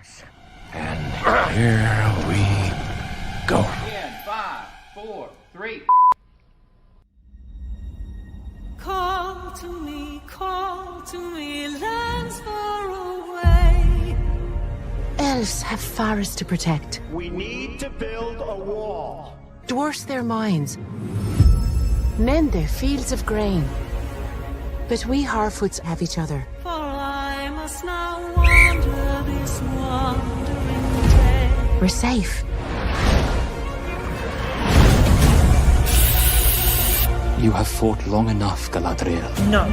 us. And here we go. In 5, 4, 3. Call to me, lands far away. Elves have forests to protect. We need to build a wall. Dwarfs their mines. Men their fields of grain. But we Harfoots have each other. For I must now wander this wandering day. We're safe. You have fought long enough, Galadriel. No.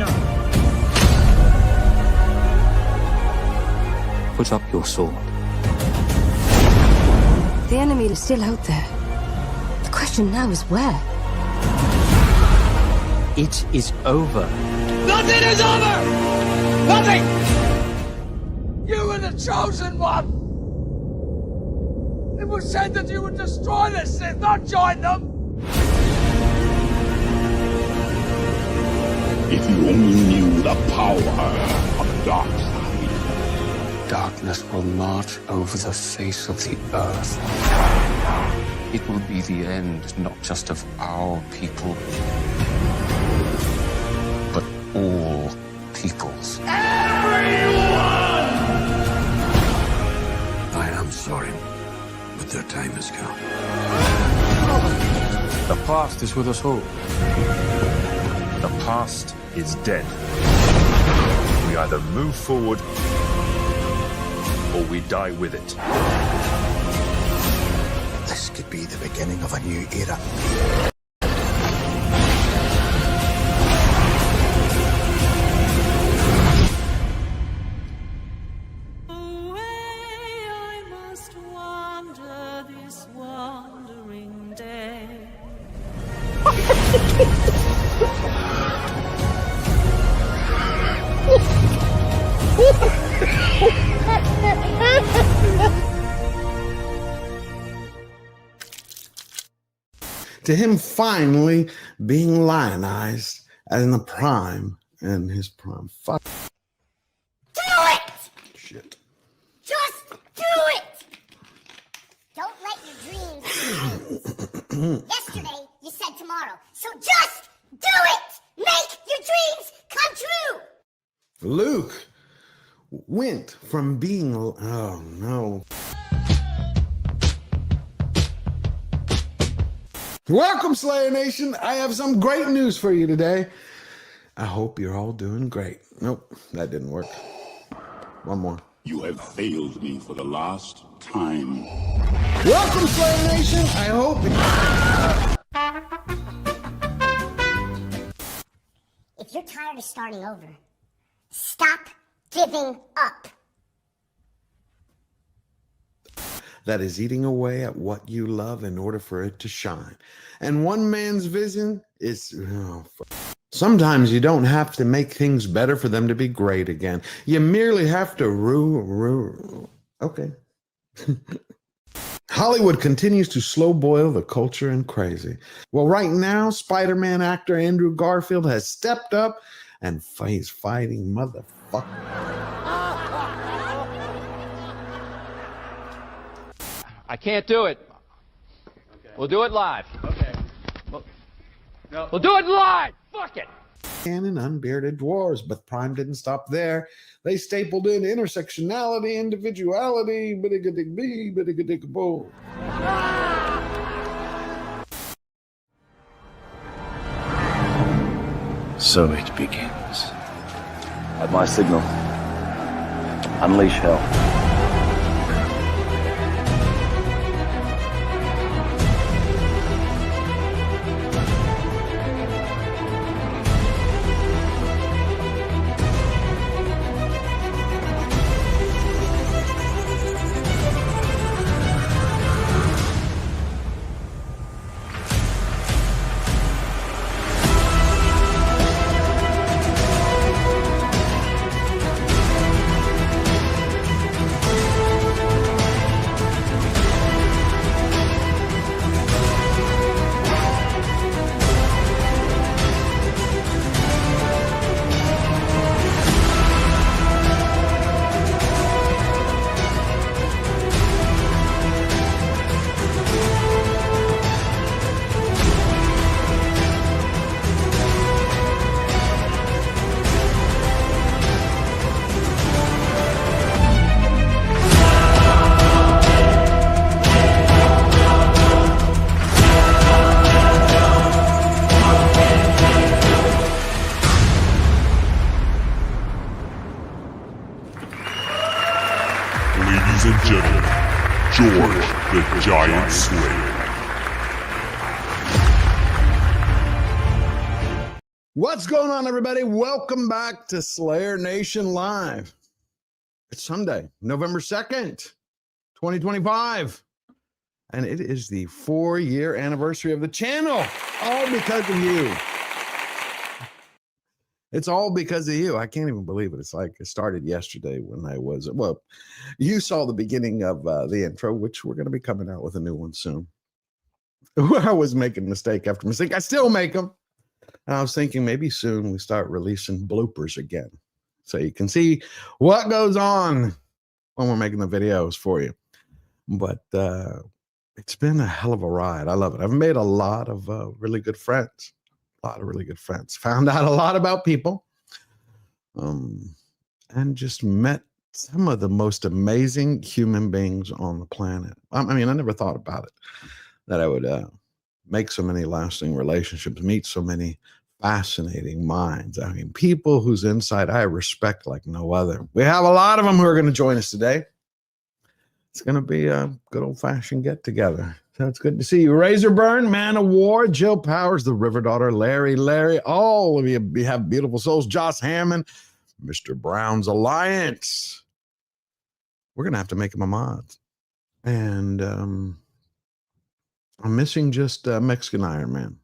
Put up your sword. The enemy is still out there. The question now is where? It is over. Nothing is over! Nothing! You were the chosen one! It was said that you would destroy the Sith, not join them! If you only knew the power of the dark side. Darkness will march over the face of the earth. It will be the end, not just of our people, but all peoples. Everyone! I am sorry, but their time has come. The past is with us all. The past is dead. We either move forward or we die with it. This could be the beginning of a new era. Away I must wander this wandering day. To him finally being lionized in the prime and his prime. Fuck. Do it! Shit. Just do it! Don't let your dreams end. Yesterday, you said tomorrow. So just do it! Make your dreams come true! Luke went from being... Oh, no. Welcome, Slayer Nation. I have some great news for you today. I hope you're all doing great. Nope, that didn't work. One more. You have failed me for the last time. Welcome, Slayer Nation. I hope... If you're tired of starting over, stop giving up. That is eating away at what you love in order for it to shine. And one man's vision is... Sometimes you don't have to make things better for them to be great again. You merely have to Okay. Hollywood continues to slow boil the culture and crazy. Well, right now, Spider-Man actor Andrew Garfield has stepped up and he's fighting motherfucker. I can't do it. Okay. We'll do it live. Okay. We'll do it live. Fuck it. And unbearded dwarves, but Prime didn't stop there. They stapled in intersectionality, individuality, biddiga-dig-bee, biddiga-dig-boo. So it begins. At my signal, unleash hell. and gentlemen, George the Giant Slayer. What's going on, everybody? Welcome back to Slayer Nation Live. It's Sunday, November 2nd, 2025. And it is the 4-year anniversary of the channel. All because of you. It's all because of you. I can't even believe it. It's like it started yesterday when I was, well, you saw the beginning of the intro, which we're going to be coming out with a new one soon. I was making mistake after mistake. I still make them. And I was thinking maybe soon we start releasing bloopers again. So you can see what goes on when we're making the videos for you. But it's been a hell of a ride. I love it. I've made a lot of really good friends. Found out a lot about people. And just met some of the most amazing human beings on the planet. I mean, I never thought about it, that I would make so many lasting relationships, meet so many fascinating minds. I mean, people whose insight I respect like no other. We have a lot of them who are going to join us today. It's going to be a good old-fashioned get-together. So it's good to see you. Razorburn, Man of War, Jill Powers, the River Daughter, Larry, all of you have beautiful souls. Joss Hammond, Mr. Brown's Alliance. We're going to have to make him a mod. And I'm missing just Mexican Iron Man,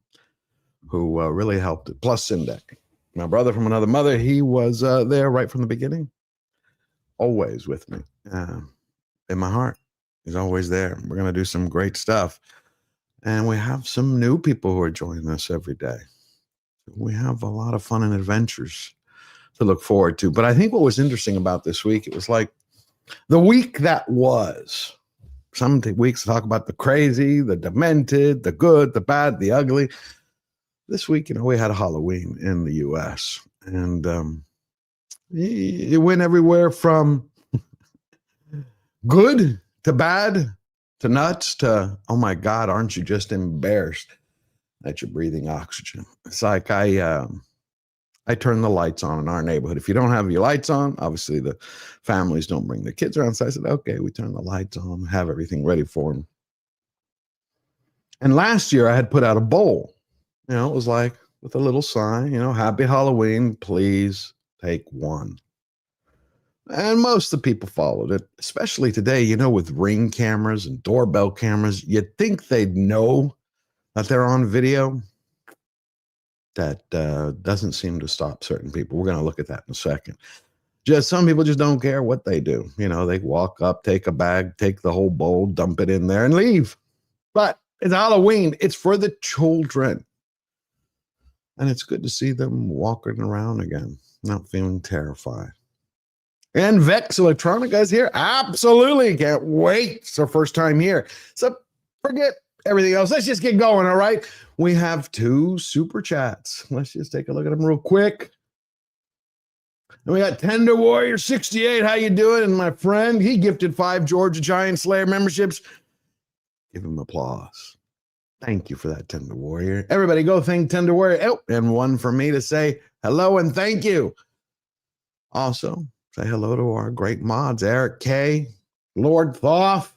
who really helped it. Plus Sindek, my brother from another mother. He was there right from the beginning. Always with me. In my heart. He's always there. We're going to do some great stuff. And we have some new people who are joining us every day. We have a lot of fun and adventures to look forward to. But I think what was interesting about this week, it was like the week that was. Some weeks talk about the crazy, the demented, the good, the bad, the ugly. This week, we had a Halloween in the U.S. And it went everywhere from good to bad to nuts to, oh my God, aren't you just embarrassed that you're breathing oxygen? It's like I turn the lights on in our neighborhood. If you don't have your lights on, obviously the families don't bring their kids around. So I said, okay, we turn the lights on, have everything ready for them. And last year I had put out a bowl. It was like with a little sign, Happy Halloween, please take one. And most of the people followed it, especially today, with Ring cameras and doorbell cameras. You'd think they'd know that they're on video. That doesn't seem to stop certain people. We're going to look at that in a second. Just some people just don't care what they do. They walk up, take a bag, take the whole bowl, dump it in there and leave. But it's Halloween. It's for the children. And it's good to see them walking around again, not feeling terrified. And Vex Electronica is here. Absolutely. Can't wait. It's our first time here. So forget everything else. Let's just get going, all right? We have 2 super chats. Let's just take a look at them real quick. And we got Tender Warrior 68. How you doing? And my friend, he gifted 5 Georgia Giant Slayer memberships. Give him applause. Thank you for that, Tender Warrior. Everybody go thank Tender Warrior. Oh, and one for me to say hello and thank you. Also, say hello to our great mods, Eric K, Lord Thoth,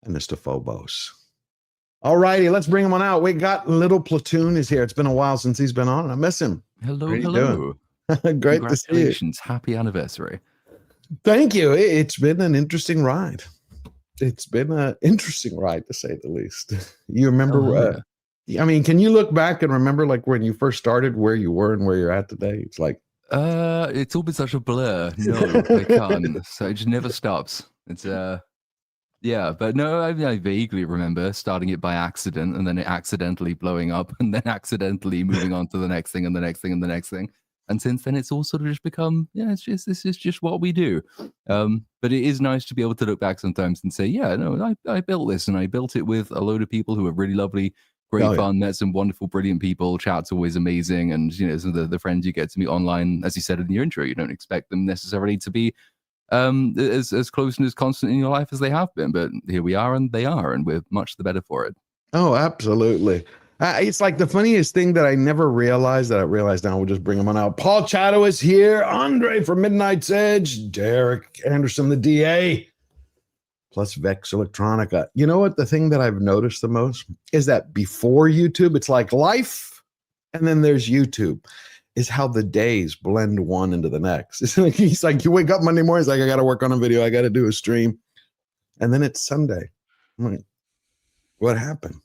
and Mr. Phobos. All righty, let's bring him on out. We got Little Platoon is here. It's been a while since he's been on, and I miss him. Hello. Great to see you. Congratulations. Happy anniversary. Thank you. It's been an interesting ride. It's been an interesting ride, to say the least. You remember, I mean, can you look back and remember, like, when you first started, where you were and where you're at today? It's like, it's all been such a blur. No, I can't. So it just never stops. It's yeah, but no, I vaguely remember starting it by accident and then it accidentally blowing up and then accidentally moving on to the next thing and the next thing and the next thing. And since then, it's all sort of just become, this is just what we do. But it is nice to be able to look back sometimes and say, yeah, no, I built this and I built it with a load of people who are really lovely, great fun, met some wonderful, brilliant people. Chat's always amazing. And, some of the friends you get to meet online, as you said in your intro, you don't expect them necessarily to be as close and as constant in your life as they have been. But here we are and they are, and we're much the better for it. Oh, absolutely. It's like the funniest thing that I never realized that I realized now. We'll just bring them on out. Paul Chatto is here. Andre from Midnight's Edge. Derek Anderson, the DA. plus Vex Electronica. You know what? The thing that I've noticed the most is that before YouTube, it's like life, and then there's YouTube. Is how the days blend one into the next. It's like he's like, you wake up Monday morning, it's like I got to work on a video, I got to do a stream, and then it's Sunday. I'm like, what happened?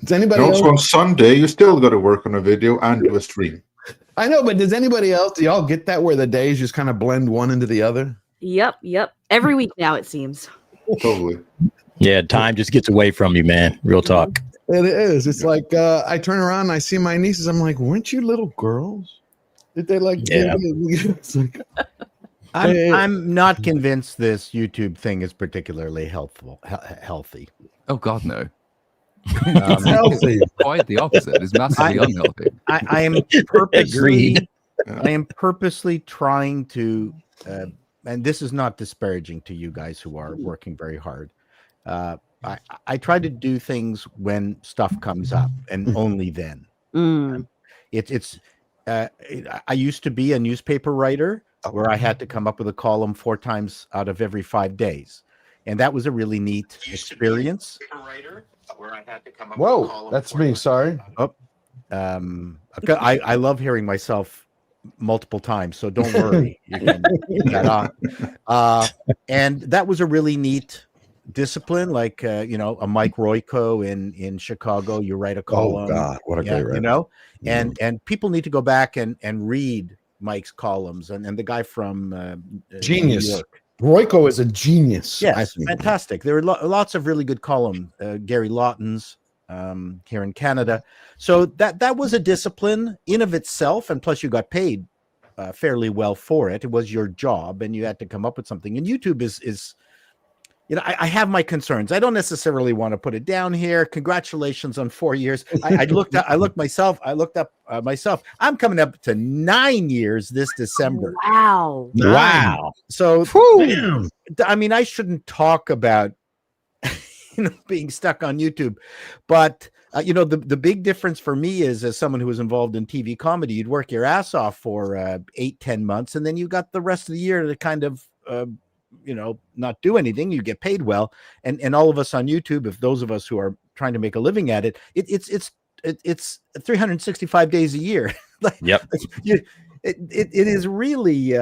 Does anybody also else? on Sunday you still got to work on a video and do a stream. I know, but does anybody else? Do y'all get that where the days just kind of blend one into the other? Yep. Every week now, it seems. Totally. Yeah, time just gets away from you, man. Real talk. It is. It's like I turn around and I see my nieces. I'm like, weren't you little girls? Did they like? Yeah. It's like, I'm not convinced this YouTube thing is particularly healthy. Oh God, no. It's healthy. Quite the opposite. It's massively unhealthy. I am purposely trying to, and this is not disparaging to you guys who are working very hard. I try to do things when stuff comes up, and only then. I used to be a newspaper writer where I had to come up with a column 4 times out of every 5 days, and that was a really neat experience. Whoa, that's me. Sorry. Oh, I love hearing myself multiple times, so don't worry. You can keep that on. And that was a really neat discipline, like a Mike Royko in Chicago. You write a column. Oh God, what a great writer. You know, and people need to go back and read Mike's columns, and the guy from Genius. New York. Royko is a genius. Yes, fantastic. There were lots of really good columns. Gary Lawton's here in Canada. So that was a discipline in of itself, and plus you got paid fairly well for it. It was your job, and you had to come up with something. And YouTube is I have my concerns. I don't necessarily want to put it down here. Congratulations on 4 years. I looked up myself. I'm coming up to 9 years this December. Wow. Wow. So, I mean, I shouldn't talk about being stuck on YouTube, but the big difference for me is, as someone who was involved in TV comedy, you'd work your ass off for 8-10 months, and then you got the rest of the year to kind of not do anything. You get paid well, and all of us on YouTube, if those of us who are trying to make a living at it, it's 365 days a year. Yep. It is really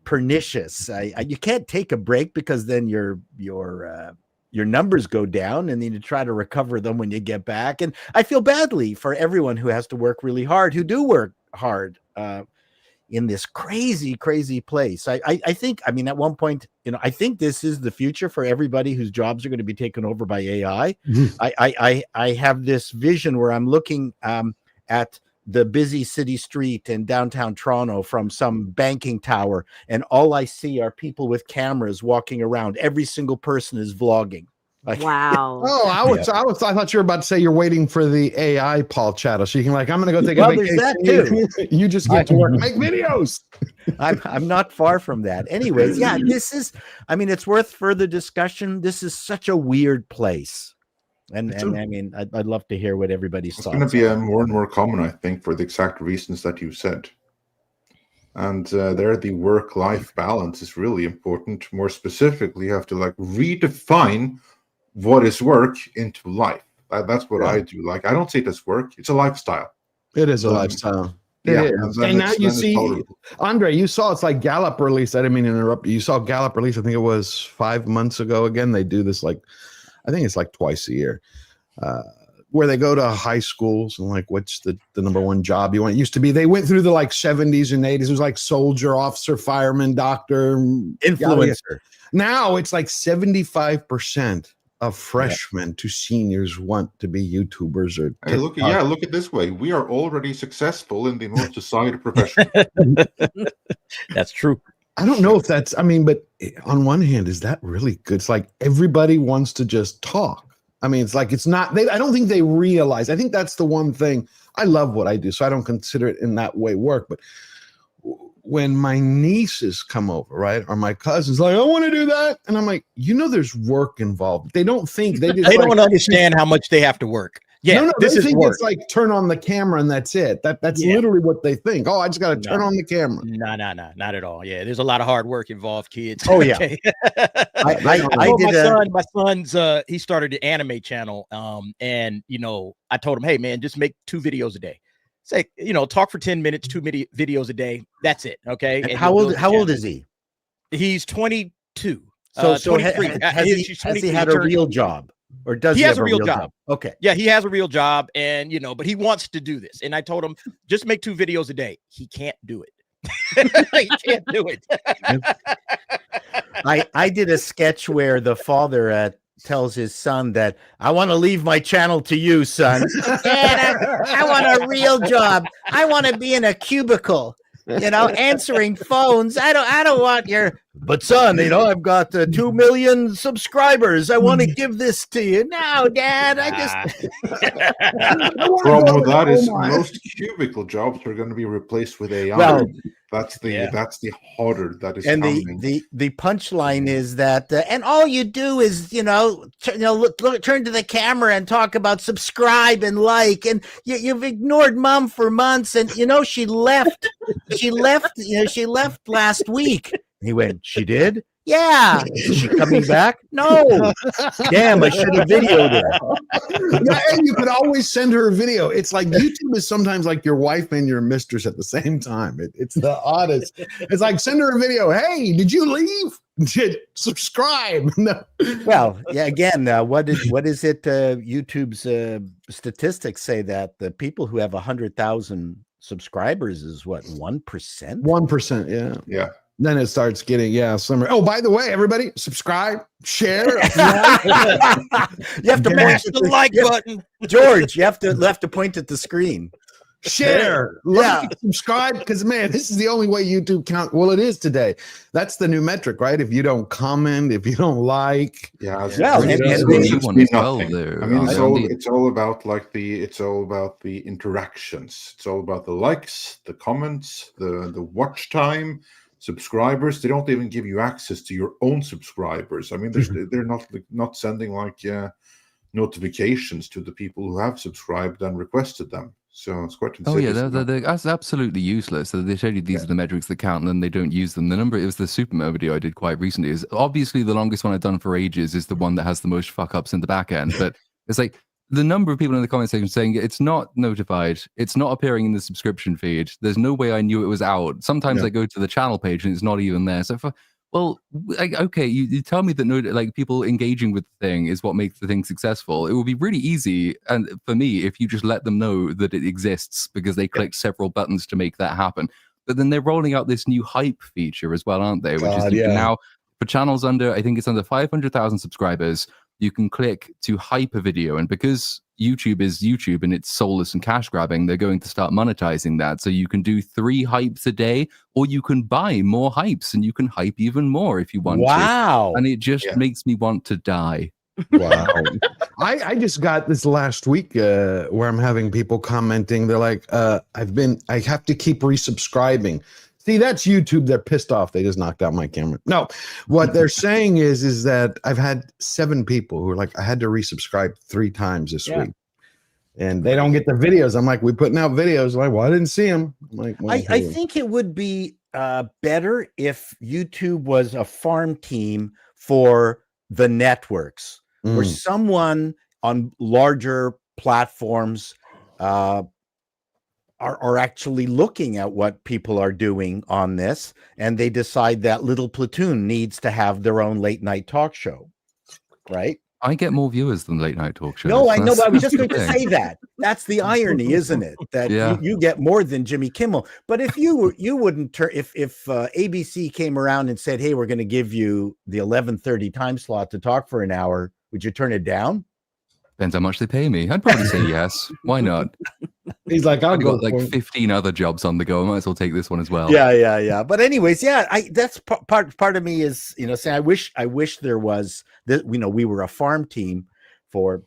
pernicious. You can't take a break, because then your numbers go down, and then you try to recover them when you get back. And I feel badly for everyone who has to work really hard, who do work hard in this crazy place. I think, at one point, I think this is the future for everybody whose jobs are going to be taken over by AI. I have this vision where I'm looking at the busy city street in downtown Toronto from some banking tower, and all I see are people with cameras walking around. Every single person is vlogging. Wow. Oh, I thought you were about to say you're waiting for the AI Paul Chatter, so you can I'm going to go take a vacation. There's that too. You just get to work, make videos. I'm not far from that. Anyways, yeah, this is, it's worth further discussion. This is such a weird place. And I'd love to hear what everybody's thoughts. It's going to be more and more common, I think, for the exact reasons that you said. And there, the work-life balance is really important. More specifically, you have to redefine what is work into life. That's what I do. I don't see it as work. It's a lifestyle. It is a lifestyle. Yeah. And now you see, Andre, you saw, it's like Gallup release. I didn't mean to interrupt you. You saw Gallup release, I think it was 5 months ago. Again, they do this I think it's twice a year, where they go to high schools and what's the number one job you want? It used to be, they went through the 70s and 80s. It was soldier, officer, fireman, doctor, influencer. Now it's 75% of freshmen to seniors want to be YouTubers or hey, look at it this way. We are already successful in the North Society profession. That's true. I don't know if that's, but on one hand, is that really good? It's everybody wants to just talk. It's not, I don't think they realize. I think that's the one thing. I love what I do, so I don't consider it in that way work. But when my nieces come over, right, or my cousins, I want to do that. And I'm there's work involved. They don't think, they just they don't understand how much they have to work. Yeah, no, this they is think work. it's like turn on the camera and that's it. That's literally what they think. Oh, I just got to turn on the camera. No, not at all. Yeah, there's a lot of hard work involved, kids. Oh, yeah. Okay. I did my son's he started an anime channel. And I told him, hey man, just make 2 videos a day. Say, talk for 10 minutes, 2 videos a day. That's it. Okay. And how old is he? He's 22. So 23. Has he had a real job? Or does he has have a real job? Okay. Yeah, he has a real job, and but he wants to do this. And I told him, just make 2 videos a day. He can't do it. He can't do it. I did a sketch where the father tells his son that I want to leave my channel to you, son. Dad, I want a real job. I want to be in a cubicle, answering phones. I don't want your. But son, I've got 2 million subscribers. I want to give this to you. No, Dad, I just. The problem with that is most cubicle jobs are going to be replaced with AI. Well, that's the harder that is. And coming. the punchline is that, and all you do is turn to the camera and talk about subscribe and like, and you've ignored mom for months, and she left. She left last week. He went, she did? Yeah. Is she coming back? No. Damn, I should have videoed her. Yeah, and you could always send her a video. It's like YouTube is sometimes like your wife and your mistress at the same time. It's the oddest. It's like send her a video. Hey, did you leave? Subscribe. No. Well, yeah. Again, what is it? YouTube's statistics say that the people who have 100,000 subscribers is what 1%. 1%. Yeah. Yeah. Then it starts getting summer. Oh, by the way, everybody, subscribe, share. You have to mash the like button, George. You have to point at the screen. Share, like, subscribe, because man, this is the only way YouTube count. Well, it is today. That's the new metric, right? If you don't comment, if you don't like, it's all about the interactions. It's all about the likes, the comments, the watch time. Subscribers, they don't even give you access to your own subscribers. I mean, they're not sending notifications to the people who have subscribed and requested them. So it's quite insidious. Oh yeah, that's absolutely useless. So they show you these are the metrics that count, and then they don't use them. The number, it was the Supermo video I did quite recently. Is obviously the longest one I've done for ages is the one that has the most fuck ups in the back end. But it's like the number of people in the comment section saying it's not notified, it's not appearing in the subscription feed. There's no way I knew it was out. Sometimes I go to the channel page and it's not even there. So okay, you tell me that people engaging with the thing is what makes the thing successful. It would be really easy, and for me, if you just let them know that it exists because they clicked several buttons to make that happen. But then they're rolling out this new hype feature as well, aren't they? Which is you can now, for channels under, I think it's under 500,000 subscribers, you can click to hype a video, and because YouTube is YouTube and it's soulless and cash grabbing, they're going to start monetizing that. So you can do 3 hypes a day, or you can buy more hypes and you can hype even more if you want to. And it just makes me want to die. Wow. I just got this last week where I'm having people commenting. They're like, I have to keep resubscribing. See, that's YouTube. They're pissed off. They just knocked out my camera. No, what they're saying is that I've had 7 people who are like, I had to resubscribe 3 times this week. And they don't get the videos. I'm like, we're putting out videos. Like, well, I didn't see them. I'm like, well, I think it would be better if YouTube was a farm team for the networks, where someone on larger platforms are actually looking at what people are doing on this, and they decide that Little Platoon needs to have their own late night talk show, right? I get more viewers than late night talk shows. No, I know, but I was just going to say that. That's the irony, isn't it? That you get more than Jimmy Kimmel. But if you wouldn't turn, if ABC came around and said, hey, we're going to give you the 11:30 time slot to talk for an hour, would you turn it down? Depends how much they pay me. I'd probably say yes. Why not? He's like, I've got like 15 other jobs on the go. I might as well take this one as well. Yeah. But anyways, that's part of me is, saying I wish there was that, we were a farm team for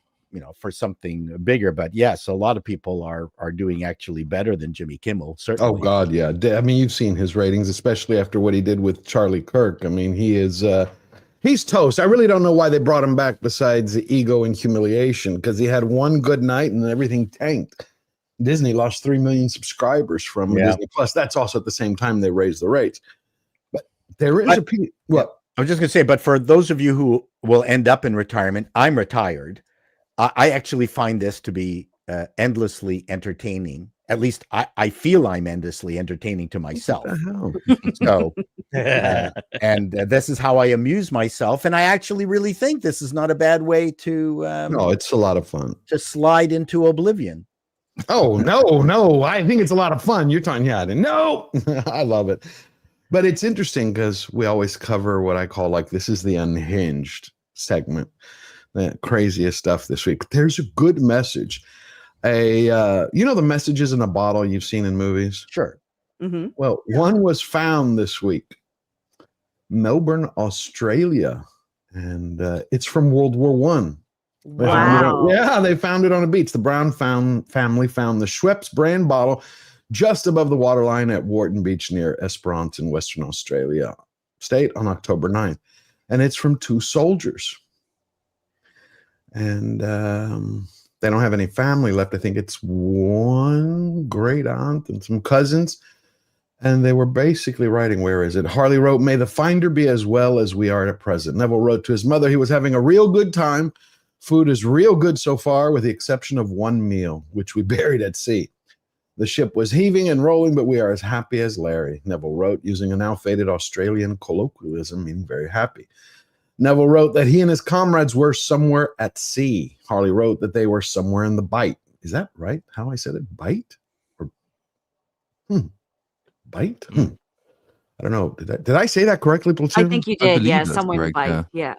something bigger. But yes, a lot of people are doing actually better than Jimmy Kimmel. Certainly. Oh God, yeah. I mean, you've seen his ratings, especially after what he did with Charlie Kirk. I mean, he's He's toast. I really don't know why they brought him back besides the ego and humiliation, because he had one good night and everything tanked. Disney lost 3 million subscribers from Disney Plus. That's also at the same time they raised the rates. But there is what I was just going to say, but for those of you who will end up in retirement, I'm retired. I actually find this to be endlessly entertaining. At least I feel I'm endlessly entertaining to myself. So, and this is how I amuse myself. And I actually really think this is not a bad way to. No, it's a lot of fun to slide into oblivion. Oh, no. I think it's a lot of fun. You're talking, no, I love it. But it's interesting because we always cover what I call this is the Unhinged segment, the craziest stuff this week. But there's a good message. The messages in a bottle you've seen in movies? Sure. Mm-hmm. Well, one was found this week, Melbourne, Australia, and it's from World War One. Wow. They found it on a beach. The Brown family found the Schweppes brand bottle just above the waterline at Wharton Beach near Esperance in Western Australia state on October 9th. And it's from 2 soldiers. And they don't have any family left. I think it's one great aunt and some cousins. And they were basically writing, where is it? Harley wrote, "May the finder be as well as we are at present." Neville wrote to his mother, he was having a real good time. Food is real good so far, with the exception of one meal, which we buried at sea. The ship was heaving and rolling, but we are as happy as Larry, Neville wrote, using a now faded Australian colloquialism, meaning very happy. Neville wrote that he and his comrades were somewhere at sea. Harley wrote that they were somewhere in the Bight. Is that right? How I said it? Bight? Or Bight? I don't know. Did I say that correctly, Platoon? I think you did. Yeah, somewhere in the Bight. Yeah.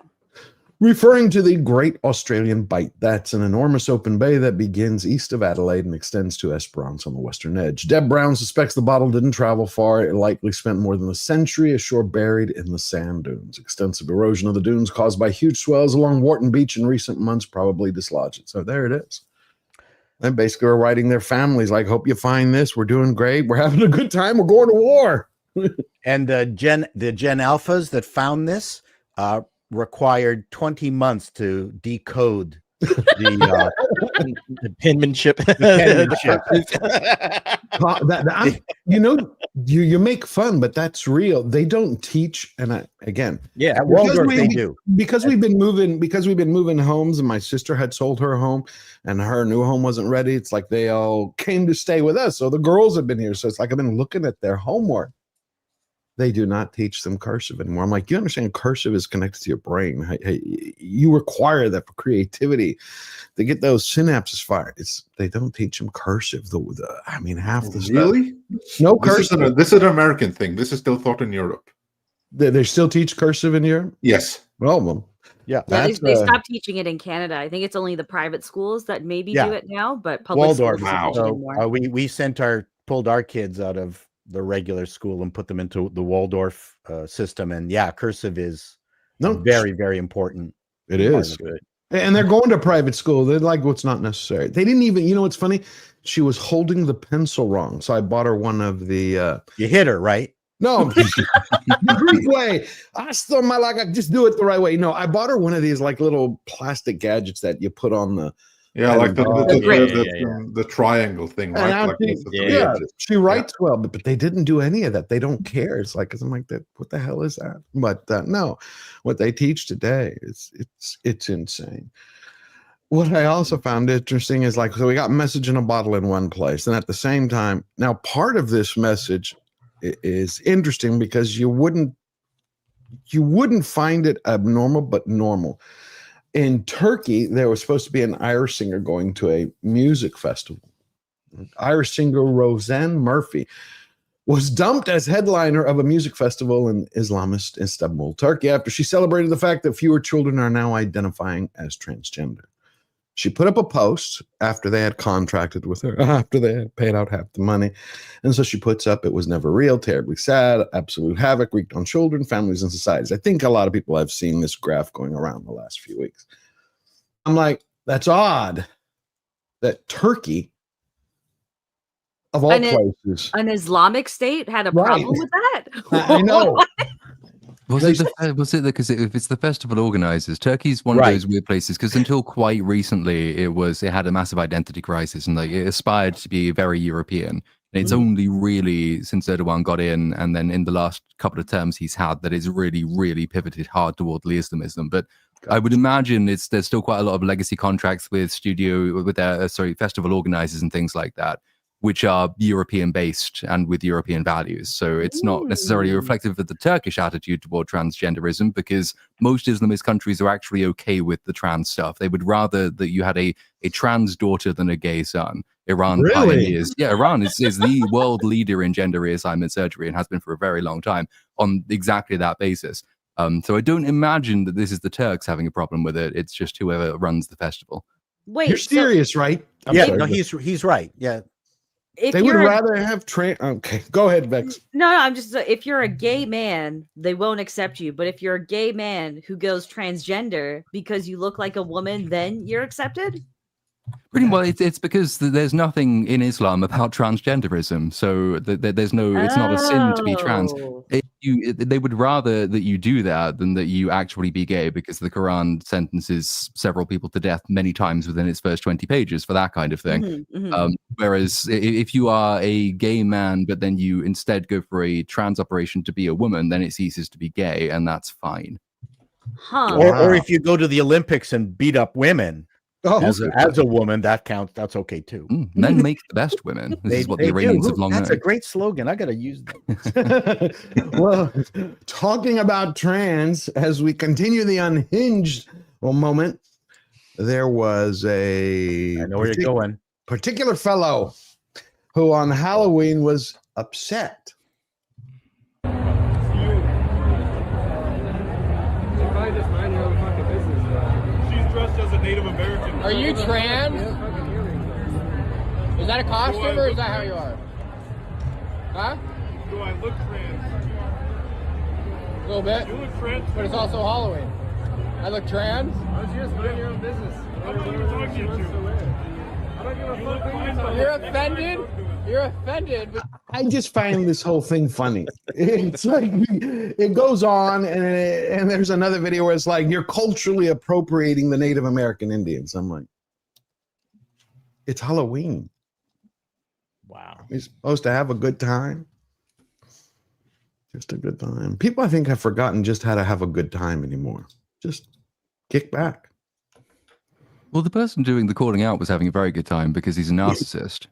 Referring to the Great Australian Bight, that's an enormous open bay that begins east of Adelaide and extends to Esperance on the western edge. Deb Brown suspects the bottle didn't travel far. It likely spent more than a century ashore, buried in the sand dunes. Extensive erosion of the dunes caused by huge swells along Wharton Beach in recent months probably dislodged it. So there it is. They basically are writing their families like, hope you find this. We're doing great. We're having a good time. We're going to war. And the Gen Alphas that found this required 20 months to decode the penmanship. You make fun, but that's real. They don't teach, and at Waldorf they do, because we've been moving homes, and my sister had sold her home, and her new home wasn't ready. It's like they all came to stay with us, so the girls have been here. So it's like I've been looking at their homework. They do not teach them cursive anymore. I'm like, you understand cursive is connected to your brain. You require that for creativity to get those synapses fired. They don't teach them cursive. Half the really stuff. No cursive. This is an American thing. This is still taught in Europe. They still teach cursive in Europe? Yes. Well, yeah. They stopped teaching it in Canada. I think it's only the private schools that maybe do it now, but public Waldorf. schools So, we pulled our kids out of the regular school and put them into the Waldorf system, and cursive is very, very important. It is, and they're going to private school. They're like, what's not necessary. They didn't even. What's funny? She was holding the pencil wrong, so I bought her one of the. You hit her, right? No, the Greek way. I still just do it the right way. No, I bought her one of these little plastic gadgets that you put on the. Yeah, like the triangle thing, right? She writes well, but they didn't do any of that. They don't care. It's like, because I'm like, what the hell is that? But no, what they teach today it's insane. What I also found interesting is so we got message in a bottle in one place, and at the same time, now part of this message is interesting because you wouldn't find it abnormal, but normal. In Turkey, there was supposed to be an Irish singer going to a music festival. Irish singer Roseanne Murphy was dumped as headliner of a music festival in Islamist Istanbul, Turkey, after she celebrated the fact that fewer children are now identifying as transgender. She put up a post after they had contracted with her, after they had paid out half the money. And so she puts up, "It was never real, terribly sad, absolute havoc wreaked on children, families, and societies." I think a lot of people have seen this graph going around the last few weeks. I'm like, that's odd that Turkey, of all places, an Islamic state had a problem with that. I know. Was it because if it's the festival organizers, Turkey's one of those weird places, because until quite recently it had a massive identity crisis, and like it aspired to be very European. And it's only really since Erdogan got in, and then in the last couple of terms he's had, that it's really, really pivoted hard toward Islamism. But I would imagine there's still quite a lot of legacy contracts with festival organizers and things like that, which are European based and with European values. So it's not necessarily reflective of the Turkish attitude toward transgenderism, because most Islamist countries are actually okay with the trans stuff. They would rather that you had a trans daughter than a gay son. Iran pioneers. Yeah, Iran is the world leader in gender reassignment surgery and has been for a very long time on exactly that basis. So I don't imagine that this is the Turks having a problem with it. It's just whoever runs the festival. Wait, you're serious, right? No, he's right. Yeah. They would rather have Okay, go ahead, Vex. No, I'm just, if you're a gay man, they won't accept you. But if you're a gay man who goes transgender because you look like a woman, then you're accepted? Pretty well, it's because there's nothing in Islam about transgenderism, so there's no. It's not a sin to be trans. They would rather that you do that than that you actually be gay, because the Quran sentences several people to death many times within its first 20 pages for that kind of thing. Whereas if you are a gay man, but then you instead go for a trans operation to be a woman, then it ceases to be gay, and that's fine. Or if you go to the Olympics and beat up women. As a woman, that counts. That's okay too. Men make the best women. This is what the Iranians have long known. That's a great slogan. I got to use that. Well, talking about trans, as we continue the Unhinged moment, there was a particular fellow who on Halloween was upset. As a Native American. Are you trans? Is that a costume or is that how you are? Huh? Do I look trans? A little bit. You look trans, but it's also Halloween. I look trans? I was just minding your own business. I'm not even talking to you. You're offended? You're offended. But I just find this whole thing funny. It's like it goes on, and there's another video where it's like you're culturally appropriating the Native American Indians. I'm like, it's Halloween. Wow. You're supposed to have a good time. Just a good time. People, I think, have forgotten just how to have a good time anymore. Just kick back. Well, the person doing the calling out was having a very good time because he's a narcissist.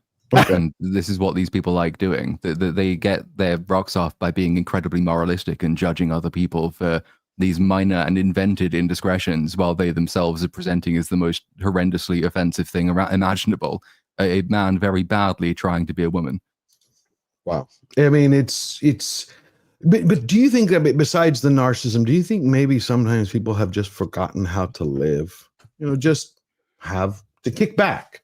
And this is what these people like doing. They get their rocks off by being incredibly moralistic and judging other people for these minor and invented indiscretions, while they themselves are presenting as the most horrendously offensive thing imaginable. A man very badly trying to be a woman. Wow. I mean, but do you think that besides the narcissism, do you think maybe sometimes people have just forgotten how to live? Just have to kick back.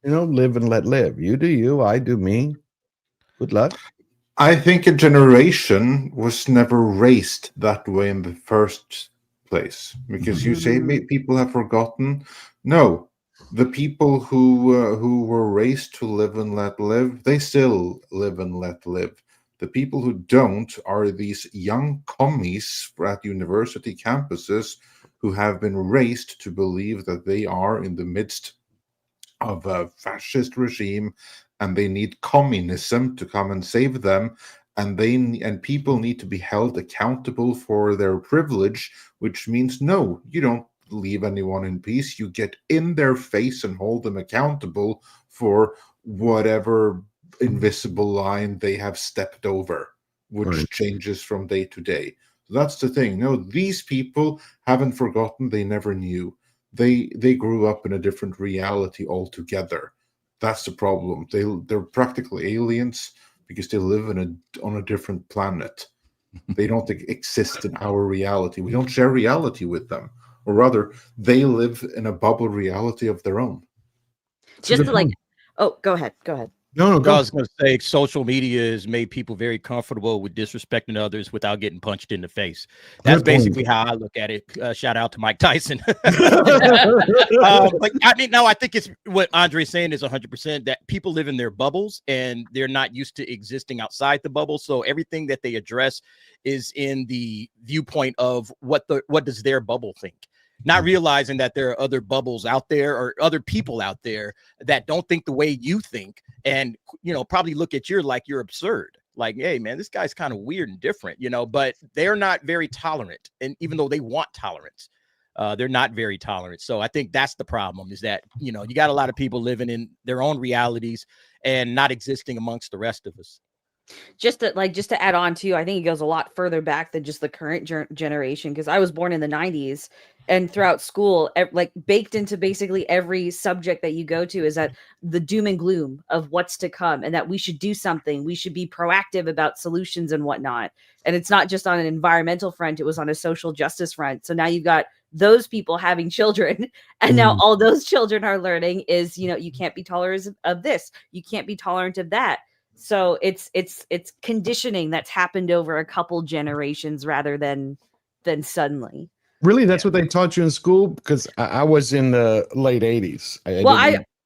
Live and let live. You do you, I do me. Good luck. I think a generation was never raised that way in the first place, because you say people have forgotten. No, the people who were raised to live and let live, they still live and let live. The people who don't are these young commies at university campuses who have been raised to believe that they are in the midst of a fascist regime, and they need communism to come and save them, and people need to be held accountable for their privilege, which means no, you don't leave anyone in peace. You get in their face and hold them accountable for whatever invisible line they have stepped over, which changes from day to day. So that's the thing. No, these people haven't forgotten. They never knew. They grew up in a different reality altogether. That's the problem. They're practically aliens because they live on a different planet. They don't exist in our reality. We don't share reality with them, or rather, they live in a bubble reality of their own. Just like, oh, go ahead. No, I was going to say social media has made people very comfortable with disrespecting others without getting punched in the face. That's basically how I look at it. Shout out to Mike Tyson. But I mean, no, I think it's what Andre's saying is 100% that people live in their bubbles and they're not used to existing outside the bubble. So everything that they address is in the viewpoint of what does their bubble think, not realizing that there are other bubbles out there or other people out there that don't think the way you think and, you know, probably look at you like you're absurd. Like, hey, man, this guy's kind of weird and different, you know, but they're not very tolerant. And even though they want tolerance, they're not very tolerant. So I think that's the problem is that, you know, you got a lot of people living in their own realities and not existing amongst the rest of us. Just to add on to, I think it goes a lot further back than just the current generation, because I was born in the 90s, and throughout school, like baked into basically every subject that you go to is that the doom and gloom of what's to come, and that we should do something, we should be proactive about solutions and whatnot. And it's not just on an environmental front, it was on a social justice front. So now you've got those people having children, and now all those children are learning is, you know, you can't be tolerant of this, you can't be tolerant of that. So it's conditioning that's happened over a couple generations rather than suddenly. Really, that's what they taught you in school? Because I was in the late 80s.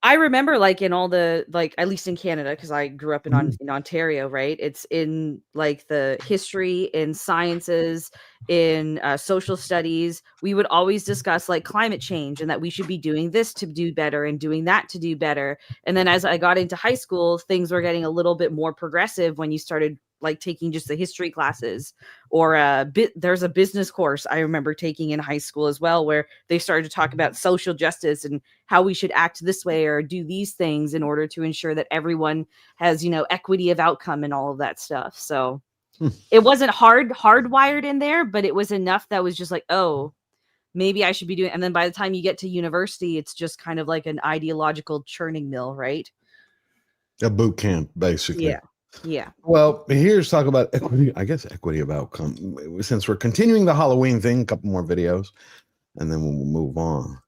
I remember, like, in all the, like, at least in Canada, because I grew up in Ontario, right? It's in like the history, in sciences, in social studies. We would always discuss like climate change and that we should be doing this to do better and doing that to do better. And then as I got into high school, things were getting a little bit more progressive when you started like taking just the history classes, or there's a business course I remember taking in high school as well, where they started to talk about social justice and how we should act this way or do these things in order to ensure that everyone has, you know, equity of outcome and all of that stuff. So it wasn't hardwired in there, but it was enough that was just like, oh, maybe I should be doing. And then by the time you get to university, it's just kind of like an ideological churning mill, right? A boot camp, basically. Yeah. Yeah. Well, here's talk about equity, I guess equity of outcome. Since we're continuing the Halloween thing, a couple more videos, and then we'll move on.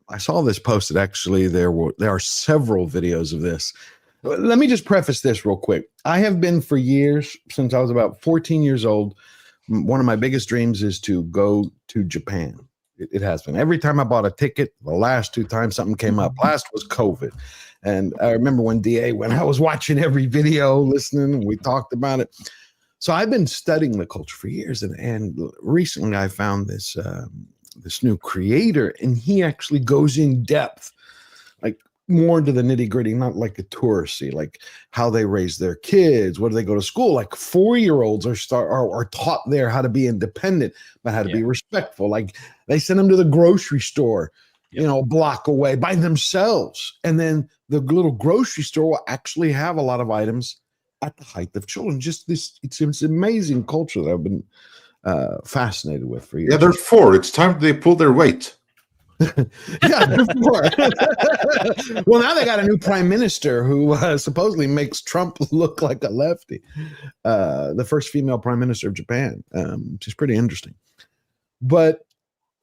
I saw this posted. Actually, there are several videos of this. Let me just preface this real quick. I have been for years, since I was about 14 years old, one of my biggest dreams is to go to Japan. It has been. Every time I bought a ticket, the last two times something came up. Last was COVID. And I remember when I was watching every video, listening, and we talked about it. So I've been studying the culture for years. And recently I found this new creator, and he actually goes in depth, like more into the nitty gritty, not like a touristy, like how they raise their kids, where do they go to school? Like 4-year-olds are taught there how to be independent, but how to be respectful. Like they send them to the grocery store, you know, a block away by themselves. And then the little grocery store will actually have a lot of items at the height of children. Just this, it's amazing culture that I've been fascinated with for years. Yeah, they're 4. It's time they pull their weight. Yeah, before. Well, now they got a new prime minister who supposedly makes Trump look like a lefty. The first female prime minister of Japan. She's pretty interesting. But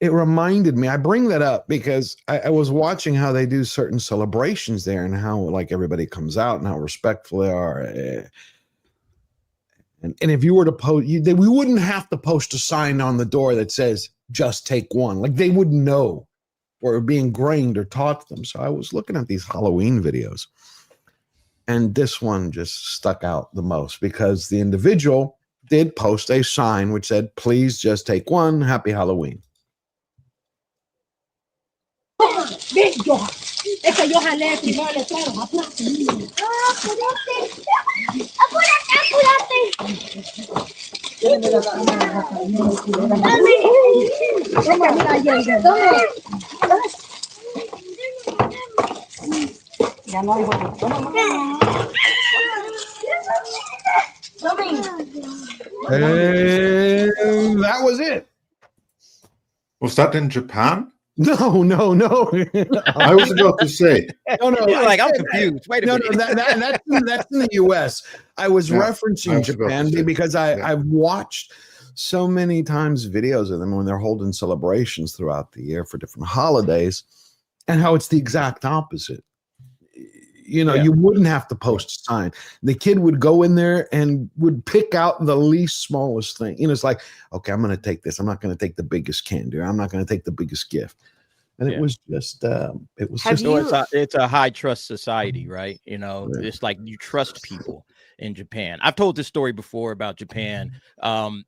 it reminded me, I bring that up because I was watching how they do certain celebrations there and how like everybody comes out and how respectful they are. And if you were to post, we wouldn't have to post a sign on the door that says, just take one. Like they wouldn't know, or be ingrained or taught them. So I was looking at these Halloween videos, and this one just stuck out the most because the individual did post a sign which said, please just take one, happy Halloween. Es que yo jalé primero le traigo, apúrate. Ya no hay And that was it. Was that in Japan? No. I was about to say. No. Like, I'm confused. Wait a minute. That's in the U.S. I was referencing Japan because I've watched so many times videos of them when they're holding celebrations throughout the year for different holidays, and how it's the exact opposite. you wouldn't have to post a sign. The kid would go in there and would pick out the least smallest thing. It's like, okay, I'm going to take this. I'm not going to take the biggest candy. I'm not going to take the biggest gift. And it was just, it's a high trust society, right? It's like you trust people in Japan. I've told this story before about Japan. While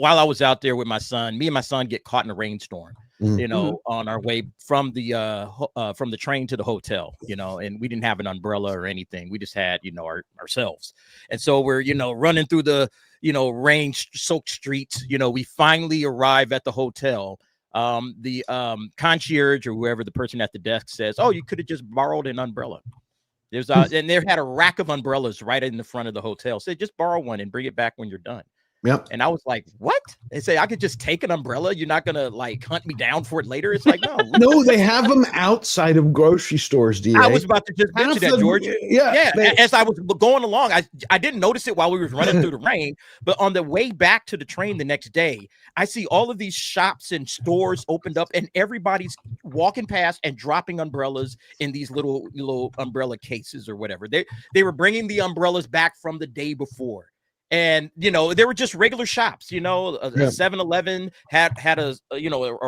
I was out there with my son, me and my son get caught in a rainstorm. On our way from the train to the hotel, and we didn't have an umbrella or anything. We just had, ourselves. And so we're, running through the, rain soaked streets. We finally arrive at the hotel. The concierge or whoever, the person at the desk says, "Oh, you could have just borrowed an umbrella." There's and there had a rack of umbrellas right in the front of the hotel. Said, "Just borrow one and bring it back when you're done." Yep. And I was like, "What?" They say, "I could just take an umbrella. You're not gonna hunt me down for it later." It's like, no. No, they have them outside of grocery stores. DA. I was about to just mention that, George. Yeah. As I was going along, I didn't notice it while we were running through the rain, but on the way back to the train the next day, I see all of these shops and stores opened up, and everybody's walking past and dropping umbrellas in these little umbrella cases or whatever. They were bringing the umbrellas back from the day before. And they were just regular shops. A 7-Eleven had a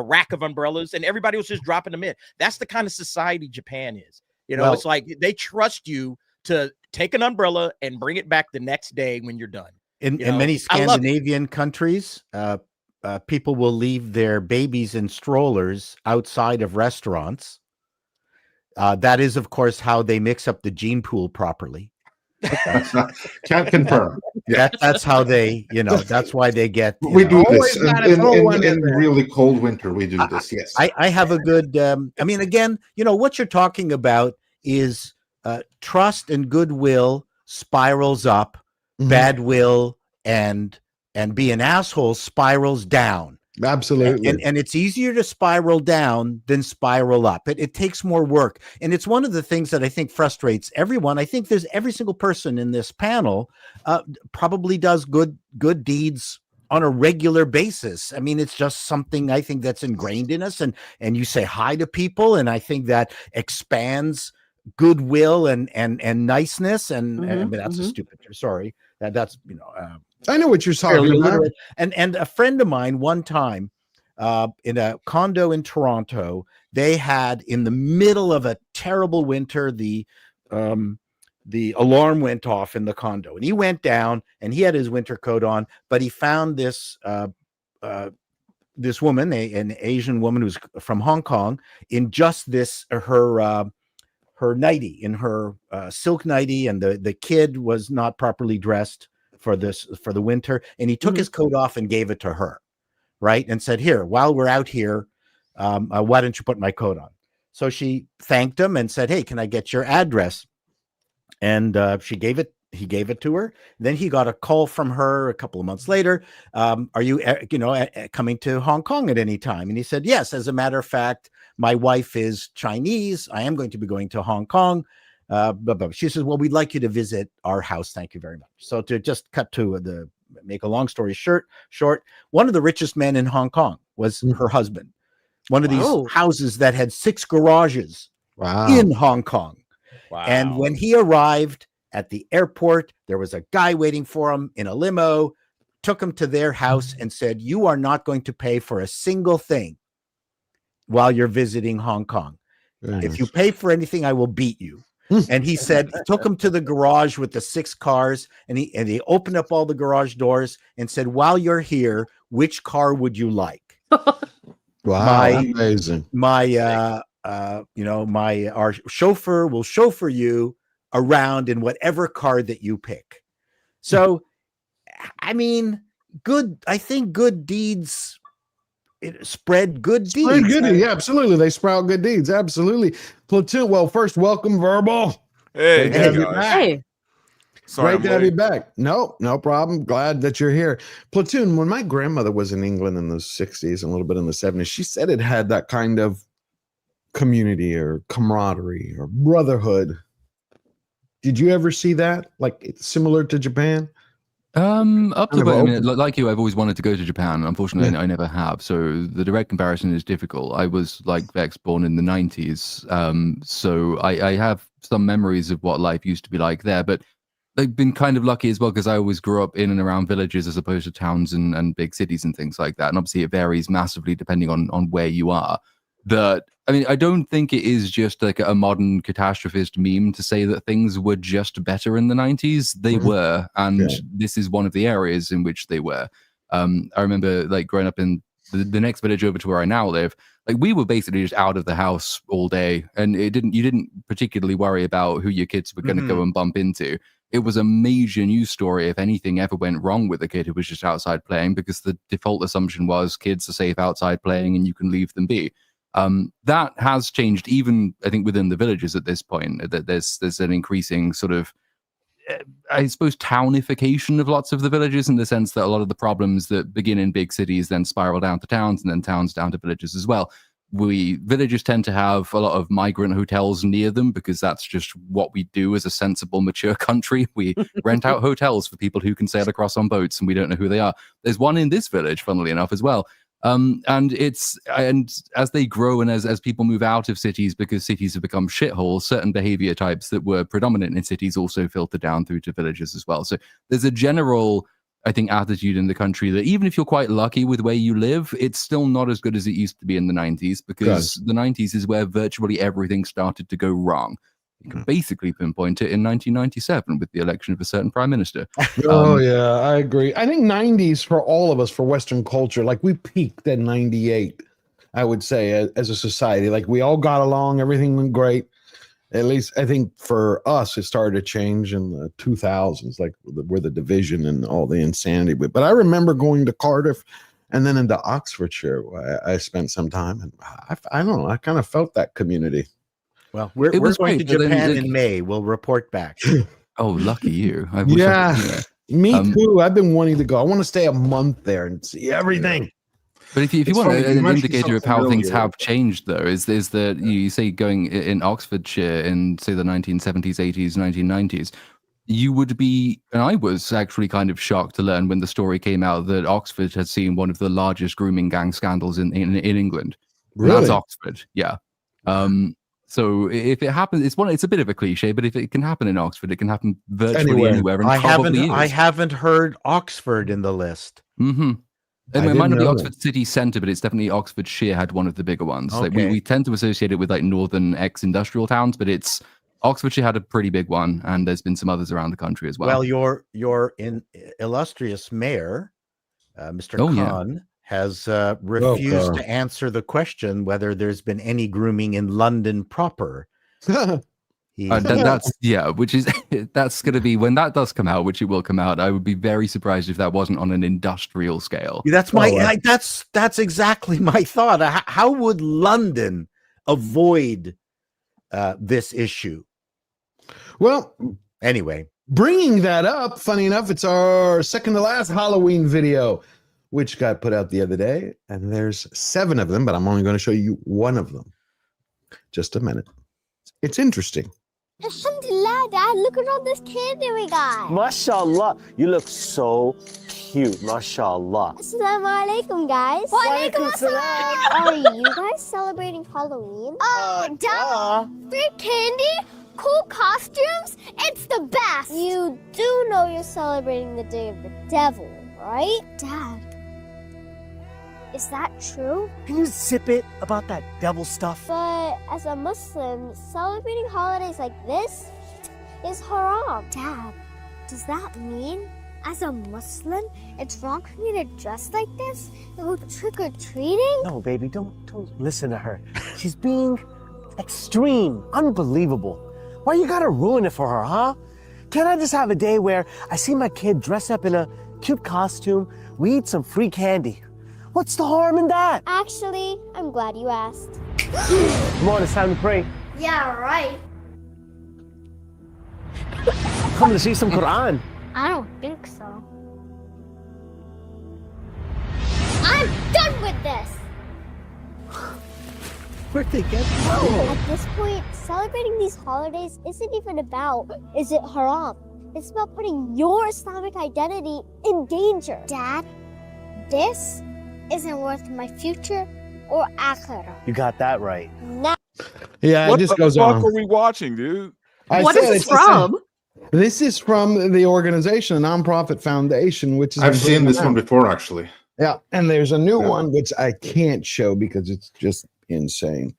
rack of umbrellas, and everybody was just dropping them in. That's the kind of society Japan is. It's like they trust you to take an umbrella and bring it back the next day when you're done. In many Scandinavian countries, people will leave their babies in strollers outside of restaurants. That is, of course, how they mix up the gene pool properly. Can't confirm. That's how they, that's why they get. We do this in really cold winter. We do this. Yes, I have a good. Again, what you're talking about is trust and goodwill spirals up, bad will and be an asshole spirals down. Absolutely. And it's easier to spiral down than spiral up. It takes more work. And it's one of the things that I think frustrates everyone. I think there's every single person in this panel probably does good deeds on a regular basis. It's just something I think that's ingrained in us. And you say hi to people. And I think that expands goodwill and niceness. And that's a stupid term. Sorry. That's, I know what you're talking about. And a friend of mine one time in a condo in Toronto, they had, in the middle of a terrible winter, the alarm went off in the condo, and he went down and he had his winter coat on, but he found this woman, an Asian woman who's from Hong Kong, in just this her nightie, in her silk nightie, and the kid was not properly dressed for the winter, and he took his coat off and gave it to her, right, and said, "Here, while we're out here, why don't you put my coat on?" So she thanked him and said, "Hey, can I get your address?" And he gave it to her. Then he got a call from her a couple of months later. "Are you coming to Hong Kong at any time?" And he said, "Yes, as a matter of fact, my wife is Chinese. I am going to be going to Hong Kong." She says, "Well, we'd like you to visit our house. Thank you very much." So to just cut to make a long story short, one of the richest men in Hong Kong was her husband. One of these houses that had 6 garages in Hong Kong. Wow. And when he arrived at the airport, there was a guy waiting for him in a limo, took him to their house and said, "You are not going to pay for a single thing while you're visiting Hong Kong. If you pay for anything, I will beat you." And he said, took him to the garage with the 6 cars, and he opened up all the garage doors and said, "While you're here, which car would you like?" Wow, amazing. Our chauffeur will chauffeur you around in whatever car that you pick. So, I think good deeds spread good deeds. Yeah, absolutely. They sprout good deeds. Absolutely. Platoon. Well, first, welcome, Verbal. Hey, hey. Sorry, great to have you back. No problem. Glad that you're here. Platoon, when my grandmother was in England in the 60s and a little bit in the 70s, she said it had that kind of community or camaraderie or brotherhood. Did you ever see that? Like, it's similar to Japan? Up to Kind of I mean, open. like you, I've always wanted to go to Japan. Unfortunately, I never have. So the direct comparison is difficult. I was like Vex born in the 90s. So I have some memories of what life used to be like there, but I've been kind of lucky as well because I always grew up in and around villages as opposed to towns and big cities and things like that. And obviously it varies massively depending on where you are. But I mean, I don't think it is just like a modern catastrophist meme to say that things were just better in the 90s. They were, and this is one of the areas in which they were. I remember like growing up in the next village over to where I now live. Like we were basically just out of the house all day, and you didn't particularly worry about who your kids were going to go and bump into. It was a major news story if anything ever went wrong with a kid who was just outside playing, because the default assumption was kids are safe outside playing and you can leave them be. That has changed, even I think within the villages at this point. That there's an increasing sort of, I suppose, townification of lots of the villages, in the sense that a lot of the problems that begin in big cities then spiral down to towns, and then towns down to villages as well. Villages tend to have a lot of migrant hotels near them because that's just what we do as a sensible, mature country. We rent out hotels for people who can sail across on boats, and we don't know who they are. There's one in this village, funnily enough, as well. And as they grow and as people move out of cities because cities have become shitholes, certain behavior types that were predominant in cities also filter down through to villages as well. So there's a general, I think, attitude in the country that even if you're quite lucky with where you live, it's still not as good as it used to be in the 90s, because the 90s is where virtually everything started to go wrong. You can basically pinpoint it in 1997 with the election of a certain prime minister. Yeah, I agree. I think 90s for all of us, for Western culture, like we peaked at 98, I would say, as a society. Like we all got along, everything went great. At least I think for us, it started to change in the 2000s, like where the division and all the insanity. But I remember going to Cardiff and then into Oxfordshire, where I spent some time, and I don't know, I kind of felt that community. Well, we're going to Japan in May. We'll report back. Oh, lucky you. Me too. I've been wanting to go. I want to stay a month there and see everything. But if you want an indicator of how things have changed, though, is that you say going in Oxfordshire in, say, the 1970s, 80s, 1990s, you would be, and I was actually kind of shocked to learn when the story came out that Oxford had seen one of the largest grooming gang scandals in England. Really? That's Oxford, yeah. So if it happens, it's a bit of a cliche, but if it can happen in Oxford, it can happen virtually anywhere. And I haven't heard Oxford in the list. Mm-hmm. It might not be Oxford city centre, but it's definitely Oxfordshire had one of the bigger ones. Okay. Like we tend to associate it with like northern ex-industrial towns, but it's Oxfordshire had a pretty big one, and there's been some others around the country as well. Well, your illustrious mayor, Mr. Khan, has refused to answer the question whether there's been any grooming in London proper. That's which is that's going to be, when that does come out, which it will come out. I would be very surprised if that wasn't on an industrial scale. That's that's exactly my thought. How would London avoid this issue? Well, anyway, bringing that up, funny enough, it's our second to last Halloween video, which got put out the other day, and there's 7 of them, but I'm only going to show you one of them. Just a minute. It's interesting. Alhamdulillah, Dad, look at all this candy we got. MashaAllah, you look so cute. MashaAllah. Assalamu alaikum, guys. Wa alaikum assalam. Are you guys celebrating Halloween? Oh, duh. Free candy? Cool costumes? It's the best. You do know you're celebrating the Day of the Devil, right? Dad, is that true? Can you zip it about that devil stuff? But as a Muslim, celebrating holidays like this is haram. Dad, does that mean as a Muslim, it's wrong for me to dress like this and go trick-or-treating? No, baby, don't listen to her. She's being extreme, unbelievable. Why you gotta ruin it for her, huh? Can't I just have a day where I see my kid dress up in a cute costume, we eat some free candy? What's the harm in that? Actually, I'm glad you asked. Come on, it's time to pray. Yeah, right. Come to see some Quran. I don't think so. I'm done with this! Where'd they get from? At this point, celebrating these holidays isn't even about, is it haram? It's about putting your Islamic identity in danger. Dad, this isn't worth my future or akhirah. You got that right. Now. Yeah, What it just the goes fuck on. are we watching, dude? What is this from? This is from the organization, a nonprofit foundation, which is I've seen this one before, actually. Yeah, and there's a new one which I can't show because it's just insane.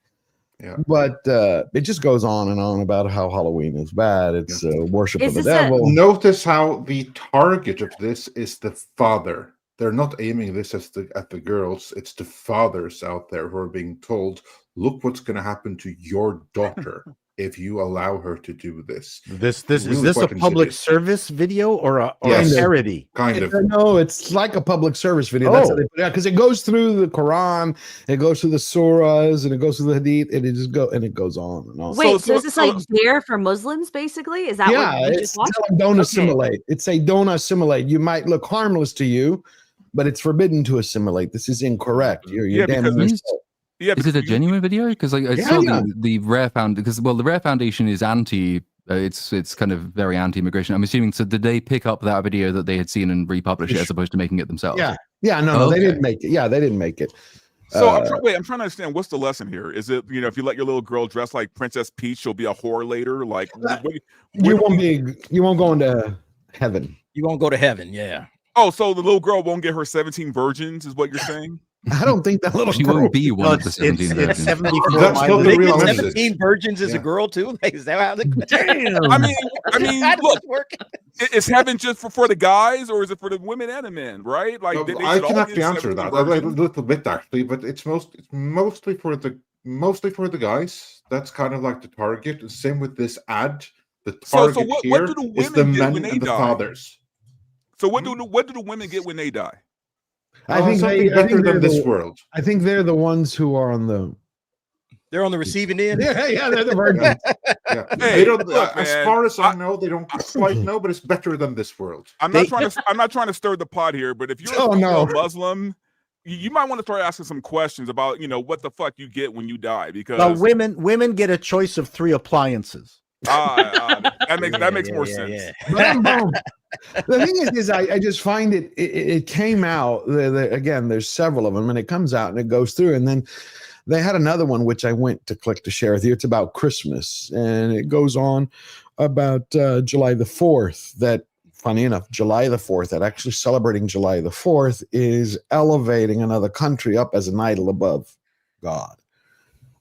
Yeah, but it just goes on and on about how Halloween is bad. It's worship of the devil. Notice how the target of this is the father. They're not aiming this at the girls. It's the fathers out there who are being told, "Look what's going to happen to your daughter if you allow her to do this." Is this a public service video or a parody? Kind of. No, it's like a public service video. That's how they put it out, because it goes through the Quran, it goes through the surahs, and it goes through the hadith, and it goes on and on. Wait, so is this like dare for Muslims, basically? Is that what you just watched? Don't assimilate. It's a don't assimilate. You might look harmless to you, but it's forbidden to assimilate. This is incorrect. You're damning yourself. Yeah, is it a genuine video? Because I saw the Rare Foundation. Because the Rare Foundation is anti. It's kind of very anti-immigration. I'm assuming. So did they pick up that video that they had seen and republish it as opposed to making it themselves? No, they didn't make it. Yeah, they didn't make it. So I'm trying to understand, what's the lesson here? Is it, if you let your little girl dress like Princess Peach, she'll be a whore later? Like you won't go into heaven. You won't go to heaven. Yeah. Oh, so the little girl won't get her 17 virgins, is what you're saying? I don't think that little she girl won't be one of the 17 virgins. 74. That's not the real 17 virgins is a girl too. Like, is that how they? Damn. I mean, look, is heaven just for the guys, or is it for the women and the men? Right? Like, I can actually answer that a little bit actually, but it's mostly for the guys. That's kind of like the target. Same with this ad. The target here is the men and the fathers. So what do the women get when they die? I think something better than this world. I think they're the ones who are on the. They're on the receiving end. Yeah, they're the virgins. Hey, they don't. As far as I know, they don't quite know, but it's better than this world. I'm not trying to stir the pot here, but if you're a Muslim, you might want to start asking some questions about what the fuck you get when you die, because women get a choice of 3 appliances. That makes more sense. The thing is I just find it came out again. There's several of them, and it comes out and it goes through, and then they had another one which I went to click to share with you. It's about Christmas, and it goes on about July the 4th. That, funny enough, July the 4th, that actually celebrating July the 4th is elevating another country up as an idol above God.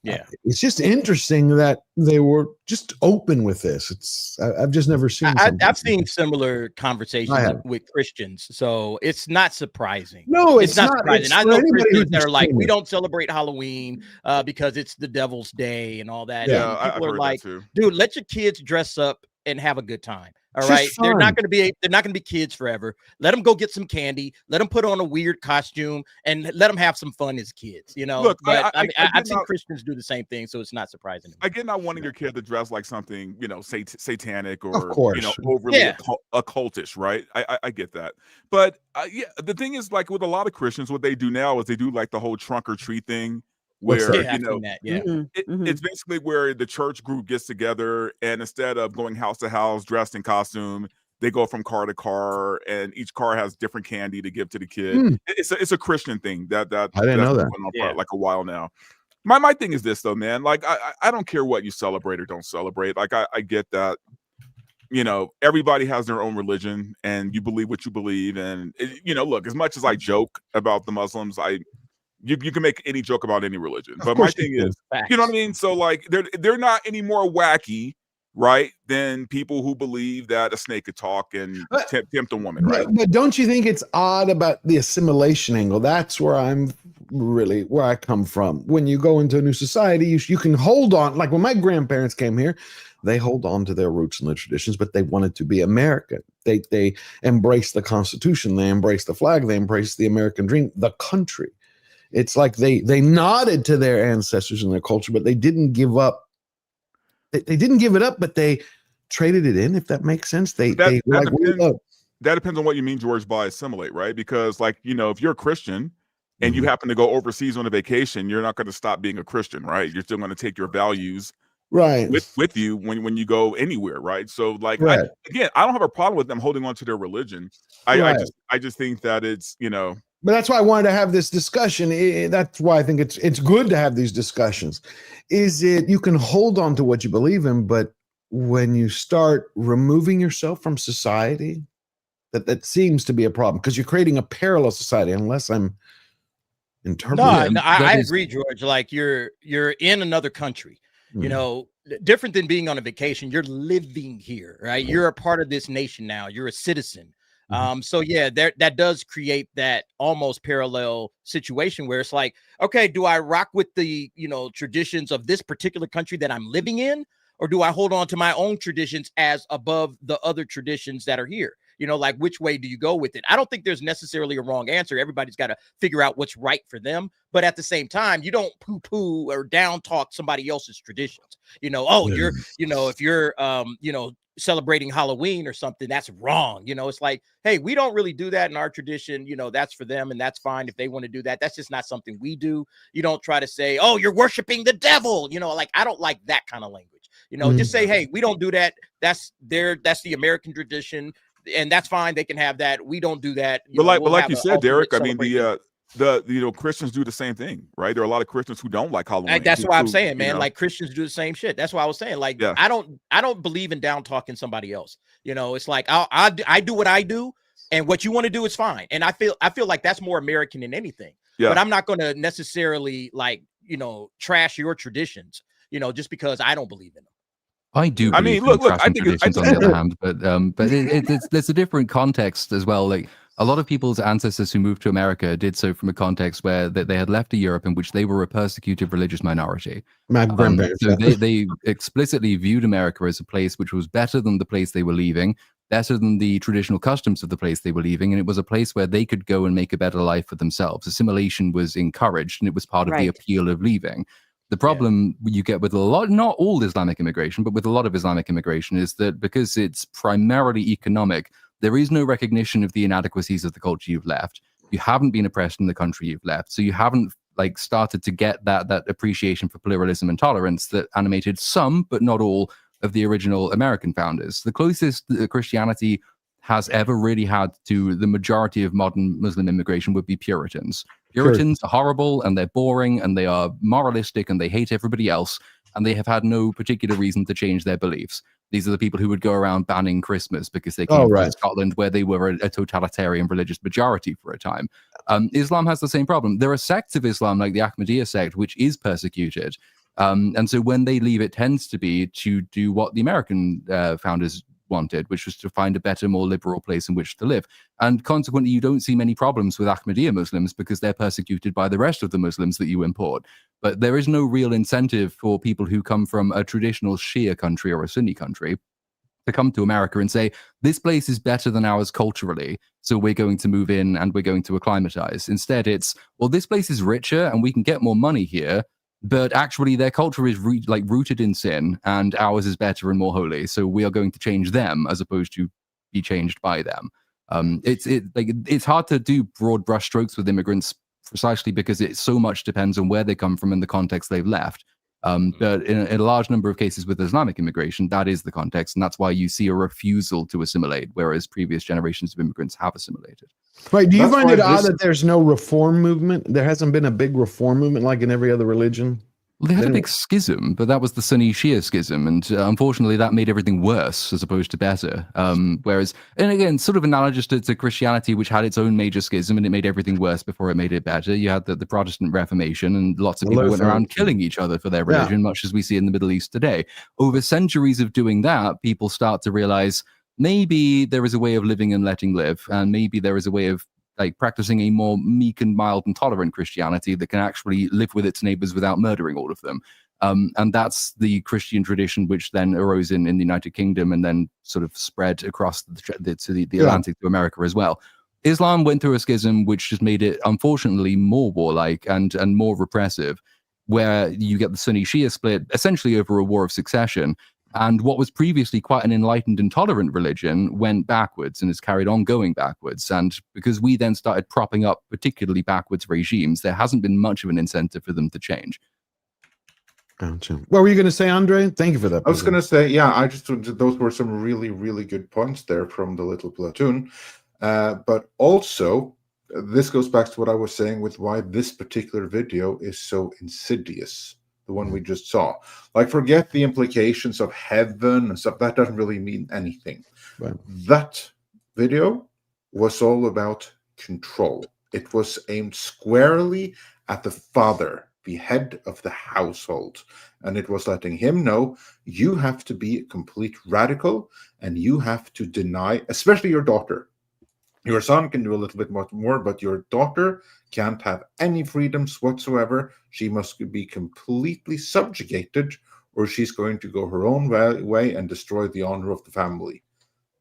Yeah, it's just interesting that they were just open with this. I've just never seen. I've seen similar conversations with Christians, so it's not surprising. No, it's not surprising. I know Christians that are like, we don't celebrate Halloween because it's the devil's day and all that. Yeah, and people are like, dude, let your kids dress up and have a good time. All It's right, just they're not fun. going to be kids forever. Let them go get some candy. Let them put on a weird costume and let them have some fun as kids. Look, but I I've seen not, Christians do the same thing, so it's not surprising. I get not wanting your kid to dress like something satanic or Of course. overly occultish, right? I get that, but the thing is, like with a lot of Christians, what they do now is they do like the whole trunk or treat thing. Where it's basically where the church group gets together, and instead of going house to house dressed in costume, they go from car to car, and each car has different candy to give to the kid. It's a Christian thing that I didn't know that. went on for like a while now. My thing is this though, man. Like I don't care what you celebrate or don't celebrate. Like I get that. Everybody has their own religion, and you believe what you believe. And look, as much as I joke about the Muslims, You can make any joke about any religion, but my thing is, you know what I mean? So like they're not any more wacky, right, than people who believe that a snake could talk and tempt a woman, right? But don't you think it's odd about the assimilation angle? That's where where I come from. When you go into a new society, you can hold on. Like when my grandparents came here, they hold on to their roots and their traditions, but they wanted to be American. They embraced the Constitution, they embraced the flag, they embraced the American dream, the country. It's like they nodded to their ancestors and their culture, but they didn't give up. They didn't give it up, but they traded it in, if that makes sense. That depends on what you mean, George, by assimilate, right? Because like, if you're a Christian and you happen to go overseas on a vacation, you're not going to stop being a Christian, right? You're still going to take your values right with you when you go anywhere, right? So like Right. I don't have a problem with them holding on to their religion. Right. I just think that it's, you know, but that's why I wanted to have this discussion. That's why I think it's good to have these discussions. Is it you can hold on to what you believe in, but when you start removing yourself from society, that seems to be a problem because you're creating a parallel society. Unless I'm interpreting. No, I agree, George. Like you're in another country, you know, different than being on a vacation. You're living here, right? You're a part of this nation now. You're a citizen. So yeah, that does create that almost parallel situation where it's like, okay, do I rock with the, you know, traditions of this particular country that I'm living in, or do I hold on to my own traditions as above the other traditions that are here? You know, like which way do you go with it? I don't think there's necessarily a wrong answer. Everybody's got to figure out what's right for them. But at the same time, you don't poo-poo or down talk somebody else's traditions. You know, oh, you're, you know, if you're, you know, celebrating Halloween or something, that's wrong. You know, it's like, hey, we don't really do that in our tradition. You know, that's for them and that's fine if they want to do that. That's just not something we do. You don't try to say, oh, you're worshiping the devil. You know, like I don't like that kind of language. You know, just say, hey, we don't do that. That's the American tradition. And that's fine. They can have that. We don't do that. But like you said, Derek, I mean, the you know, Christians do the same thing, right? There are a lot of Christians who don't like Halloween. That's why I'm saying, man, like Christians do the same shit. That's why I was saying, like, I don't believe in down talking somebody else. You know, it's like I do what I do, and what you want to do is fine. And I feel like that's more American than anything. Yeah. But I'm not going to necessarily like, you know, trash your traditions, you know, just because I don't believe in them. I do. I mean, look. I think traditions on the other hand, but there's a different context as well. Like a lot of people's ancestors who moved to America did so from a context where they had left Europe in which they were a persecuted religious minority. My grandparents. So they explicitly viewed America as a place which was better than the place they were leaving, better than the traditional customs of the place they were leaving, and it was a place where they could go and make a better life for themselves. Assimilation was encouraged, and it was part of the appeal of leaving. The problem you get with a lot, not all Islamic immigration, but with a lot of Islamic immigration is that because it's primarily economic, there is no recognition of the inadequacies of the culture you've left. You haven't been oppressed in the country you've left. So you haven't like started to get that appreciation for pluralism and tolerance that animated some, but not all, of the original American founders. The closest Christianity has ever really had to the majority of modern Muslim immigration would be Puritans. Puritans are horrible and they're boring and they are moralistic and they hate everybody else and they have had no particular reason to change their beliefs. These are the people who would go around banning Christmas because they came from Scotland where they were a totalitarian religious majority for a time. Islam has the same problem. There are sects of Islam like the Ahmadiyya sect, which is persecuted. And so when they leave, it tends to be to do what the American founders wanted, which was to find a better, more liberal place in which to live. And consequently, you don't see many problems with Ahmadiyya Muslims because they're persecuted by the rest of the Muslims that you import. But there is no real incentive for people who come from a traditional Shia country or a Sunni country to come to America and say, this place is better than ours culturally, so we're going to move in and we're going to acclimatize. Instead, it's, well, this place is richer and we can get more money here, but actually their culture is rooted in sin and ours is better and more holy. So we are going to change them as opposed to be changed by them. It's hard to do broad brushstrokes with immigrants precisely because it so much depends on where they come from and the context they've left. But in a large number of cases with Islamic immigration, that is the context. And that's why you see a refusal to assimilate, whereas previous generations of immigrants have assimilated. Right. Do you find it odd that there's no reform movement? There hasn't been a big reform movement like in every other religion? Well, they had a big schism, but that was the Sunni Shia schism. And unfortunately, that made everything worse as opposed to better. Whereas, and again, sort of analogous to Christianity, which had its own major schism and it made everything worse before it made it better. You had the Protestant Reformation and lots of people went around killing each other for their religion, much as we see in the Middle East today. Over centuries of doing that, people start to realize maybe there is a way of living and letting live. And maybe there is a way of like practicing a more meek and mild and tolerant Christianity that can actually live with its neighbors without murdering all of them. And that's the Christian tradition, which then arose in the United Kingdom and then sort of spread across the Atlantic to America as well. Islam went through a schism, which just made it, unfortunately, more warlike and more repressive, where you get the Sunni Shia split essentially over a war of succession. And what was previously quite an enlightened and tolerant religion went backwards and has carried on going backwards. And because we then started propping up particularly backwards regimes, there hasn't been much of an incentive for them to change. Gotcha. What were you going to say, Andre? Thank you for that. I was going to say, yeah, those were some really, really good points there from the Little Platoon. But also, this goes back to what I was saying with why this particular video is so insidious. The one we just saw. Like, forget the implications of heaven and stuff. That doesn't really mean anything. Right. That video was all about control. It was aimed squarely at the father, the head of the household. And it was letting him know, you have to be a complete radical and you have to deny, especially your daughter. Your son can do a little bit more, but your daughter can't have any freedoms whatsoever. She must be completely subjugated, or she's going to go her own way and destroy the honor of the family.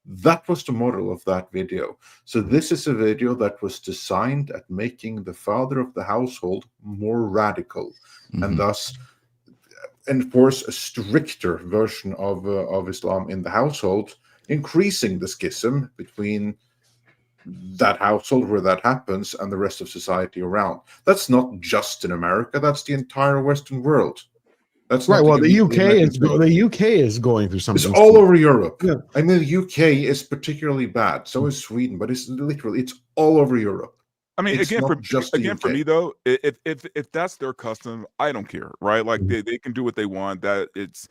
That was the model of that video. So this is a video that was designed at making the father of the household more radical, and thus enforce a stricter version of Islam in the household, increasing the schism between that household where that happens and the rest of society around. That's not just in America, that's the entire Western world. That's right. Well, the UK is is going through something. It's all over Europe. Yeah. I mean, the UK is particularly bad. So is Sweden, but it's all over Europe. I mean, It's again, not just the for UK. me though, if that's their custom, I don't care, right? Like they can do what they want. If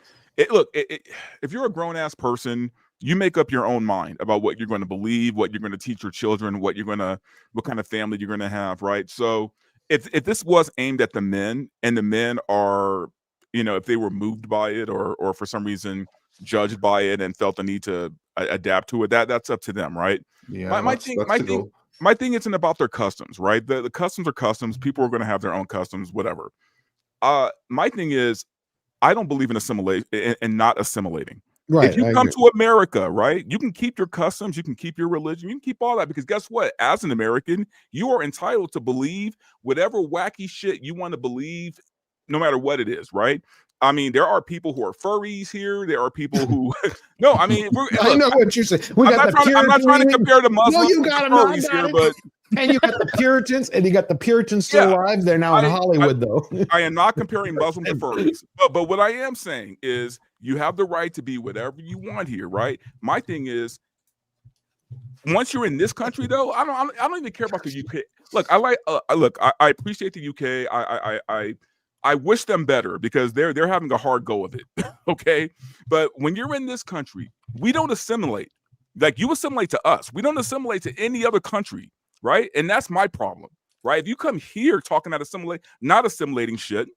you're a grown ass person, you make up your own mind about what you're going to believe, what you're going to teach your children, what kind of family you're going to have, right? So if this was aimed at the men, and the men are, if they were moved by it or for some reason judged by it and felt the need to adapt to it, that's up to them, right? Yeah, my thing isn't about their customs, right? The customs are customs. People are going to have their own customs, whatever. My thing is, I don't believe in assimilation and not assimilating. Right. If you come to America, right, you can keep your customs, you can keep your religion, you can keep all that, because guess what? As an American, you are entitled to believe whatever wacky shit you want to believe, no matter what it is, right? I mean, there are people who are furries here. There are people who no, I mean, I know what you're saying. I'm not trying to compare the Muslims you to got the them, furries here, but and you got the Puritans, and you got the Puritans still alive. They're now in Hollywood, though. I am not comparing Muslims to furries, but what I am saying is you have the right to be whatever you want here, right? My thing is, once you're in this country, though, I don't even care about the UK. Look, I appreciate the UK. I wish them better because they're having a hard go of it. Okay, but when you're in this country, we don't assimilate. Like, you assimilate to us. We don't assimilate to any other country, right? And that's my problem, right? If you come here talking about not assimilating shit,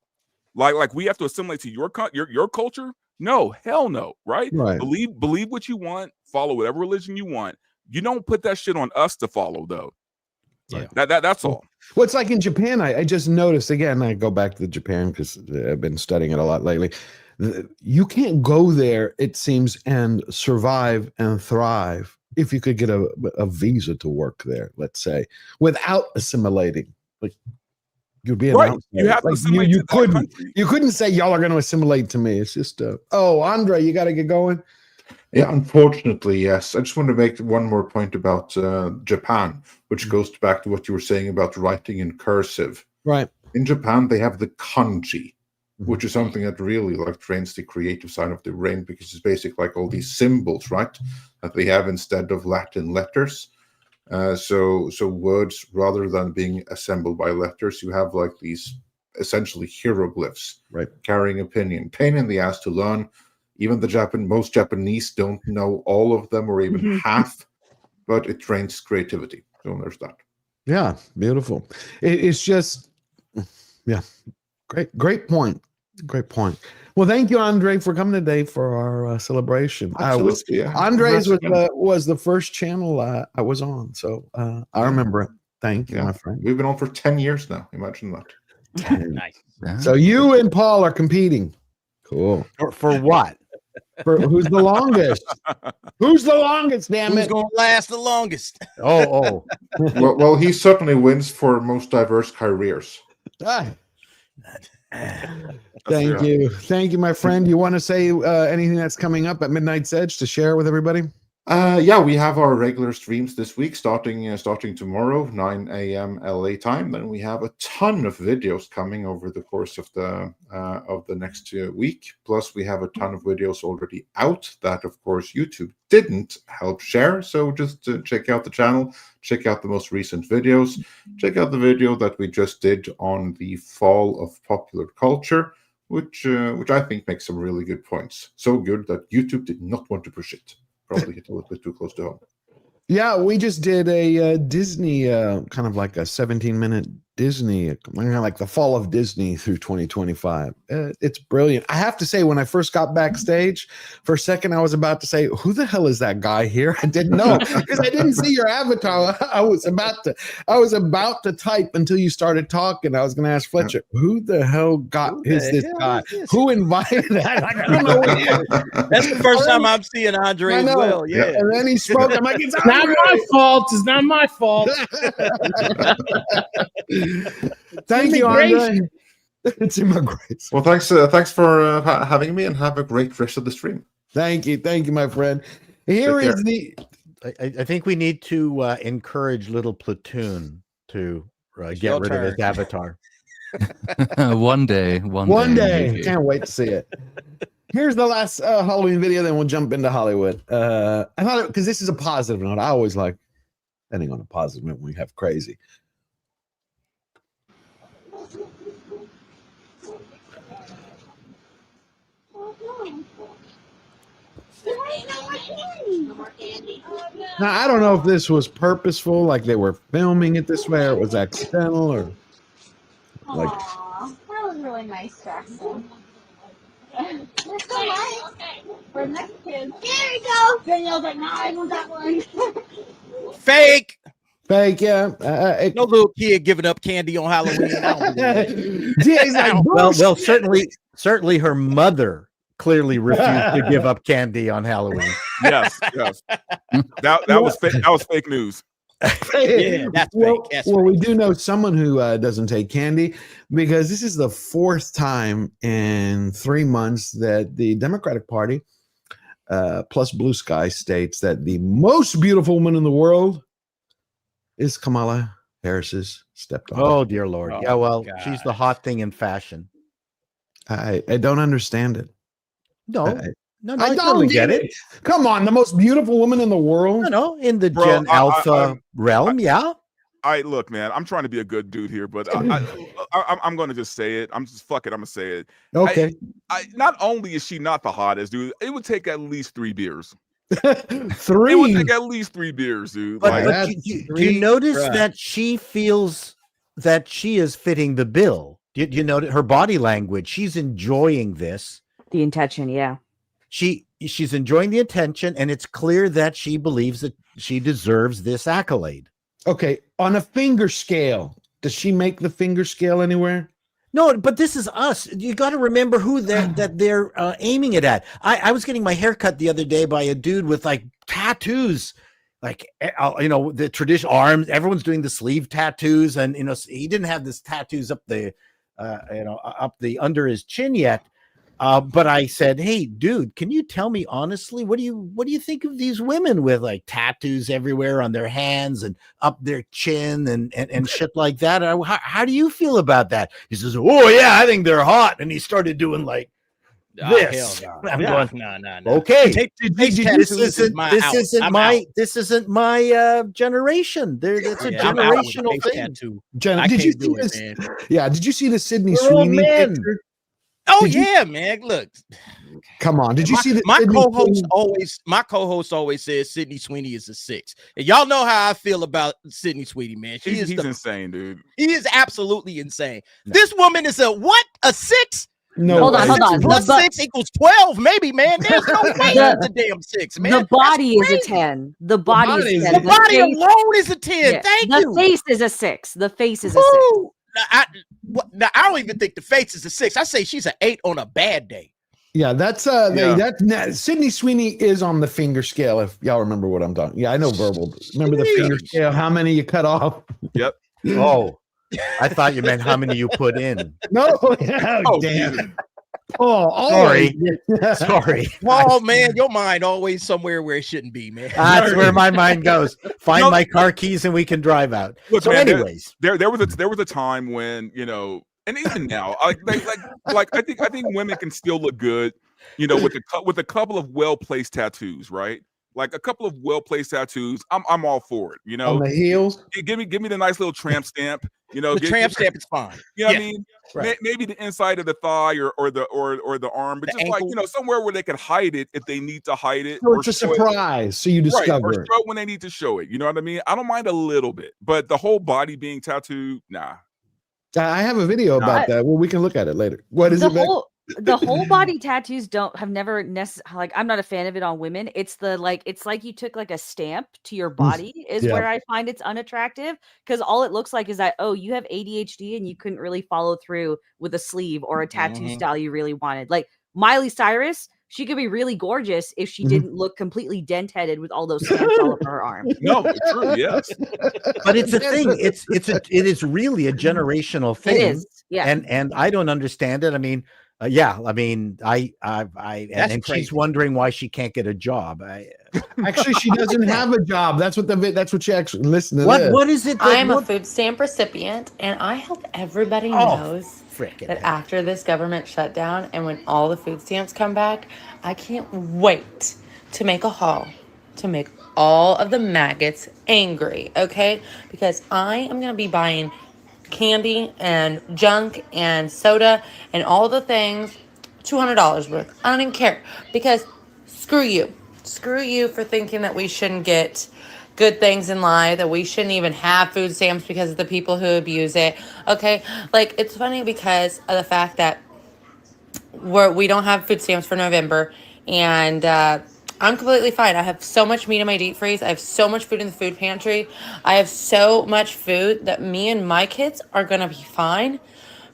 like we have to assimilate to your culture. No, hell no, right? Right. Believe what you want, follow whatever religion you want. You don't put that shit on us to follow, though. Yeah. That's all. Well, it's like in Japan, I just noticed, again, I go back to Japan because I've been studying it a lot lately. You can't go there, it seems, and survive and thrive if you could get a visa to work there, let's say, without assimilating. Like, you'd be right. You have to assimilate to that country. You couldn't say y'all are going to assimilate to me. It's just, Andre, you got to get going. Yeah, unfortunately, yes. I just want to make one more point about Japan, which goes back to what you were saying about writing in cursive. Right. In Japan, they have the kanji, which is something that really trains the creative side of the brain, because it's basically like all these symbols, right, that they have instead of Latin letters. So words, rather than being assembled by letters, you have like these essentially hieroglyphs, right, carrying opinion. Pain in the ass to learn. Even most Japanese don't know all of them or even half, but it trains creativity. So there's that. Yeah, beautiful. It's just, yeah, great point. Great point. Well, thank you, Andre, for coming today for our celebration. Absolutely, yeah. Andre's was the first channel I was on, so I remember it. Thank you, my friend. We've been on for 10 years now. Imagine that. 10. Nice. So you and Paul are competing. Cool. For what? For who's the longest? Who's the longest? Damn Who's it! gonna last the longest? Oh. well, he certainly wins for most diverse careers. Thank you, my friend. You want to say anything that's coming up at Midnight's Edge to share with everybody? Yeah, we have our regular streams this week, starting tomorrow, 9 a.m. LA time. Then we have a ton of videos coming over the course of the next week. Plus, we have a ton of videos already out that, of course, YouTube didn't help share. So just check out the channel, check out the most recent videos, check out the video that we just did on the fall of popular culture, which I think makes some really good points. So good that YouTube did not want to push it. Probably hit a little bit too close to home. Yeah, we just did a Disney, kind of like a 17-minute Disney, kind of like the fall of Disney through 2025. It's brilliant. I have to say, when I first got backstage, for a second, I was about to say, who the hell is that guy here? I didn't know because I didn't see your avatar. I was about to type until you started talking. I was going to ask Fletcher, who the hell is this guy? Who invited that? I don't know. That's the first time I'm seeing Andre as well. Yeah. And then he spoke. I'm like, it's not my fault. It's not my fault. Thank you, Andre. It's in my grace. Well, thanks for having me, and have a great rest of the stream. Thank you, my friend. Here is the. I think we need to encourage Little Platoon to get rid of his avatar. One day. Maybe. Can't wait to see it. Here's the last Halloween video, then we'll jump into Hollywood. I thought, because this is a positive note, I always like ending on a positive note when we have crazy. Now, I don't know if this was purposeful, like they were filming it this way, or it was accidental, or like. Aww, that was really nice, Jackson. Let's go, Mike. For the next kid. There you go. Danielle's like, nah, I want that one. Fake. Yeah. No little kid giving up candy on Halloween. I don't he's like, well, certainly her mother clearly refused to give up candy on Halloween. Yes. That was fake news. Yeah, that's fake. Well, we do know someone who doesn't take candy, because this is the fourth time in 3 months that the Democratic Party, plus Blue Sky, states that the most beautiful woman in the world is Kamala Harris's stepdaughter. Oh, dear Lord. Yeah, well, God. She's the hot thing in fashion. I don't understand it. No, I don't get it. Come on, the most beautiful woman in the world. No, in the Gen Alpha realm, yeah. Look, man, I'm trying to be a good dude here, but I'm going to just say it. I'm going to say it. Okay. Not only is she not the hottest, dude, it would take at least 3 beers. 3? It would take at least 3 beers, dude. But do you notice that she feels that she is fitting the bill? Do you notice her body language? She's enjoying this. The intention, yeah. She's enjoying the attention, and it's clear that she believes that she deserves this accolade. Okay, on a finger scale, does she make the finger scale anywhere? No, but this is us. You got to remember who they're aiming it at. I was getting my hair cut the other day by a dude with like tattoos, like the traditional arms. Everyone's doing the sleeve tattoos, and he didn't have this tattoos up the under his chin yet. But I said, hey, dude, can you tell me honestly, what do you think of these women with like tattoos everywhere on their hands and up their chin and shit like that? How do you feel about that? He says, oh yeah, I think they're hot. And he started doing like this. Hell I'm no. going, No. okay, This isn't my generation. That's a generational thing. Did you see this? Man. Yeah, did you see the Sydney Sweeney picture? Oh yeah, man! Look, come on. Did you see that? My co-host always says Sydney Sweeney is a 6, and y'all know how I feel about Sydney Sweeney, man. He's insane, dude. He is absolutely insane. No. This woman is a 6? No, hold on. Plus 6 equals 12, maybe, man. There's no way it's a damn 6, man. The body is a 10. The body is 10. The body alone is a 10. Yeah. Thank you. The face is a 6. The face is a 6. Now, I don't even think the face is a 6. I say she's an 8 on a bad day. Yeah, that's Sydney Sweeney is on the finger scale. If y'all remember what I'm talking. Yeah, I know verbal. Remember the finger scale? How many you cut off? Yep. Oh, I thought you meant how many you put in. No. Oh, damn. Oh, Sorry. Sorry. Oh man, your mind always somewhere where it shouldn't be, man. That's where my mind goes. Find my car keys and we can drive out. Look, So, man, anyways, there was a time when, you know, and even now, like I think women can still look good, you know, with a couple of well placed tattoos, right? Like a couple of well placed tattoos, I'm all for it. You know, On the heels, give me the nice little tramp stamp. You know, The tramp stamp is fine. You know what I Yeah. mean? Right. Maybe the inside of the thigh or the arm, but The just like, ankle. you know, somewhere where they can hide it if they need to hide it. so it's a show it. surprise. So you Right, discover or it. show it when they need to show it. You know what I mean? I don't mind a little bit, but the whole body being tattooed, nah. I have a video about that. Well, we can look at it later. What is the it? Beck? the whole body tattoos have never necessarily, like, I'm not a fan of it on women. It's like you took like a stamp to your body is Yeah. where I find it's unattractive, because all it looks like is that, oh, you have ADHD and you couldn't really follow through with a sleeve or a tattoo style you really wanted. Like Miley Cyrus, she could be really gorgeous if she didn't look completely dent-headed with all those stamps all over her arm. No, true, yes. but it's a thing. It is really a generational thing. It is, yeah. And I don't understand it. I mean, and she's wondering why she can't get a job. Actually, she doesn't have a job. That's what she actually listen to. What is it? I am a food stamp recipient, and I hope everybody knows that after this government shutdown and when all the food stamps come back, I can't wait to make a haul to make all of the maggots angry, okay? Because I am going to be buying candy and junk and soda and all the things, $200 worth. I don't even care, because screw you for thinking that we shouldn't get good things in life, that we shouldn't even have food stamps because of the people who abuse it. Okay, like, it's funny because of the fact that we don't have food stamps for November, and I'm completely fine. I have so much meat in my deep freeze. I have so much food in the food pantry. I have so much food that me and my kids are gonna be fine.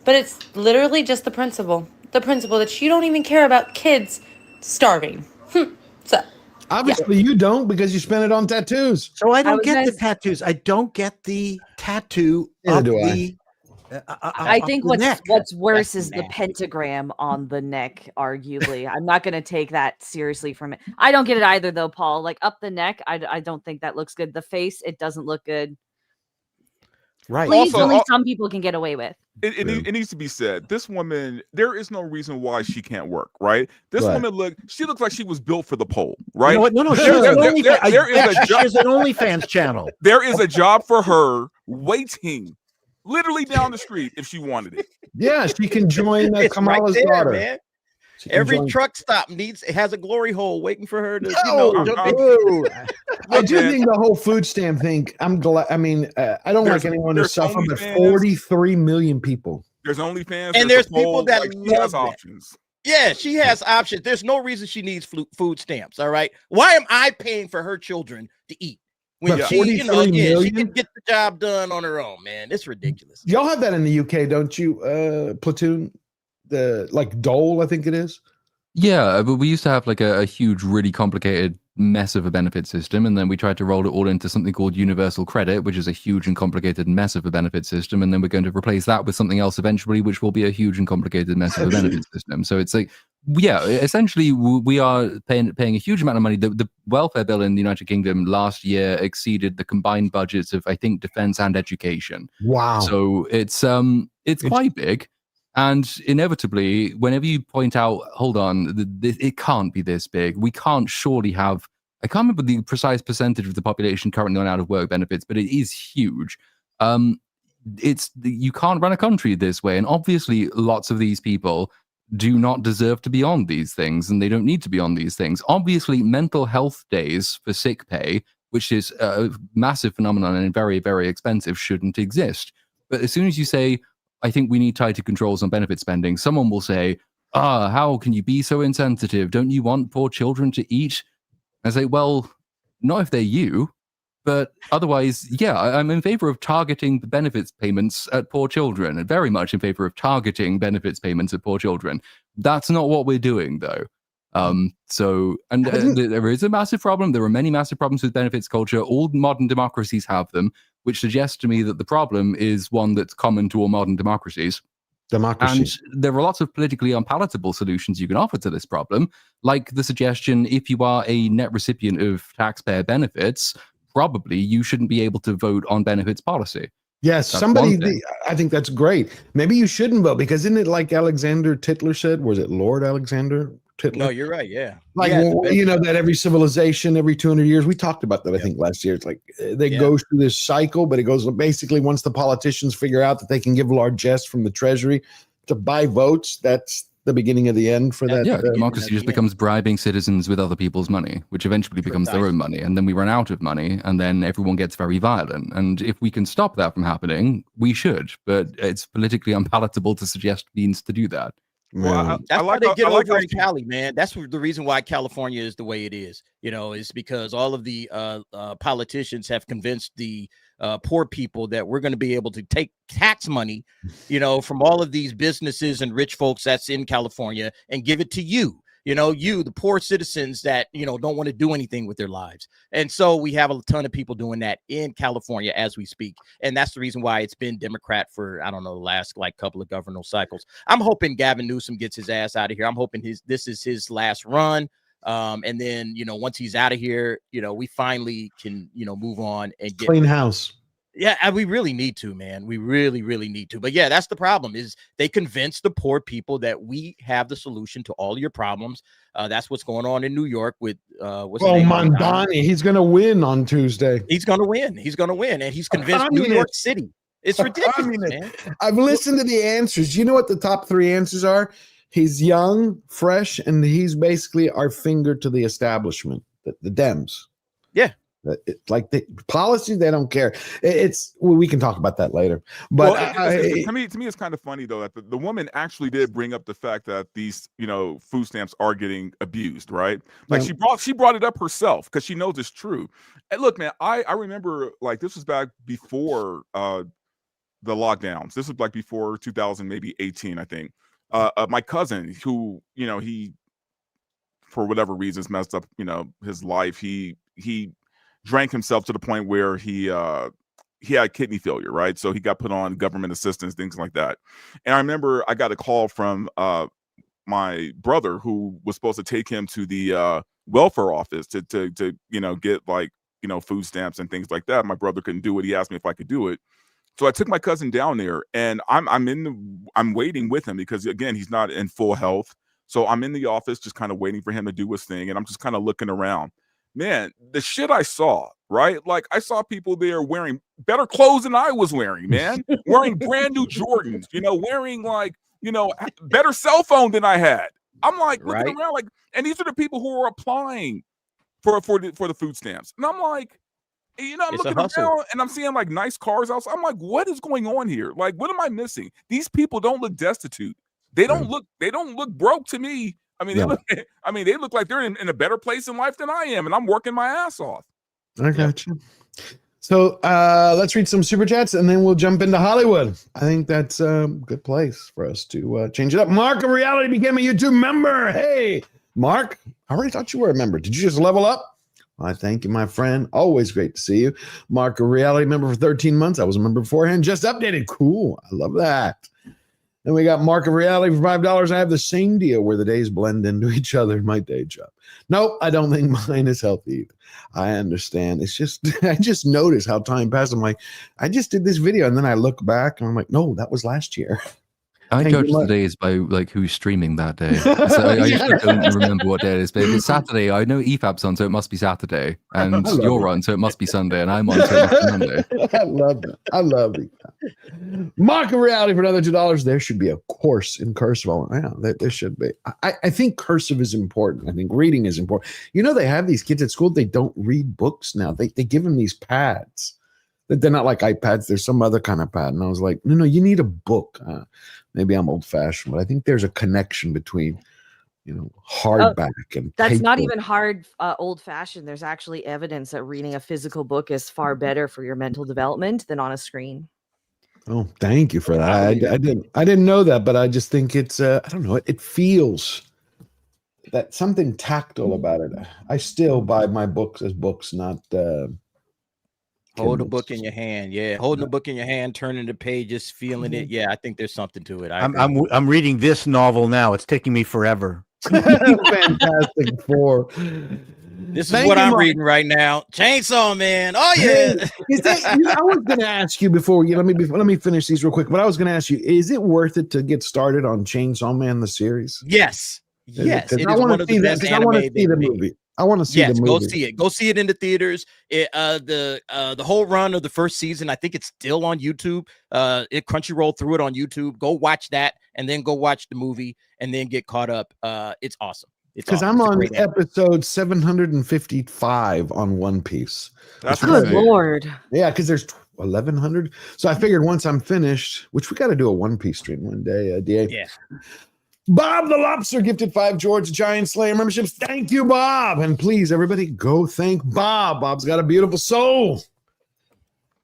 But it's literally just the principle that you don't even care about kids starving. So obviously you don't, because you spend it on tattoos. So I don't get the tattoos. I don't get the tattoo of the. I think the neck. what's worse is the pentagram on the neck, arguably. I'm not going to take that seriously from it. I don't get it either, though, Paul. Like, up the neck, I don't think that looks good. The face, it doesn't look good. Right. Please, Also, only some people can get away with. It needs to be said. This woman, there is no reason why she can't work, right? This Right. woman she looks like she was built for the pole, right? You know what? No, she There- has there- an there- there is a she has an OnlyFans channel. There is a job for her waiting, literally down the street if she wanted it. Yeah, she can join It's Kamala's right there, daughter. man. She can Every join- truck stop has a glory hole waiting for her to, No, jump in. no. I do man. think the whole food stamp thing. I'm glad. I mean, I don't like anyone to there's suffer, but OnlyFans. 43 million people. There's OnlyFans, And there's there's people that she has love that. options. Yeah, she has options. There's no reason she needs food stamps. All right. Why am I paying for her children to eat when But she, she 43 can million? get the job done on her own, man? It's ridiculous. Y'all have that in the UK, don't you? Platoon, the like Dole, I think it is. Yeah, but we used to have like a huge, really complicated mess of a benefit system, and then we tried to roll it all into something called universal credit, which is a huge and complicated mess of a benefit system, and then we're going to replace that with something else eventually, which will be a huge and complicated mess of a benefit system. So it's like, yeah, essentially we are paying a huge amount of money. The welfare bill in the United Kingdom last year exceeded the combined budgets of, I think, defense and education. Wow. So it's quite big. And inevitably, whenever you point out, hold on, it can't be this big. We can't surely have, I can't remember the precise percentage of the population currently on out of work benefits, but it is huge. You can't run a country this way. And obviously, lots of these people do not deserve to be on these things, and they don't need to be on these things. Obviously, mental health days for sick pay, which is a massive phenomenon and very, very expensive, shouldn't exist. But as soon as you say, I think we need tighter controls on benefit spending, someone will say, how can you be so insensitive? Don't you want poor children to eat? I say, well, not if they're you, but otherwise, yeah, I'm in favor of targeting the benefits payments at poor children, and very much in favor of targeting benefits payments at poor children. That's not what we're doing, though. There is a massive problem. There are many massive problems with benefits culture. All modern democracies have them, which suggests to me that the problem is one that's common to all modern democracies. Democracy. And there are lots of politically unpalatable solutions you can offer to this problem, like the suggestion if you are a net recipient of taxpayer benefits, probably you shouldn't be able to vote on benefits policy. Yes, That's somebody, one thing. I think that's great. Maybe you shouldn't vote, because isn't it like Alexander Titler said? Was it Lord Alexander Titler? No, you're right. Yeah. Like, Yeah, you know, that every civilization, every 200 years, we talked about that, I think, last year. It's like they go through this cycle, but it goes basically once the politicians figure out that they can give largesse from the treasury to buy votes, that's the beginning of the end for that. Yeah, democracy just becomes bribing citizens with other people's money, which eventually becomes their own money. And then we run out of money, and then everyone gets very violent. And if we can stop that from happening, we should. But it's politically unpalatable to suggest means to do that. Well, That's I why like they how- get I like over how- in Cali, man. That's the reason why California is the way it is. You know, is because all of the politicians have convinced the poor people that we're going to be able to take tax money, you know, from all of these businesses and rich folks that's in California and give it to you. You know, you, the poor citizens that, you know, don't want to do anything with their lives. And so we have a ton of people doing that in California as we speak. And that's the reason why it's been Democrat for, I don't know, the last like couple of governmental cycles. I'm hoping Gavin Newsom gets his ass out of here. I'm hoping this is his last run. And then, you know, once he's out of here, you know, we finally can, you know, move on and get Clean house. Yeah, and we really need to, man. We really, really need to. But yeah, that's the problem is they convince the poor people that we have the solution to all your problems. That's what's going on in New York with what's his name? Mondani, he's going to win on Tuesday. He's going to win. He's going to win. And he's convinced New York City. It's ridiculous, man. I've listened to the answers. You know what the top 3 answers are? He's young, fresh, and he's basically our finger to the establishment, the Dems. Yeah. Like the policies, they don't care. We can talk about that later. But to me, it's kind of funny though that the woman actually did bring up the fact that these, you know, food stamps are getting abused, right? Like she brought it up herself because she knows it's true. And look, man, I remember like this was back before the lockdowns. This was like before 2000, maybe 18, I think. My cousin, who, you know, he for whatever reasons messed up, you know, his life. He drank himself to the point where he had kidney failure, right? So he got put on government assistance, things like that. And I remember I got a call from my brother who was supposed to take him to the welfare office to you know, get like, you know, food stamps and things like that. My brother couldn't do it. He asked me if I could do it. So I took my cousin down there, and I'm waiting with him because again, he's not in full health. So I'm in the office just kind of waiting for him to do his thing, and I'm just kind of looking around. Man, the shit I saw, right? Like I saw people there wearing better clothes than I was wearing, man. Wearing brand new Jordans, you know, wearing like, you know, better cell phone than I had. I'm like looking around like, and these are the people who are applying for the food stamps. And I'm like, you know, I'm looking around and I'm seeing like nice cars outside. I'm like, what is going on here? Like, what am I missing? These people don't look destitute. They don't look broke to me. I mean, they look like they're in a better place in life than I am, and I'm working my ass off. I got you. So let's read some super chats, and then we'll jump into Hollywood. I think that's a good place for us to change it up. Mark of Reality became a YouTube member. Hey, Mark, I already thought you were a member. Did you just level up? I thank you, my friend. Always great to see you. Mark, a Reality member for 13 months. I was a member beforehand. Just updated. Cool. I love that. Then we got Mark of Reality for $5. I have the same deal where the days blend into each other in my day job. Nope, I don't think mine is healthy either. I understand. It's just, I just noticed how time passed. I'm like, I just did this video, and then I look back and I'm like, no, that was last year. I judge the days by like who's streaming that day. So I usually don't remember what day it is. But if it's Saturday, I know EFAB's on, so it must be Saturday. And you're on, so it must be Sunday. And I'm on, so it must be Monday. I love that. I love it. Mark of Reality for another $2. There should be a course in cursive. Yeah, there should be. I think cursive is important. I think reading is important. You know, they have these kids at school, they don't read books now. They give them these pads. They're not like iPads. There's some other kind of pad. And I was like, no, you need a book. Maybe I'm old fashioned, but I think there's a connection between, you know, hardback and that's paper. not even hard old fashioned. There's actually evidence that reading a physical book is far better for your mental development than on a screen. Oh, thank you for that. I didn't know that, but I just think it's I don't know, it feels that something tactile about it. I still buy my books as books, not Hold the book in your hand. Yeah. Holding the book in your hand, turning the pages, feeling it. Yeah. I think there's something to it. I'm reading this novel now. It's taking me forever. Fantastic Four. This is what I'm reading right now. Chainsaw Man. Oh yeah. I was going to ask you before you let me finish these real quick. But I was going to ask you: is it worth it to get started on Chainsaw Man the series? Yes. Yes. It I is want one to of the see best that. I want to see the movie. I want to see the movie. Go see it. Go see it in the theaters. The whole run of the first season, I think it's still on YouTube. It Crunchyroll threw it on YouTube. Go watch that, and then go watch the movie, and then get caught up. It's awesome. Because I'm on episode 755 on One Piece. That's good Lord. Yeah, because there's 1,100. So I figured once I'm finished, which we got to do a One Piece stream one day. DA. Yeah. Bob the Lobster gifted 5 George Giant Slayer memberships. Thank you, Bob. And please, everybody, go thank Bob. Bob's got a beautiful soul.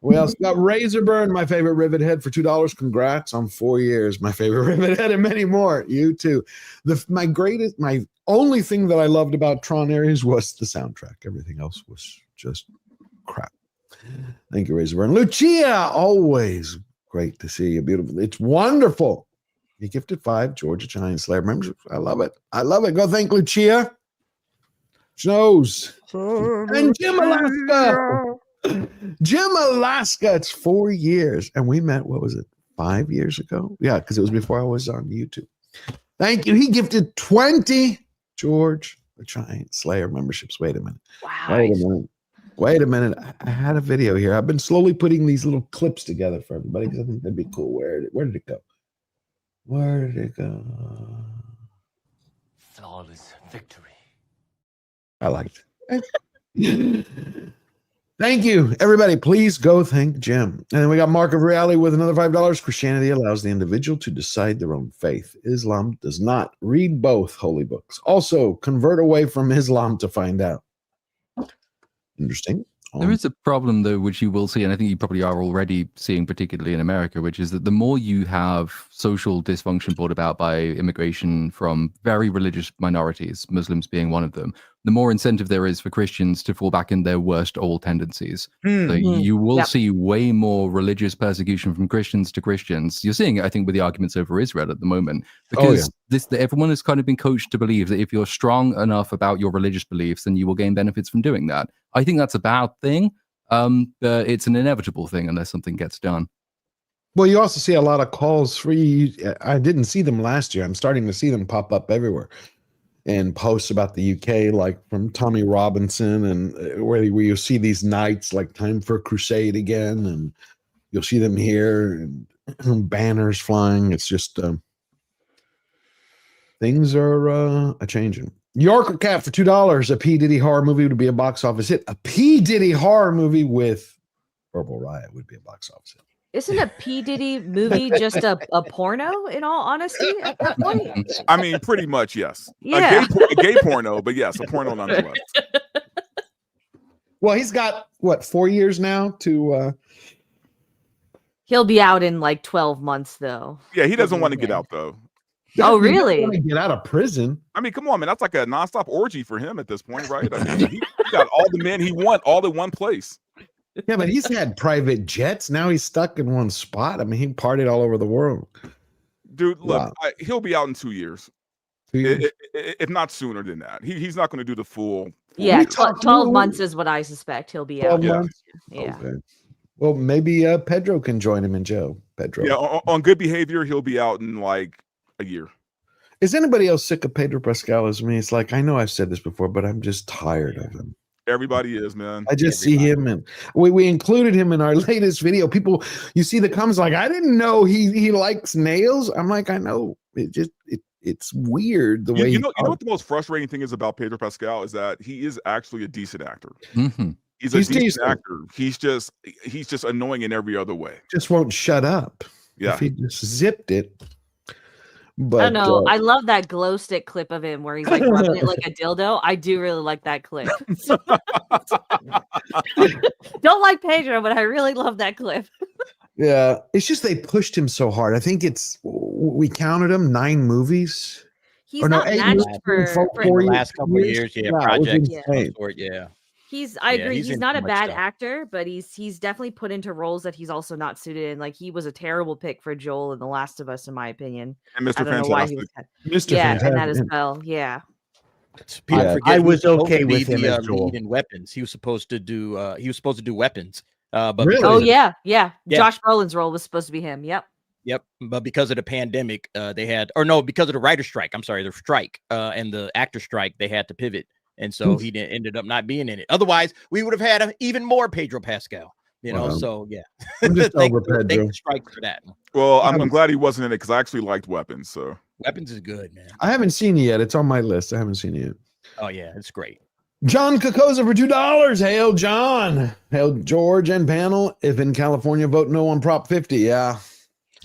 We also got Razorburn, my favorite rivet head, for $2. Congrats on 4 years. My favorite rivet head, and many more. You too. My only thing that I loved about Tron Ares was the soundtrack. Everything else was just crap. Thank you, Razorburn. Lucia, always great to see you. Beautiful. It's wonderful. He gifted 5 Georgia Giant Slayer memberships. I love it. I love it. Go thank Lucia. Snows. And Jim Alaska. Jim Alaska. It's 4 years. And we met, what was it, 5 years ago? Yeah, because it was before I was on YouTube. Thank you. He gifted 20 George the Giant Slayer memberships. Wait a minute. Wow. Wait a minute. I had a video here. I've been slowly putting these little clips together for everybody because I think that'd be cool. Where did it go? Where did it go? Flawless victory. I liked it. Thank you, everybody. Please go thank Jim. And then we got Mark of Reality with another $5. Christianity allows the individual to decide their own faith. Islam does not. Read both holy books. Also, convert away from Islam to find out. Interesting. There is a problem, though, which you will see, and I think you probably are already seeing, particularly in America, which is that the more you have social dysfunction brought about by immigration from very religious minorities, Muslims being one of them, the more incentive there is for Christians to fall back in their worst old tendencies. So you will see way more religious persecution from Christians to Christians. You're seeing it, I think, with the arguments over Israel at the moment, because everyone has kind of been coached to believe that if you're strong enough about your religious beliefs, then you will gain benefits from doing that. I think that's a bad thing, but it's an inevitable thing unless something gets done. Well, you also see a lot of calls free. I didn't see them last year. I'm starting to see them pop up everywhere. And posts about the UK, like from Tommy Robinson, and where you see these nights like Time for a Crusade again, and you'll see them here, and banners flying. It's just things are a changing. Yorker Cat for $2. A P. Diddy horror movie would be a box office hit. A P. Diddy horror movie with Verbal Riot would be a box office hit. Isn't a P. Diddy movie just a porno, in all honesty, at that point? I mean, pretty much, yes. Yeah. A gay porno, but yes, a porno nonetheless. Well, he's got, 4 years now to... He'll be out in like 12 months, though. Yeah, he doesn't want to get out, though. Oh, really? He doesn't want to get out of prison. I mean, come on, man. That's like a nonstop orgy for him at this point, right? I mean, he got all the men he wants all in one place. Yeah, but he's had private jets. Now he's stuck in one spot. I mean, he partied all over the world. Dude, look, he'll be out in 2 years. 2 years? If not sooner than that. He's not going to do the full. Yeah, 12 months is what I suspect he'll be out. 12 months? Yeah. Okay. Well, maybe Pedro can join him in jail. Pedro. Yeah, on good behavior, he'll be out in like a year. Is anybody else sick of Pedro Pascal as me? It's like, I know I've said this before, but I'm just tired of him. Everybody is, man. I just see him, and we included him in our latest video. People, you see the comments like, I didn't know he likes nails. I'm like, I know. It's weird the way you know what the most frustrating thing is about Pedro Pascal is that he is actually a decent actor. Mm-hmm. He's a decent actor. He's just annoying in every other way. Just won't shut up. Yeah. If he just zipped it. But I don't know. I love that glow stick clip of him where he's like rubbing it like a dildo. I do really like that clip. Don't like Pedro, but I really love that clip. Yeah, it's just they pushed him so hard. I think we counted him 9 He's not matched for the last couple of years. Yeah, projects. Yeah. I Yeah, agree. he's He's in not too a much bad stuff. actor, but he's definitely put into roles that he's also not suited in. Like he was a terrible pick for Joel in The Last of Us, in my opinion. And Mr. I don't know why he was. Fantastic. Mr. Yeah, and that as Fantastic. well. Yeah. People I forget he was supposed okay to be with him the as lead Joel. in Weapons. He was supposed to do weapons. But Really? because Oh of the- yeah. Yeah. Josh Brolin's role was supposed to be him. Yep. Yep. But because of the pandemic, because of the writer strike. I'm sorry, the strike and the actor strike, they had to pivot, and so he ended up not being in it. Otherwise, we would have had even more Pedro Pascal. Wow. So yeah. I'm just thank over the Pedro. strike for that. Well, I'm glad he wasn't in it because I actually liked Weapons. So Weapons is good, man. I haven't seen it yet. It's on my list. I haven't seen it yet. Oh yeah, it's great. John Kokoza for $2. Hail, John. Hail, George and panel. If in California, vote no on Prop 50. Yeah.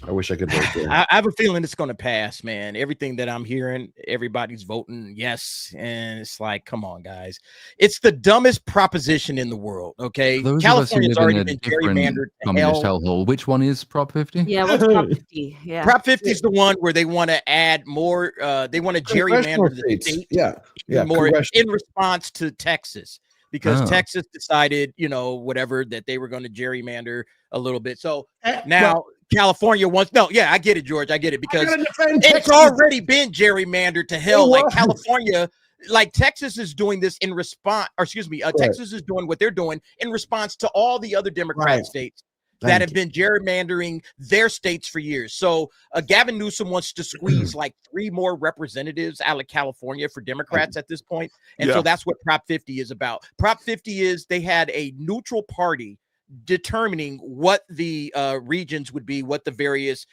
I wish I could vote there. I have a feeling it's going to pass, man. Everything that I'm hearing, everybody's voting yes, and it's like, come on, guys. It's the dumbest proposition in the world. Okay, Those California's of us who live already in a been different gerrymandered to communist hell. hellhole. Which one is Prop 50? Yeah. What's Prop 50? Yeah. Prop 50 is the one where they want to add more. They want to gerrymander the States. state Yeah. more Congressional. in response to Texas, because Oh. Texas decided, whatever, that they were going to gerrymander a little bit. So now California wants I get it, George. I get it, because it's Texas. already been gerrymandered to hell. It Like was. California, like Texas is doing this in response, or excuse me, Texas is doing what they're doing in response to all the other Democrat Right. states Thank that have been gerrymandering their states for years. So Gavin Newsom wants to squeeze like 3 more representatives out of California for Democrats at this point. And Yeah. so that's what Prop 50 is about. Prop 50 is they had a neutral party determining what the regions would be, what the various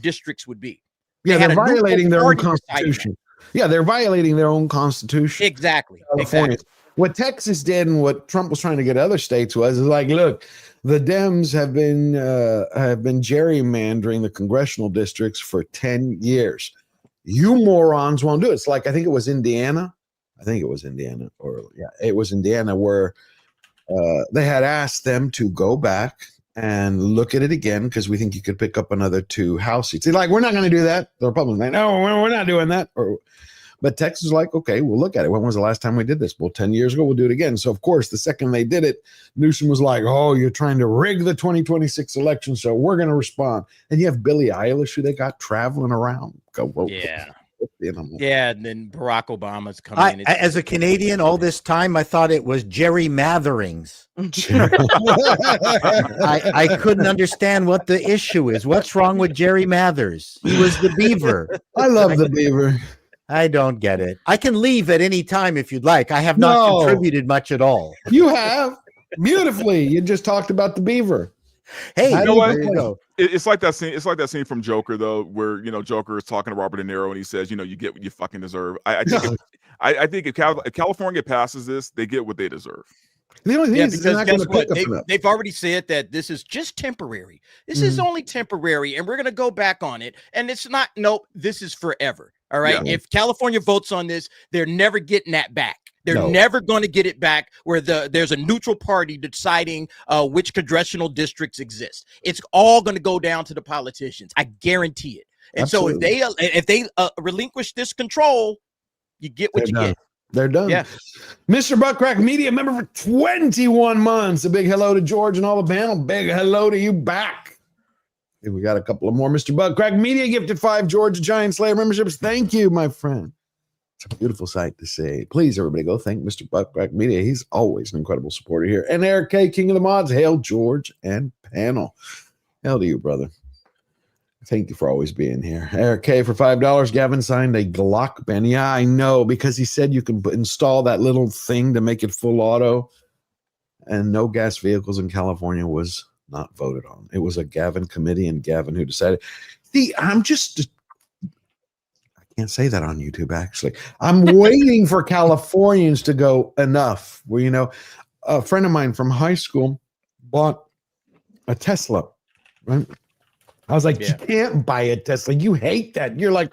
districts would be. Yeah, They had they're a neutral violating their own party deciding that. constitution. Yeah, they're violating their own constitution. Exactly. California. Exactly. What Texas did and what Trump was trying to get other states is like, look, the Dems have been gerrymandering the congressional districts for 10 years. You morons won't do it. It's like, I think it was Indiana. It was Indiana where they had asked them to go back and look at it again because we think you could pick up another 2 House seats. They're like, we're not going to do that. The Republicans like, no, we're not doing that. But Texas is like, okay, we'll look at it. When was the last time we did this? Well, 10 years ago, we'll do it again. So, of course, the second they did it, Newsom was like, oh, you're trying to rig the 2026 election, so we're going to respond. And you have Billie Eilish, who they got traveling around. Go vote. Yeah. You know. Yeah, and then Barack Obama's coming in. As a Canadian, all this time, I thought it was gerrymatherings. I couldn't understand what the issue is. What's wrong with Jerry Mathers? He was the beaver. I love the beaver. I don't get it. I can leave at any time if you'd like. I have not contributed much at all. You have beautifully. You just talked about the beaver. Hey, you know what? there you go. It's like that scene. It's like that scene from Joker, though, where Joker is talking to Robert De Niro and he says, you get what you fucking deserve. I think if California passes this, they get what they deserve. The only thing is, because guess what? They've already said that this is just temporary. This is only temporary, and we're going to go back on it. And it's not, nope, this is forever. All right. Yeah. If California votes on this, they're never getting that back. They're No. never going to get it back where there's a neutral party deciding which congressional districts exist. It's all going to go down to the politicians. I guarantee it. And Absolutely. so if they relinquish this control, you get what you get. They're done. Yeah. Mr. Buttcrack Media member for 21 months. A big hello to George and all the panel. Big hello to you back. Hey, we got a couple of more. Mr. Buttcrack Media gifted 5 George Giant Slayer memberships. Thank you, my friend. It's a beautiful sight to see. Please, everybody, go thank Mr. Buttcrack Media. He's always an incredible supporter here. And Eric K, King of the Mods. Hail, George and panel. Hail to you, brother. Thank you for always being here. Eric K for $5. Gavin signed a Glock pen. Yeah, I know, because he said you can install that little thing to make it full auto. And no gas vehicles in California was not voted on. It was a Gavin committee and Gavin who decided. See, I can't say that on YouTube, actually. I'm waiting for Californians to go enough. Where, a friend of mine from high school bought a Tesla, right? I was like, you can't buy a Tesla. You hate that. You're like,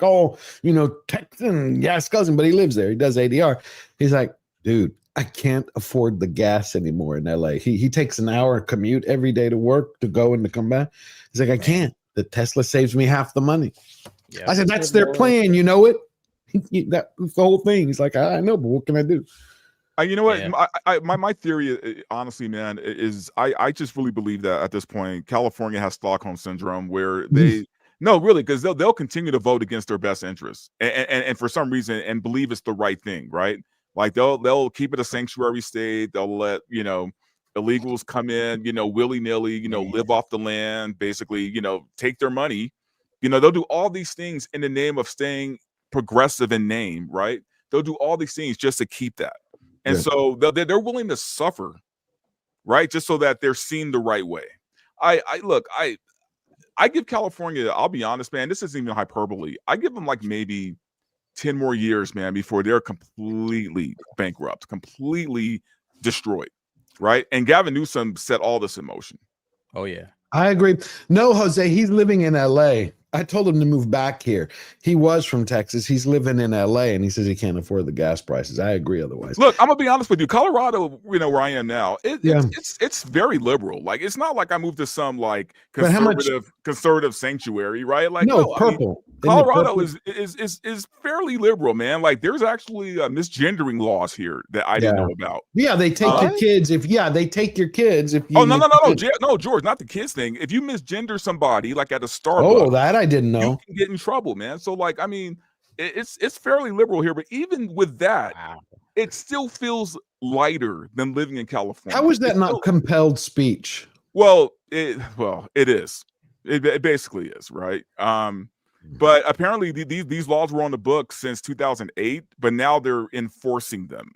Texan gas cousin, but he lives there. He does ADR. He's like, dude, I can't afford the gas anymore in LA. He takes an hour commute every day to work to go and to come back. He's like, I can't. The Tesla saves me half the money. I said, that's their plan. You know it? That's the whole thing. He's like, I know, but what can I do? You know what? Yeah. My theory, honestly, man, is I just really believe that at this point, California has Stockholm syndrome, where they no, really, because they'll continue to vote against their best interests, and for some reason, and believe it's the right thing, right? Like they'll keep it a sanctuary state. They'll let illegals come in, willy nilly, live off the land, basically, take their money. They'll do all these things in the name of staying progressive in name, right? They'll do all these things just to keep that. And so they're willing to suffer, right? Just so that they're seen the right way. I give California, I'll be honest, man, this isn't even hyperbole. I give them like maybe 10 more years, man, before they're completely bankrupt, completely destroyed, right? And Gavin Newsom set all this in motion. Oh, yeah. I agree. No, Jose, he's living in LA. I told him to move back here. He was from Texas. He's living in LA, and he says he can't afford the gas prices. I agree otherwise. Look, I'm gonna be honest with you. Colorado, where I am now, it's very liberal. Like, it's not like I moved to some like conservative sanctuary, right? Like, no, purple. Colorado is fairly liberal, man. Like, there's actually misgendering laws here that I didn't know about. Yeah, they take your kids they take your kids if you. Oh no, George, not the kids thing. If you misgender somebody, like at a Starbucks, oh, that I didn't know. You can get in trouble, man. So, like, I mean, it's fairly liberal here, but even with that, it still feels lighter than living in California. How is that not compelled speech? Well, it is. It basically is, right? But apparently these laws were on the books since 2008, but now they're enforcing them.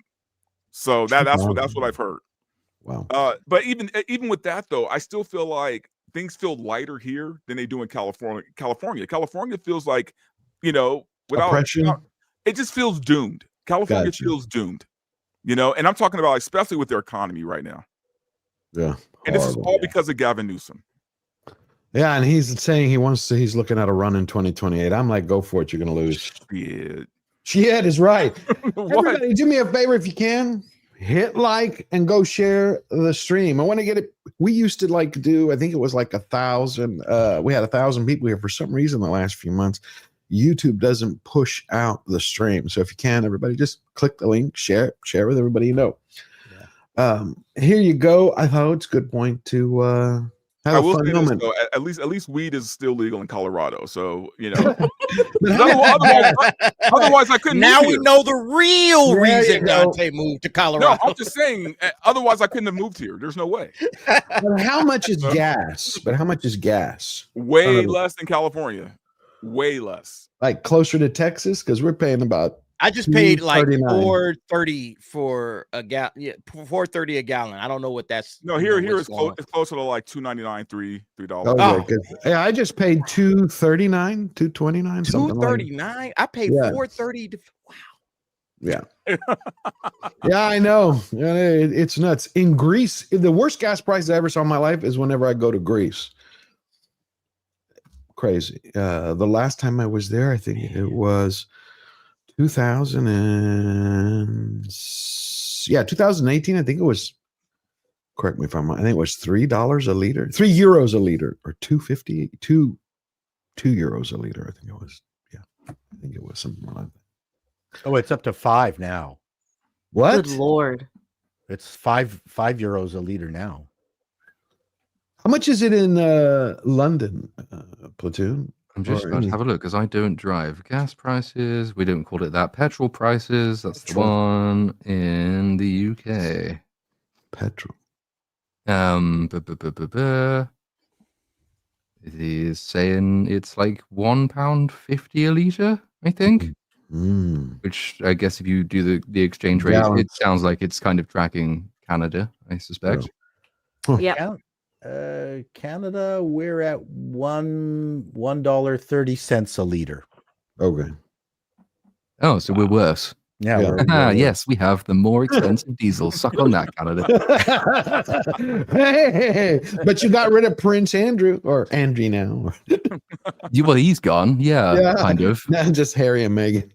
So that's what I've heard. Wow. But even with that though, I still feel like things feel lighter here than they do in California. California feels like, without oppression. It just feels doomed. California feels doomed, and I'm talking about especially with their economy right now. Yeah. And this is all because of Gavin Newsom. Yeah, and he's saying he's looking at a run in 2028. I'm like, go for it. You're going to lose. Shit is right. Everybody, do me a favor if you can. Hit like and go share the stream. I want to get it. We used to do, I think it was like 1,000. We had 1,000 people here for some reason the last few months. YouTube doesn't push out the stream. So if you can, everybody just click the link, share with everybody you know. Yeah. Here you go. I thought it's a good point to have a fun moment. Though, at least weed is still legal in Colorado. So, otherwise I couldn't. Now move we here. know the real reason Dante moved to Colorado. No, I'm just saying. Otherwise, I couldn't have moved here. There's no way. But how much is gas? Way less than California. Way less. Like closer to Texas, because we're paying about. I just paid like $4.30 for a gallon. Yeah, $4.30 a gallon. I don't know what that's. No, here it's closer to like $2.99, $3. Okay, yeah, I just paid $2.39, $2.29, something like that. $2.39. I paid $4.30. Wow. Yeah. Yeah, I know. It's nuts. In Greece, the worst gas prices I ever saw in my life is whenever I go to Greece. Crazy. The last time I was there, I think it was 2018. I think it was, correct me if I'm wrong, I think it was $3 a liter, €3 a liter, or 2.50, 2 euros a liter. I think it was. Yeah, I think it was something like that. Oh, it's up to 5 now. What? Good Lord. It's five euros a liter now. How much is it in London, Platoon? I'm just about to have a look because I don't drive. Gas prices, we don't call it that. Petrol prices, that's the one in the UK. Petrol. It is saying it's like £1.50 a litre, I think. Which I guess if you do the exchange rate, it sounds like it's kind of tracking Canada, I suspect. Yeah. Canada, we're at $1.30 a liter. Okay. Oh, so we're worse. Yeah. Yes, we have the more expensive diesel. Suck on that, Canada. Hey, but you got rid of Prince Andrew, or Andrew now. Well, he's gone. Yeah, kind of. Now just Harry and Meghan.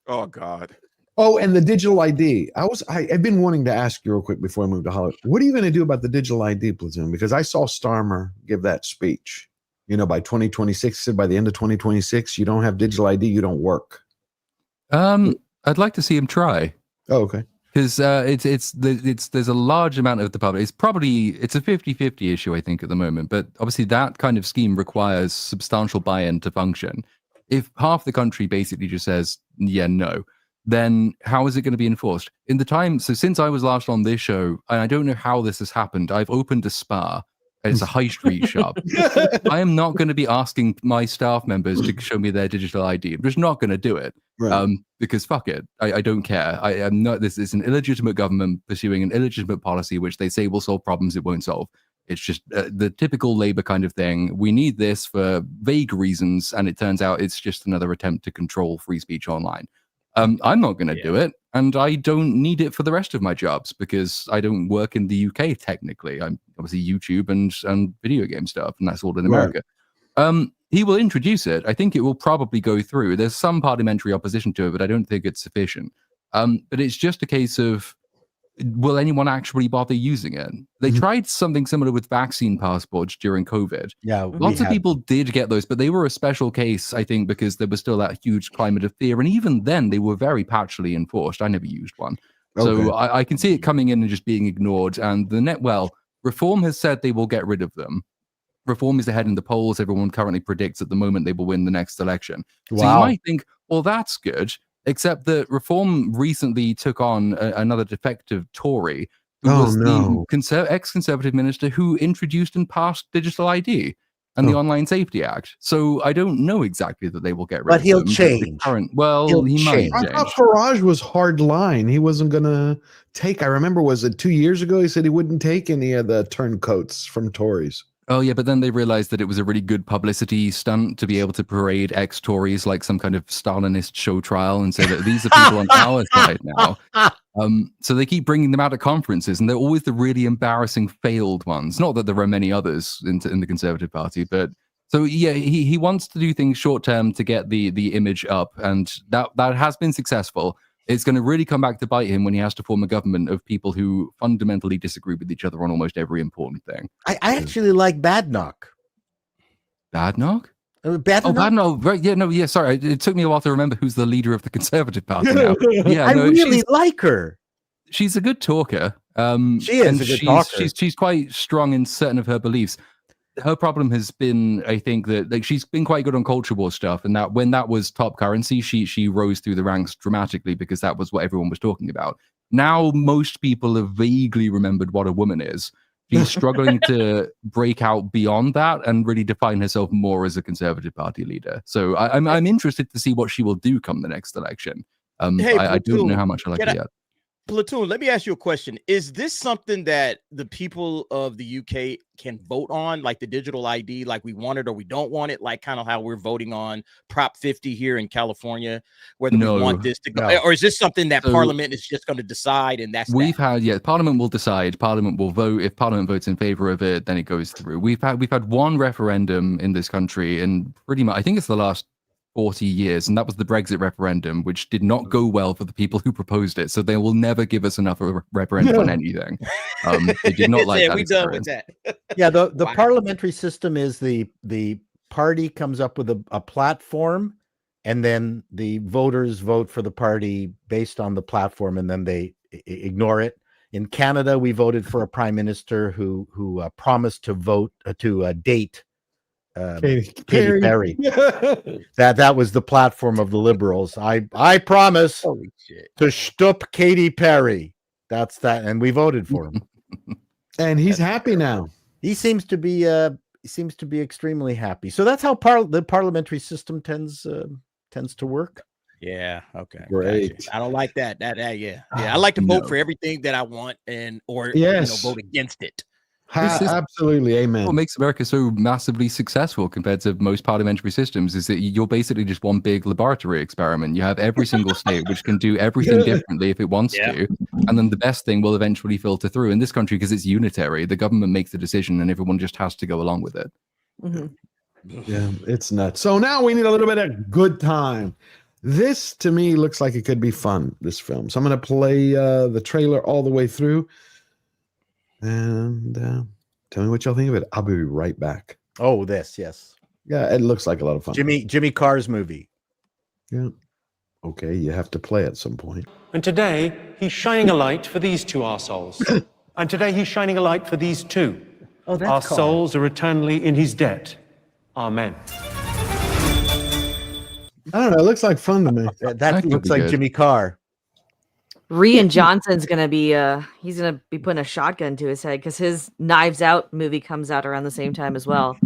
Oh God. Oh, and the digital ID. I've been wanting to ask you real quick before I move to Hollywood. What are you going to do about the digital ID, Platoon? Because I saw Starmer give that speech. By 2026, said by the end of 2026, you don't have digital ID, you don't work. I'd like to see him try. Oh, okay. Because there's a large amount of the public. It's a 50-50 issue, I think, at the moment. But obviously, that kind of scheme requires substantial buy-in to function. If half the country basically just says, yeah, no, then how is it going to be enforced? In the time, so since I was last on this show, and I don't know how this has happened, I've opened a spa. It's a high street shop. I am not going to be asking my staff members to show me their digital ID. I'm just not going to do it. Right. Because fuck it. I don't care. I am not. This is an illegitimate government pursuing an illegitimate policy, which they say will solve problems it won't solve. It's just the typical Labour kind of thing. We need this for vague reasons, and it turns out it's just another attempt to control free speech online. I'm not going to do it, and I don't need it for the rest of my jobs because I don't work in the UK technically. I'm obviously YouTube and video game stuff, and that's all in America. He will introduce it. I think it will probably go through. There's some parliamentary opposition to it, but I don't think it's sufficient. But it's just a case of, will anyone actually bother using it? They tried something similar with vaccine passports during COVID. Yeah, lots of people did get those, but they were a special case, I think, because there was still that huge climate of fear. And even then, they were very patchily enforced. I never used one. Okay. So I can see it coming in and just being ignored. And Reform has said they will get rid of them. Reform is ahead in the polls. Everyone currently predicts at the moment they will win the next election. So you might think, well, that's good. Except that Reform recently took on another defective Tory who was the ex-Conservative minister who introduced and passed digital ID and the Online Safety Act. So I don't know exactly that they will get rid of he'll them. change. He might I change. thought Farage was hard line. He wasn't going to take, I remember, was it 2 years ago? He said he wouldn't take any of the turncoats from Tories. Oh, yeah, but then they realized that it was a really good publicity stunt to be able to parade ex-Tories like some kind of Stalinist show trial and say that these are people on our side now. So they keep bringing them out at conferences, and they're always the really embarrassing failed ones. Not that there are many others in the Conservative Party, but so yeah, he wants to do things short-term to get the image up, and that has been successful. It's going to really come back to bite him when he has to form a government of people who fundamentally disagree with each other on almost every important thing. I actually like Badnock. Badnock? Badnock? Badnock. Right, yeah, no, yeah, sorry. It took me a while to remember who's the leader of the Conservative Party now. Yeah, I really like her. She's a good talker. She is a good talker. She's quite strong in certain of her beliefs. Her problem has been, I think, that she's been quite good on culture war stuff, and that when that was top currency, she rose through the ranks dramatically because that was what everyone was talking about. Now most people have vaguely remembered what a woman is. She's struggling to break out beyond that and really define herself more as a Conservative Party leader. So I'm interested to see what she will do come the next election. Hey, I don't know how much I like it yet. Platoon, let me ask you a question. Is this something that the people of the UK can vote on, like the digital ID, like we want it or we don't want it, like kind of how we're voting on Prop 50 here in California, whether we want this to go, or is this something that Parliament is just going to decide and that's Parliament will decide, Parliament will vote. If Parliament votes in favor of it, then it goes through. We've had one referendum in this country, and pretty much, I think it's the last 40 years, and that was the Brexit referendum, which did not go well for the people who proposed it. So they will never give us enough of a referendum on anything. They did not like that. We done with that. Yeah, the parliamentary system is the party comes up with a platform, and then the voters vote for the party based on the platform, and then they ignore it. In Canada, we voted for a prime minister who promised to vote to date Katy Perry. that was the platform of the Liberals. I promise to stup Katy Perry. That's that, and we voted for him. And he's happy now. He seems to be extremely happy. So that's how the parliamentary system tends to work. Yeah. Okay. Great. Gotcha. I don't like that. Yeah. I like to vote for everything that I want or vote against it. Absolutely, amen. What makes America so massively successful compared to most parliamentary systems is that you're basically just one big laboratory experiment. You have every single state which can do everything differently if it wants to, and then the best thing will eventually filter through. In this country, because it's unitary, the government makes the decision and everyone just has to go along with it. Yeah, it's nuts. So now we need a little bit of good time. This, to me, looks like it could be fun, this film. So I'm going to play the trailer all the way through. And tell me what y'all think of it. I'll be right back. Oh, yes. Yeah, it looks like a lot of fun. Jimmy Carr's movie. Yeah. Okay, you have to play at some point. And today, he's shining a light for these two arseholes. And today, he's shining a light for these two. Oh, that's Our Carl. souls are eternally in his debt. Amen. I don't know. It looks like fun to me. That looks like Jimmy Carr. Rian Johnson's gonna be he's gonna be putting a shotgun to his head because his Knives Out movie comes out around the same time as well.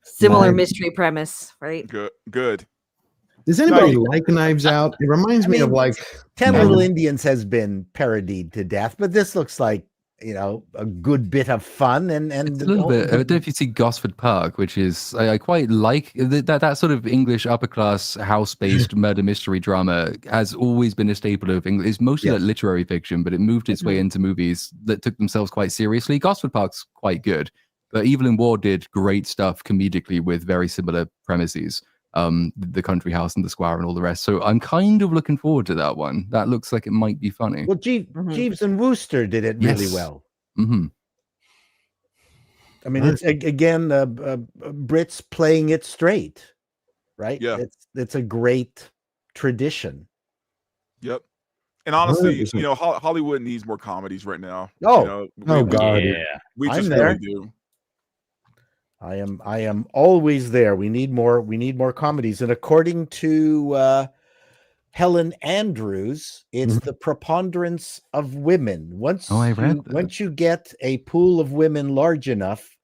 Similar mystery premise, right? Good. Does anybody like Knives Out? It reminds me of like 10 Little Indians has been parodied to death, but this looks like, you know, a good bit of fun and a little bit. I don't know if you see Gosford Park, which is I quite like that sort of English upper class house based murder mystery drama has always been a staple of English. It's mostly like literary fiction, but it moved its way into movies that took themselves quite seriously. Gosford Park's quite good, but Evil in War did great stuff comedically with very similar premises. The country house and the squire and all the rest. So I'm kind of looking forward to that one. That looks like it might be funny. Well, Jeeves and Wooster did it really well. Mm-hmm. I mean, it's again Brits playing it straight, right? Yeah, it's a great tradition. Yep. And honestly, you know, Hollywood needs more comedies right now. Oh, you know, God, we I'm just there. really do. I am always there. We need more comedies. And according to Helen Andrews, it's the preponderance of women. Once you get a pool of women large enough,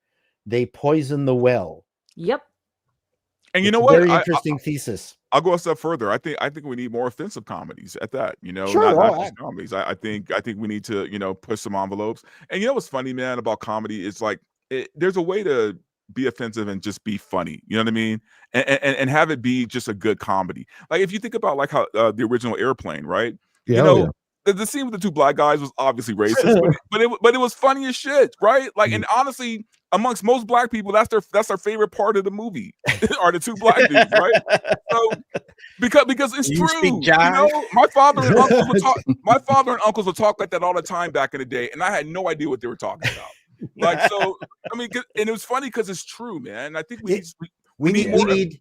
they poison the well. Yep. And you It's know a what? Very interesting thesis. I'll go a step further. I think we need more offensive comedies at that. You know, Sure, not just comedies. I think we need to, you know, push some envelopes. And you know what's funny, man, about comedy is like there's a way to be offensive and just be funny. You know what I mean? And have it be just a good comedy. Like if you think about like how the original Airplane, right? Yeah, you know, the scene with the two black guys was obviously racist, but it was funny as shit, right? Like, and honestly, amongst most black people, that's their favorite part of the movie are the two black dudes, right? So because it's true. You know, my father and uncles would talk like that all the time back in the day, and I had no idea what they were talking about. Like, so I mean, and it was funny because it's true, man. I think we need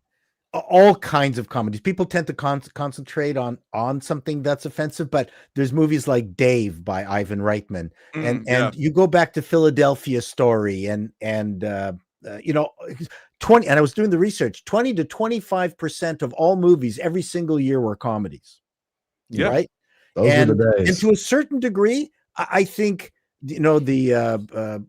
all kinds of comedies. People tend to concentrate on something that's offensive, but there's movies like Dave by Ivan Reitman, and you go back to Philadelphia Story and you know, 20. And I was doing the research. 20 to 25% of all movies every single year were comedies. Yeah, right. Those are the days. And to a certain degree, I think, you know, the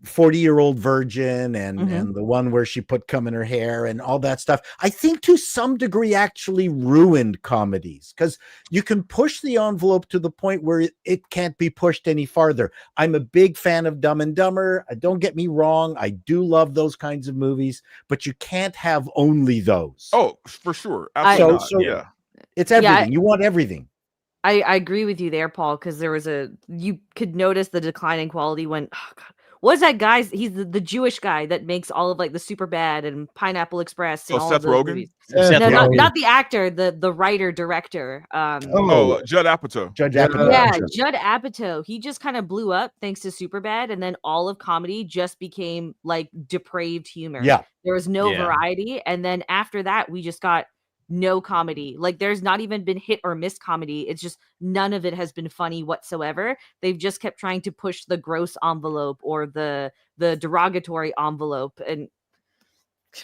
40-year-old virgin and the one where she put cum in her hair and all that stuff, I think to some degree actually ruined comedies because you can push the envelope to the point where it can't be pushed any farther. I'm a big fan of Dumb and Dumber. Don't get me wrong. I do love those kinds of movies, but you can't have only those. Oh, for sure. Absolutely. So it's everything. You want everything. I agree with you there, Paul, because you could notice the decline in quality when, oh God, what is that guy? He's the Jewish guy that makes all of like the Superbad and Pineapple Express. And all Seth of those Rogen? movies. Seth No, Rogen. not the actor, the writer, director. Judd Apatow. Yeah, Judd Apatow. He just kind of blew up thanks to Superbad, and then all of comedy just became like depraved humor. Yeah. There was no variety, and then after that, we just got no comedy. Like there's not even been hit or miss comedy. It's just none of it has been funny whatsoever. They've just kept trying to push the gross envelope or the derogatory envelope, and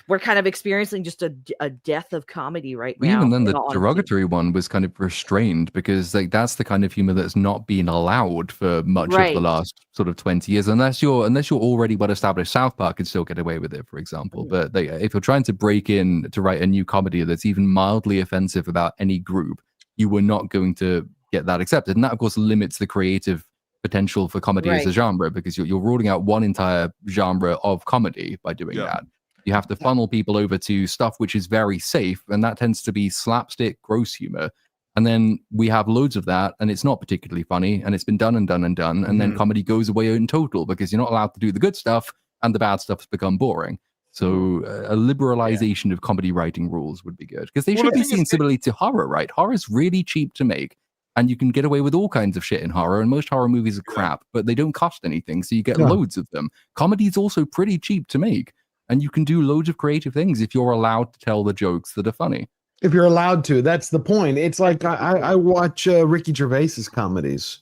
we're kind of experiencing just a death of comedy right now. Even then, the derogatory one was kind of restrained because like that's the kind of humor that's not been allowed for much of the last sort of 20 years, unless you're already well established. South Park could still get away with it, for example. But if you're trying to break in to write a new comedy that's even mildly offensive about any group, you were not going to get that accepted, and that of course limits the creative potential for comedy as a genre because you're ruling out one entire genre of comedy by doing that. You have to funnel people over to stuff which is very safe, and that tends to be slapstick, gross humor. And then we have loads of that, and it's not particularly funny, and it's been done and done and done, and then comedy goes away in total because you're not allowed to do the good stuff, and the bad stuff's become boring. So a liberalization of comedy writing rules would be good because they should be seen similarly to horror, right? Horror is really cheap to make, and you can get away with all kinds of shit in horror, and most horror movies are crap, but they don't cost anything, so you get loads of them. Comedy is also pretty cheap to make. And you can do loads of creative things if you're allowed to tell the jokes that are funny. If you're allowed to, that's the point. It's like I watch Ricky Gervais's comedies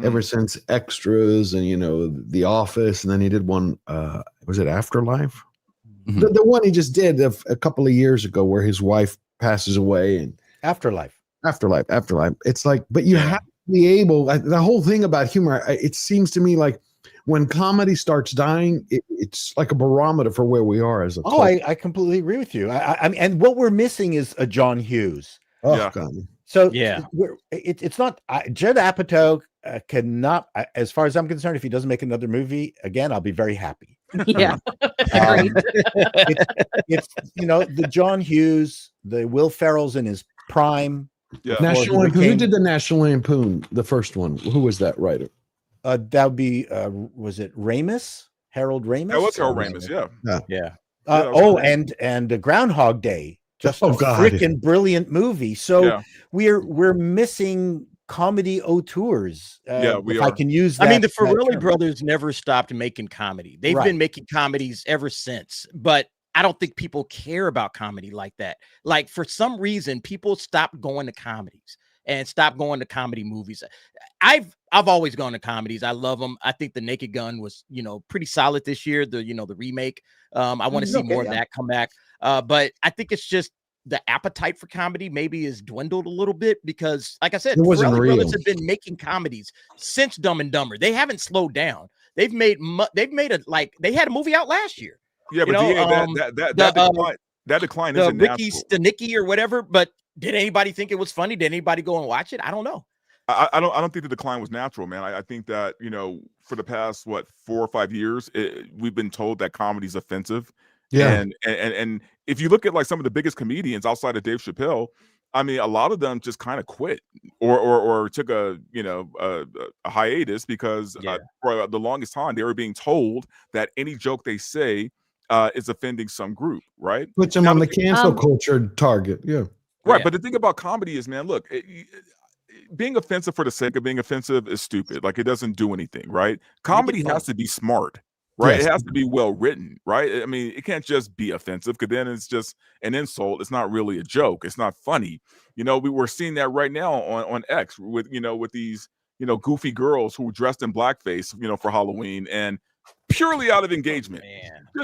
ever since Extras and The Office, and then he did one. Was it Afterlife? The one he just did a couple of years ago, where his wife passes away, and Afterlife. It's like, but you have to be able. The whole thing about humor, it seems to me like when comedy starts dying, it's like a barometer for where we are as a. Oh, I completely agree with you. I mean, and what we're missing is a John Hughes. Oh, God. So it's not Judd Apatow cannot, as far as I'm concerned, if he doesn't make another movie again, I'll be very happy. Yeah, it's the John Hughes, the Will Ferrell's in his prime. Yeah. National Lampoon. Who did the National Lampoon? The first one. Who was that writer? That would be was it Ramis? Harold Ramis? That was Harold Ramis. Yeah. And Groundhog Day. Just a freaking brilliant movie. So we're missing comedy auteurs. We if are. I can use that. I mean, the Farrelly brothers never stopped making comedy. They've been making comedies ever since, but I don't think people care about comedy like that. Like, for some reason, people stopped going to comedies and stopped going to comedy movies. I've always gone to comedies. I love them. I think The Naked Gun was, pretty solid this year. The remake. I want to see more of that come back. But I think it's just the appetite for comedy maybe is dwindled a little bit because, like I said, the Farrelly brothers have been making comedies since Dumb and Dumber. They haven't slowed down. They had a movie out last year. Yeah, but that decline isn't Ricky natural. Stenicki or whatever. But did anybody think it was funny? Did anybody go and watch it? I don't know. I don't think the decline was natural, man. I think that for the past 4 or 5 years, we've been told that comedy's offensive. Yeah, and if you look at like some of the biggest comedians outside of Dave Chappelle, I mean, a lot of them just kind of quit or took a hiatus because for the longest time they were being told that any joke they say is offending some group, right? Puts them on the cancel culture target. Yeah. Right. But the thing about comedy is, man, look, being offensive for the sake of being offensive is stupid. Like, it doesn't do anything, right? Comedy has to be smart, right? Yes. It has to be well written, right? I mean, it can't just be offensive because then it's just an insult. It's not really a joke. It's not funny. We were seeing that right now on X with these goofy girls who were dressed in blackface, for Halloween, and purely out of engagement,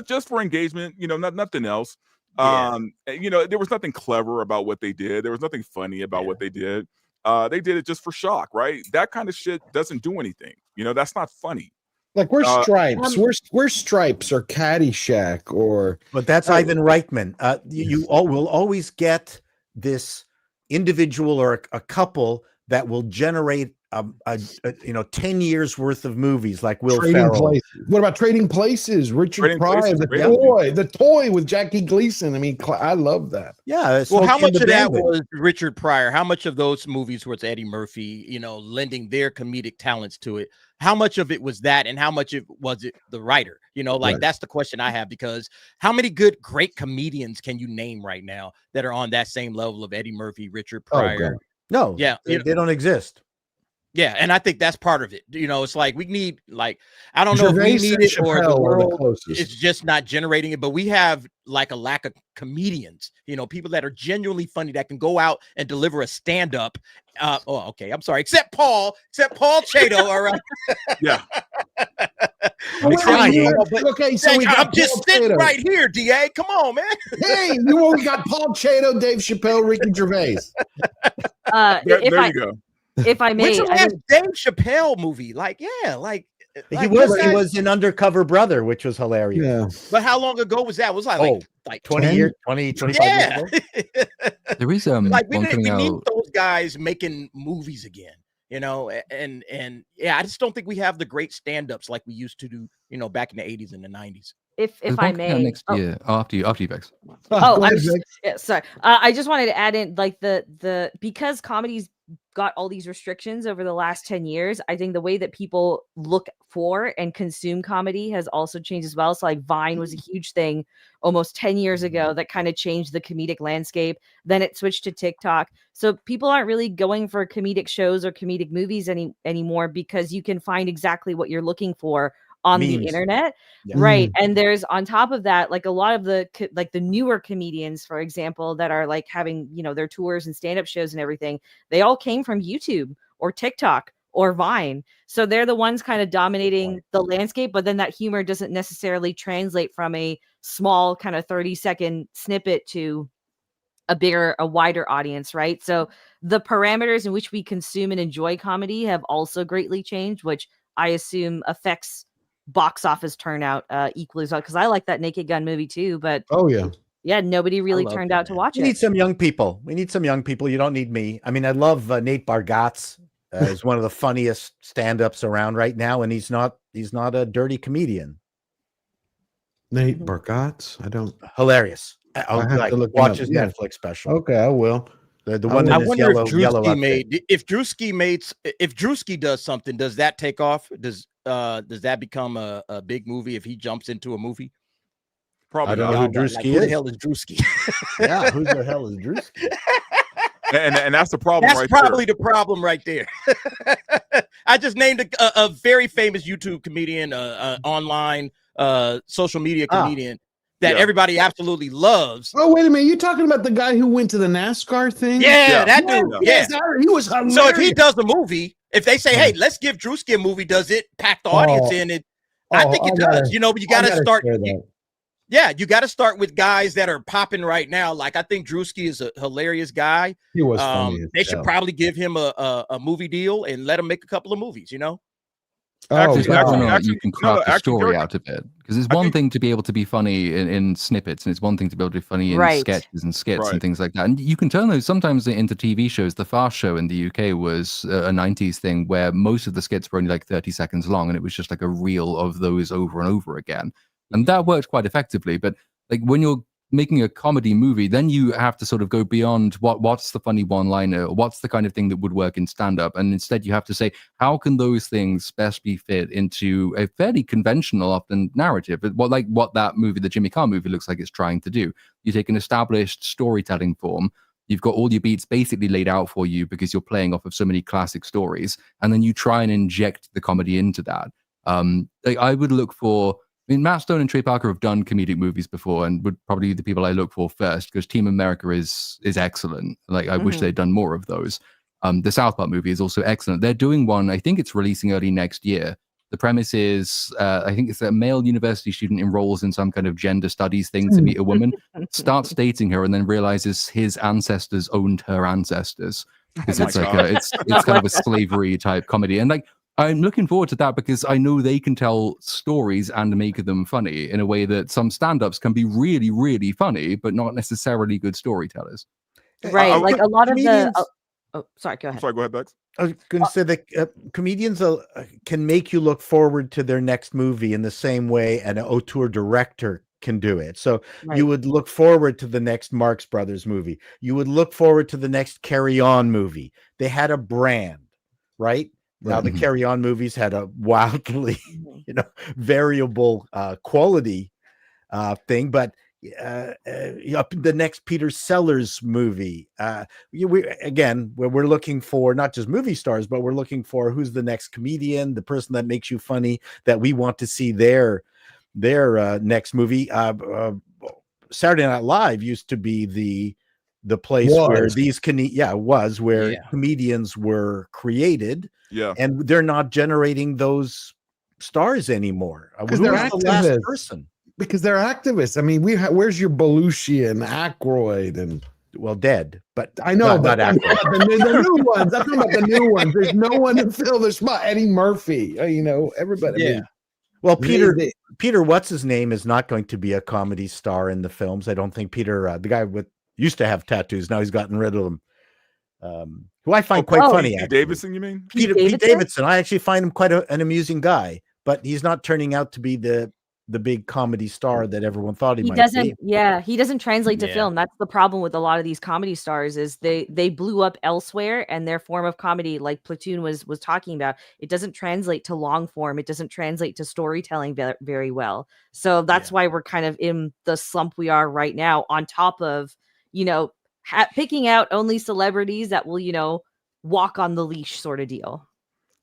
just for engagement, nothing else. There was nothing clever about what they did. There was nothing funny about what they did. They did it just for shock, right? That kind of shit doesn't do anything. That's not funny. Like, we're Stripes. We're Stripes or Caddyshack or. But that's Ivan Reitman. You will always get this individual or a couple that will generate 10 years worth of movies like Will Ferrell. What about Trading Places? Richard Pryor, the toy with Jackie Gleason. I mean, I love that. Yeah. Well, how much of that was Richard Pryor? How much of those movies was Eddie Murphy, lending their comedic talents to it? How much of it was that, and how much was it the writer? That's the question I have, because how many great comedians can you name right now that are on that same level of Eddie Murphy, Richard Pryor? No, they don't exist. Yeah, and I think that's part of it. It's like we need, I don't know if we need it or the world is just not generating it, but we have like a lack of comedians, people that are genuinely funny that can go out and deliver a stand-up. I'm sorry, except Paul Chato. All right. Yeah. Okay, so I'm just sitting right here, DA. Come on, man. Hey, we got Paul Chato, Dave Chappelle, Ricky Gervais. There you go. If I may, when's the last Dave Chappelle movie? He was in Undercover Brother, which was hilarious. Yeah. But how long ago was that? Was like 20 years, 25 years ago? There is we coming need out. those guys making movies again, and I just don't think we have the great stand-ups like we used to do, back in the 80s and the 90s. If I may, next year after you, Vex. Sorry. I just wanted to add in the because comedy's got all these restrictions over the last 10 years. I think the way that people look for and consume comedy has also changed as well. So like Vine was a huge thing almost 10 years ago that kind of changed the comedic landscape. Then it switched to TikTok. So people aren't really going for comedic shows or comedic movies anymore because you can find exactly what you're looking for on the Memes. internet. Yeah. Right. And there's on top of that, like a lot of the like the newer comedians, for example, that are like having, you know, their tours and stand-up shows and everything, they all came from YouTube or TikTok or Vine. So they're the ones kind of dominating the landscape, but then that humor doesn't necessarily translate from a small kind of 30-second snippet to a wider audience, right? So the parameters in which we consume and enjoy comedy have also greatly changed, which I assume affects box office turnout equally as well. Because I like that Naked Gun movie too, but oh yeah, nobody really turned out to watch We it. need some young people. We need some young people. You don't need me. I mean, I love Nate Bargatze. He's one of the funniest stand-ups around right now, and he's not a dirty comedian. Nate Bargatze, I don't hilarious. I have Like, to look him watch up. his Yeah. Netflix special. Okay, I will. The one I in his wonder yellow if yellow Drewski outfit. if Drewski does that take off? Does that become a big movie if he jumps into a movie? Probably I don't know who Drewski Like, who the is. hell is Drewski? Yeah, who the hell is Drewski? And that's the problem. That's right probably there. the problem right there. I just named a very famous YouTube comedian, online social media comedian that everybody absolutely loves. Oh, wait a minute. You're talking about the guy who went to the NASCAR thing? Yeah, that dude. Yes, Yeah. he was hilarious. So if he does a movie, if they say, "Hey, let's give Drewski a movie," does it pack the audience in? It, I think it does. You know, but you got to start. You got to start with guys that are popping right now. Like, I think Drewski is a hilarious guy. He was funny as They should hell. probably give him a movie deal and let him make a couple of movies. You know. Actually, whether or not actually, you can craft a actually, story George, out of it, because it's one thing to be able to be funny in snippets, and it's one thing to be able to be funny in sketches and skits and things like that. And you can turn those sometimes into TV shows. The Fast Show in the UK was a 90s thing where most of the skits were only like 30 seconds long, and it was just like a reel of those over and over again. And that worked quite effectively. But like when you're making a comedy movie, then you have to sort of go beyond what's the funny one-liner, what's the kind of thing that would work in stand-up, and instead you have to say, how can those things best be fit into a fairly conventional often narrative, what that movie, the Jimmy Carr movie, looks like it's trying to do. You take an established storytelling form, you've got all your beats basically laid out for you because you're playing off of so many classic stories, and then you try and inject the comedy into that. I would look for, I mean, Matt Stone and Trey Parker have done comedic movies before, and would probably be the people I look for first, because Team America is excellent. Like, I wish they'd done more of those. The South Park movie is also excellent. They're doing one, I think it's releasing early next year. The premise is, I think it's a male university student enrolls in some kind of gender studies thing to meet a woman, starts dating her, and then realizes his ancestors owned her ancestors. Because it's it's kind of a slavery type comedy. And like, I'm looking forward to that because I know they can tell stories and make them funny in a way that some stand-ups can be really, really funny, but not necessarily good storytellers. Right. Like a lot of comedians- the. Oh, sorry. Go ahead. Sorry, go ahead, Bex. I was going to say that comedians can make you look forward to their next movie in the same way an auteur director can do it. So you would look forward to the next Marx Brothers movie. You would look forward to the next Carry On movie. They had a brand, right? Now the Carry On movies had a wildly, variable quality thing, but the next Peter Sellers movie, we're looking for not just movie stars, but we're looking for who's the next comedian, the person that makes you funny, that we want to see their next movie. Saturday Night Live used to be the place where these comedians were created. Yeah, and they're not generating those stars anymore. Because Who they're was the last activists. person? Because they're activists. I mean, where's your Belushi and Aykroyd and dead? But I know, not but Aykroyd. the new ones. I'm talking about the new ones. There's no one to fill the spot. Eddie Murphy. Everybody. Yeah. I mean, Well, Peter, what's his name, is not going to be a comedy star in the films. I don't think Peter, the guy used to have tattoos. Now he's gotten rid of them. Who I find quite funny. Pete Davidson, you mean? Pete Davidson. I actually find him quite an amusing guy, but he's not turning out to be the big comedy star that everyone thought he might be. He doesn't translate to film. That's the problem with a lot of these comedy stars, is they blew up elsewhere, and their form of comedy, like Platoon was talking about, it doesn't translate to long form. It doesn't translate to storytelling very well. So that's why we're kind of in the slump we are right now, on top of, picking out only celebrities that will, walk on the leash sort of deal.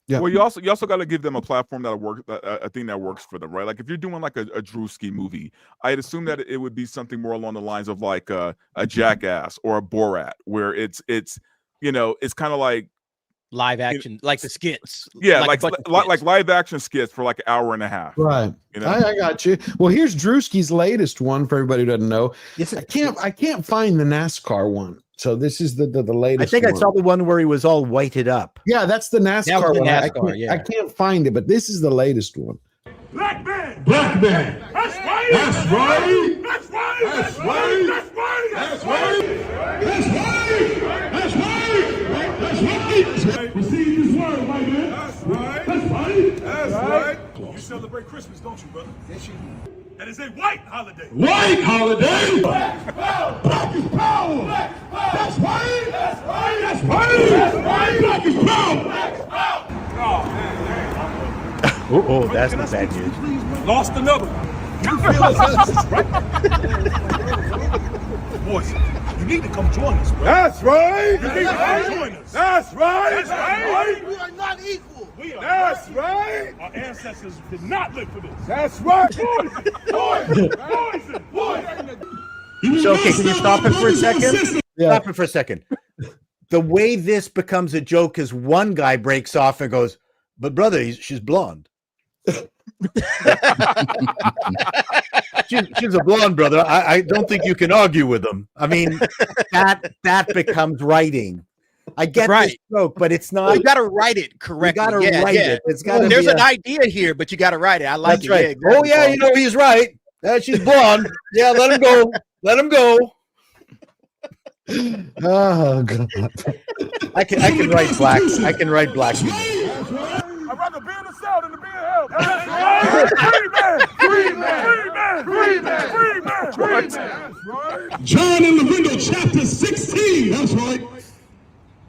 Yeah. Well, you also got to give them a platform that'll work, a thing that works for them, right? Like if you're doing like a Drewski movie, I'd assume that it would be something more along the lines of like a Jackass or a Borat, where it's it's kind of like live action, like the skits. Yeah, like like live action skits for like an hour and a half. Right. You know? I got you. Well, here's Drewski's latest one for everybody who doesn't know. I can't find the NASCAR one. So this is the latest. I think one. I saw the one where he was all whited up. Yeah, that's the NASCAR one. NASCAR, I can't find it, but this is the latest one. Black man! Black man! That's right! That's right! That's right! That's right! That's right! That's right! That's right! That's right! That's right! Receive this word, white man. That's right! That's right! That's right! You celebrate Christmas, don't you, brother? Yes, you do. And it's a white holiday. White holiday! Black power! Black is power! Black is power! That's right! That's right! That's right! That's right! Black is power! Black is power! Oh, man. Oh, that's the bad news. Lost another one. You feel us, right? Boys, you need to come join us, bro. That's right! You need to come join us. That's right! That's right! We are not equal! We are That's not right! equal. Our ancestors did not live for this. That's right! Poison! So, okay, can you stop it for a second? Yeah. Stop it for a second. The way this becomes a joke is one guy breaks off and goes, "But brother, she's blonde." she's a blonde, brother. I don't think you can argue with them. I mean, that becomes writing. I get this joke, but it's not. You got to write it correctly. You got to write it. It's got. There's an idea here, but you got to write it. I like That's it. right. Yeah, exactly. Oh yeah, you know he's right. She's blonde. Yeah, let him go. Let him go. Oh God. I can write black. I can write black. I'd rather be in the cell than to be in hell. That's right. Free man. Free man. Free man. Free man. Free man. That's right. John in the window, chapter 16. That's right.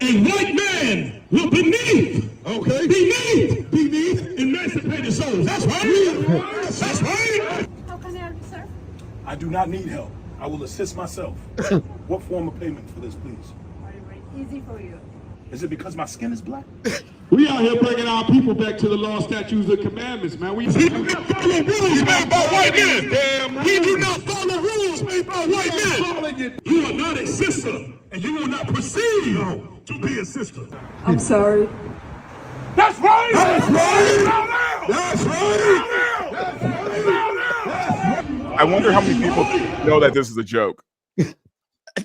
A white man will beneath emancipated souls. That's right. That's right. How can I help you, sir? I do not need help. I will assist myself. What form of payment for this, please? Easy for you. Is it because my skin is black? We out here bringing our people back to the law, statutes, and commandments, man. We do not follow rules made by white men. Damn, we do not follow rules made by white men. You are not a sister, and you will not proceed to be a sister. I'm sorry. That's right! That's right! That's right! That's right! I wonder how many people know that this is a joke.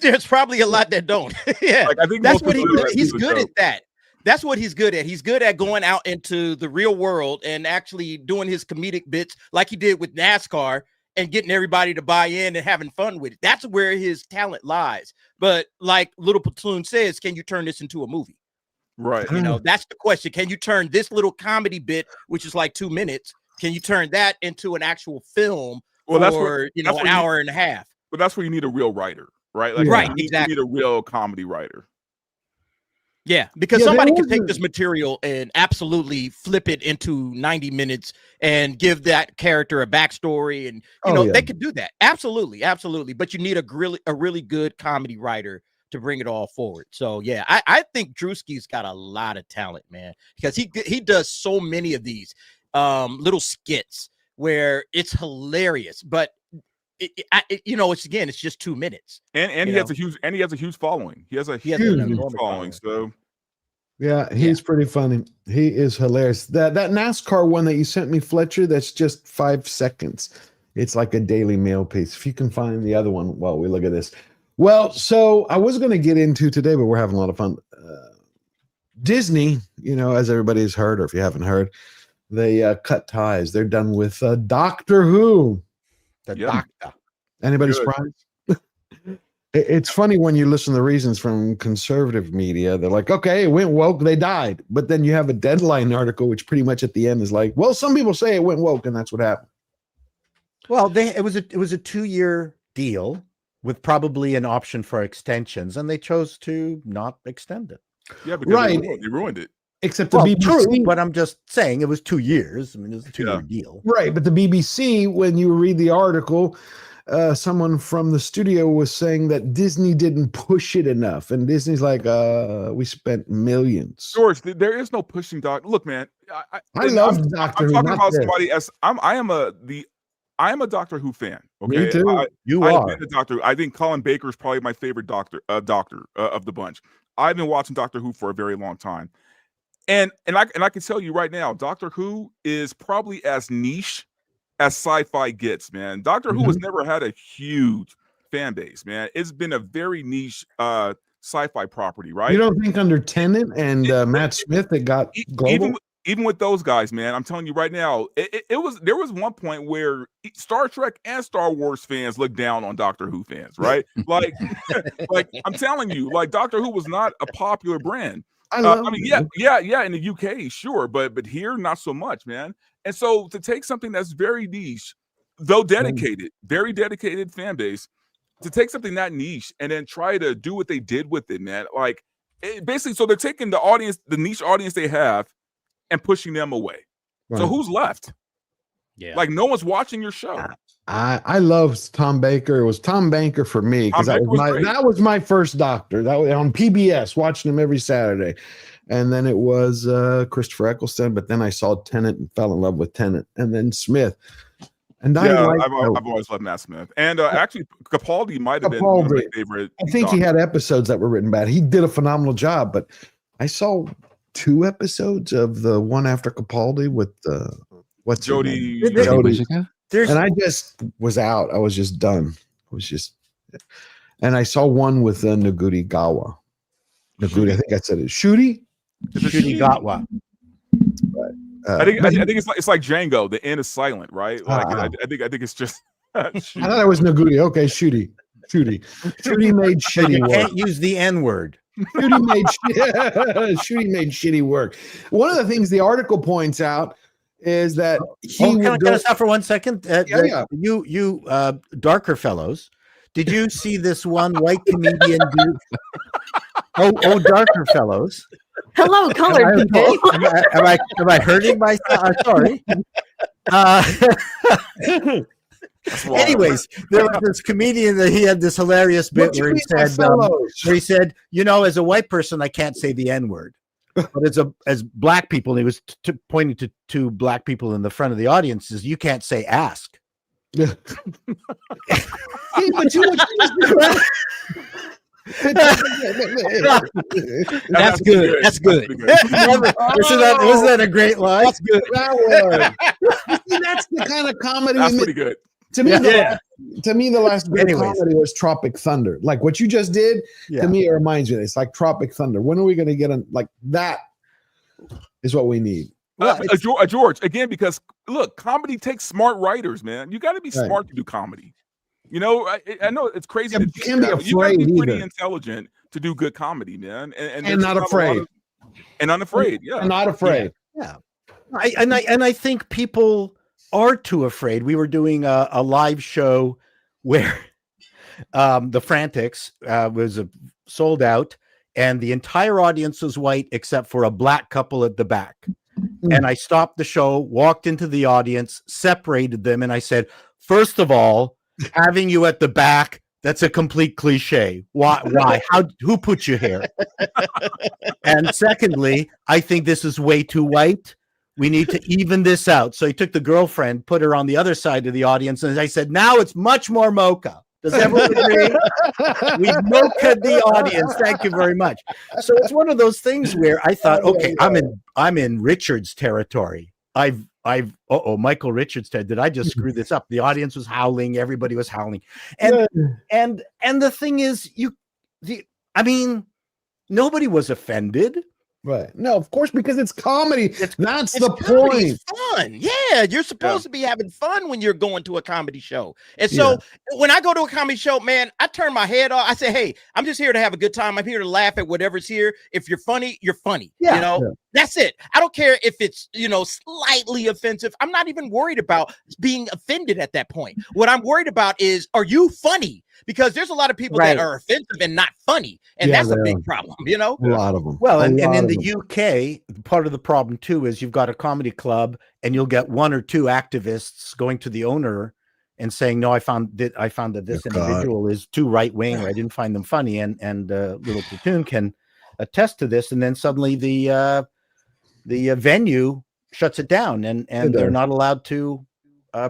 There's probably a lot that don't. Yeah, like, I think that's most what people know that he's this is a good joke. at. That. That's what he's good at. He's good at going out into the real world and actually doing his comedic bits, like he did with NASCAR, and getting everybody to buy in and having fun with it. That's where his talent lies. But like Little Platoon says, can you turn this into a movie? Right. You know, that's the question. Can you turn this little comedy bit, which is like 2 minutes, can you turn that into an actual film Well, for an hour and a half? But that's where you need a real writer, right? Like, right, you exactly. need a real comedy writer. Yeah, because somebody can take this material and absolutely flip it into 90 minutes and give that character a backstory, and they could do that. Absolutely, absolutely. But you need a really good comedy writer to bring it all forward. So yeah, I think Drewski's got a lot of talent, man, because he does so many of these little skits where it's hilarious, but it's just 2 minutes. And he has a huge following. He has a huge following. So yeah, he's pretty funny. He is hilarious. That NASCAR one that you sent me, Fletcher, that's just 5 seconds. It's like a Daily Mail piece. If you can find the other one while we look at this. Well, so I was going to get into today, but we're having a lot of fun. Disney, as everybody's heard, or if you haven't heard, they cut ties. They're done with Doctor Who. The Doctor. Anybody surprised? It's funny when you listen to the reasons from conservative media. They're like, okay, it went woke, they died. But then you have a Deadline article, which pretty much at the end is like, well, some people say it went woke, and that's what happened. Well, it was a 2-year deal with probably an option for extensions, and they chose to not extend it. Yeah, because they ruined it. Except the BBC. True, but I'm just saying it was 2 years. I mean, it was a 2-year deal. Right, but the BBC, when you read the article, someone from the studio was saying that Disney didn't push it enough, and Disney's like, we spent millions. George, there is no pushing Doc. Look, man, I love Doctor Who. I'm talking not about this. somebody as I am a Doctor Who fan. Okay, Me too. You I've are. been a Doctor Who. I think Colin Baker is probably my favorite doctor of the bunch. I've been watching Doctor Who for a very long time, and I can tell you right now, Doctor Who is probably as niche as sci-fi gets. Man, Doctor Who has never had a huge fan base. Man, it's been a very niche sci-fi property, right? You don't think under Tennant and Matt Smith it got global? Even with those guys, man, I'm telling you right now, there was one point where Star Trek and Star Wars fans looked down on Doctor Who fans, right? like I'm telling you, like Doctor Who was not a popular brand. I mean, yeah, in the UK, sure, but here not so much, man. And so to take something that's very niche, though dedicated, very dedicated fan base, to take something that niche and then try to do what they did with it, man, like basically, so they're taking the audience, the niche audience they have, and pushing them away. Right. So who's left? Yeah, like no one's watching your show. I love Tom Baker. It was Tom Baker for me because that was my first Doctor. That was on PBS, watching him every Saturday. And then it was Christopher Eccleston, but then I saw Tennant and fell in love with Tennant, and then Smith. And I've always loved Matt Smith, and actually Capaldi might have been one of my favorite. I think he had episodes that were written bad. He did a phenomenal job, but I saw 2 episodes of the one after Capaldi with what's Jodie. And I just was out. I was just done. And I saw one with Nagudi Gawa. Nagudi, I think I said it. Shooty Gawa. I think it's like Django. The N is silent, right? Like I think it's just. I thought it was Nagudi. Okay, Shooty made shitty You work. can't use the N word. Shooty made shitty work. One of the things the article points out is that can I stop for 1 second? You darker fellows, did you see this one white comedian do? Darker fellows. Hello, colored people. Am I hurting myself? Sorry. Anyways, there was this comedian that he had this hilarious bit where he said, you know, as a white person, I can't say the N word, but as black people, and he was pointing to 2 black people in the front of the audience, says, you can't say ask. But That's good. That's good. Wasn't that a great line? That's good. That was. That's the kind of comedy. That's pretty good. To me, the last good comedy was Tropic Thunder. Like what you just did, to me, it reminds me of this. Like Tropic Thunder. When are we going to get on? Like that is what we need. George, again, because look, comedy takes smart writers, man. You got to be smart to do comedy. You know, I know it's crazy. You can't be afraid. You got to be pretty intelligent to do good comedy, man. And not afraid. And unafraid, yeah. And not afraid. Yeah. I think people are too afraid. We were doing a live show where the Frantics was sold out, and the entire audience was white except for a black couple at the back. And I stopped the show, walked into the audience, separated them, and I said, first of all, having you at the back, that's a complete cliche. Why? Who put you here? And secondly, I think this is way too white. We need to even this out. So he took the girlfriend, put her on the other side of the audience, and I said, now it's much more mocha. Does everyone agree? We've mocha'd the audience. Thank you very much. So it's one of those things where I thought, okay, I'm in Richard's territory. Michael Richards said, did I just screw this up? The audience was howling, everybody was howling. And the thing is, nobody was offended. Right. No, of course, because it's comedy. That's the comedy. point. It's fun. Yeah, you're supposed to be having fun when you're going to a comedy show. And so when I go to a comedy show, man, I turn my head off. I say, hey, I'm just here to have a good time. I'm here to laugh at whatever's here. If you're funny, you're funny. Yeah. You know, that's it. I don't care if it's, slightly offensive. I'm not even worried about being offended at that point. What I'm worried about is, are you funny? Because there's a lot of people that are offensive and not funny. And that's a big problem, A lot of them. Well, and in the UK, part of the problem too is you've got a comedy club and you'll get 1 or 2 activists going to the owner and saying, no, I found that this individual is too right wing, or I didn't find them funny, and Little Platoon can attest to this, and then suddenly the venue shuts it down, and they're not allowed to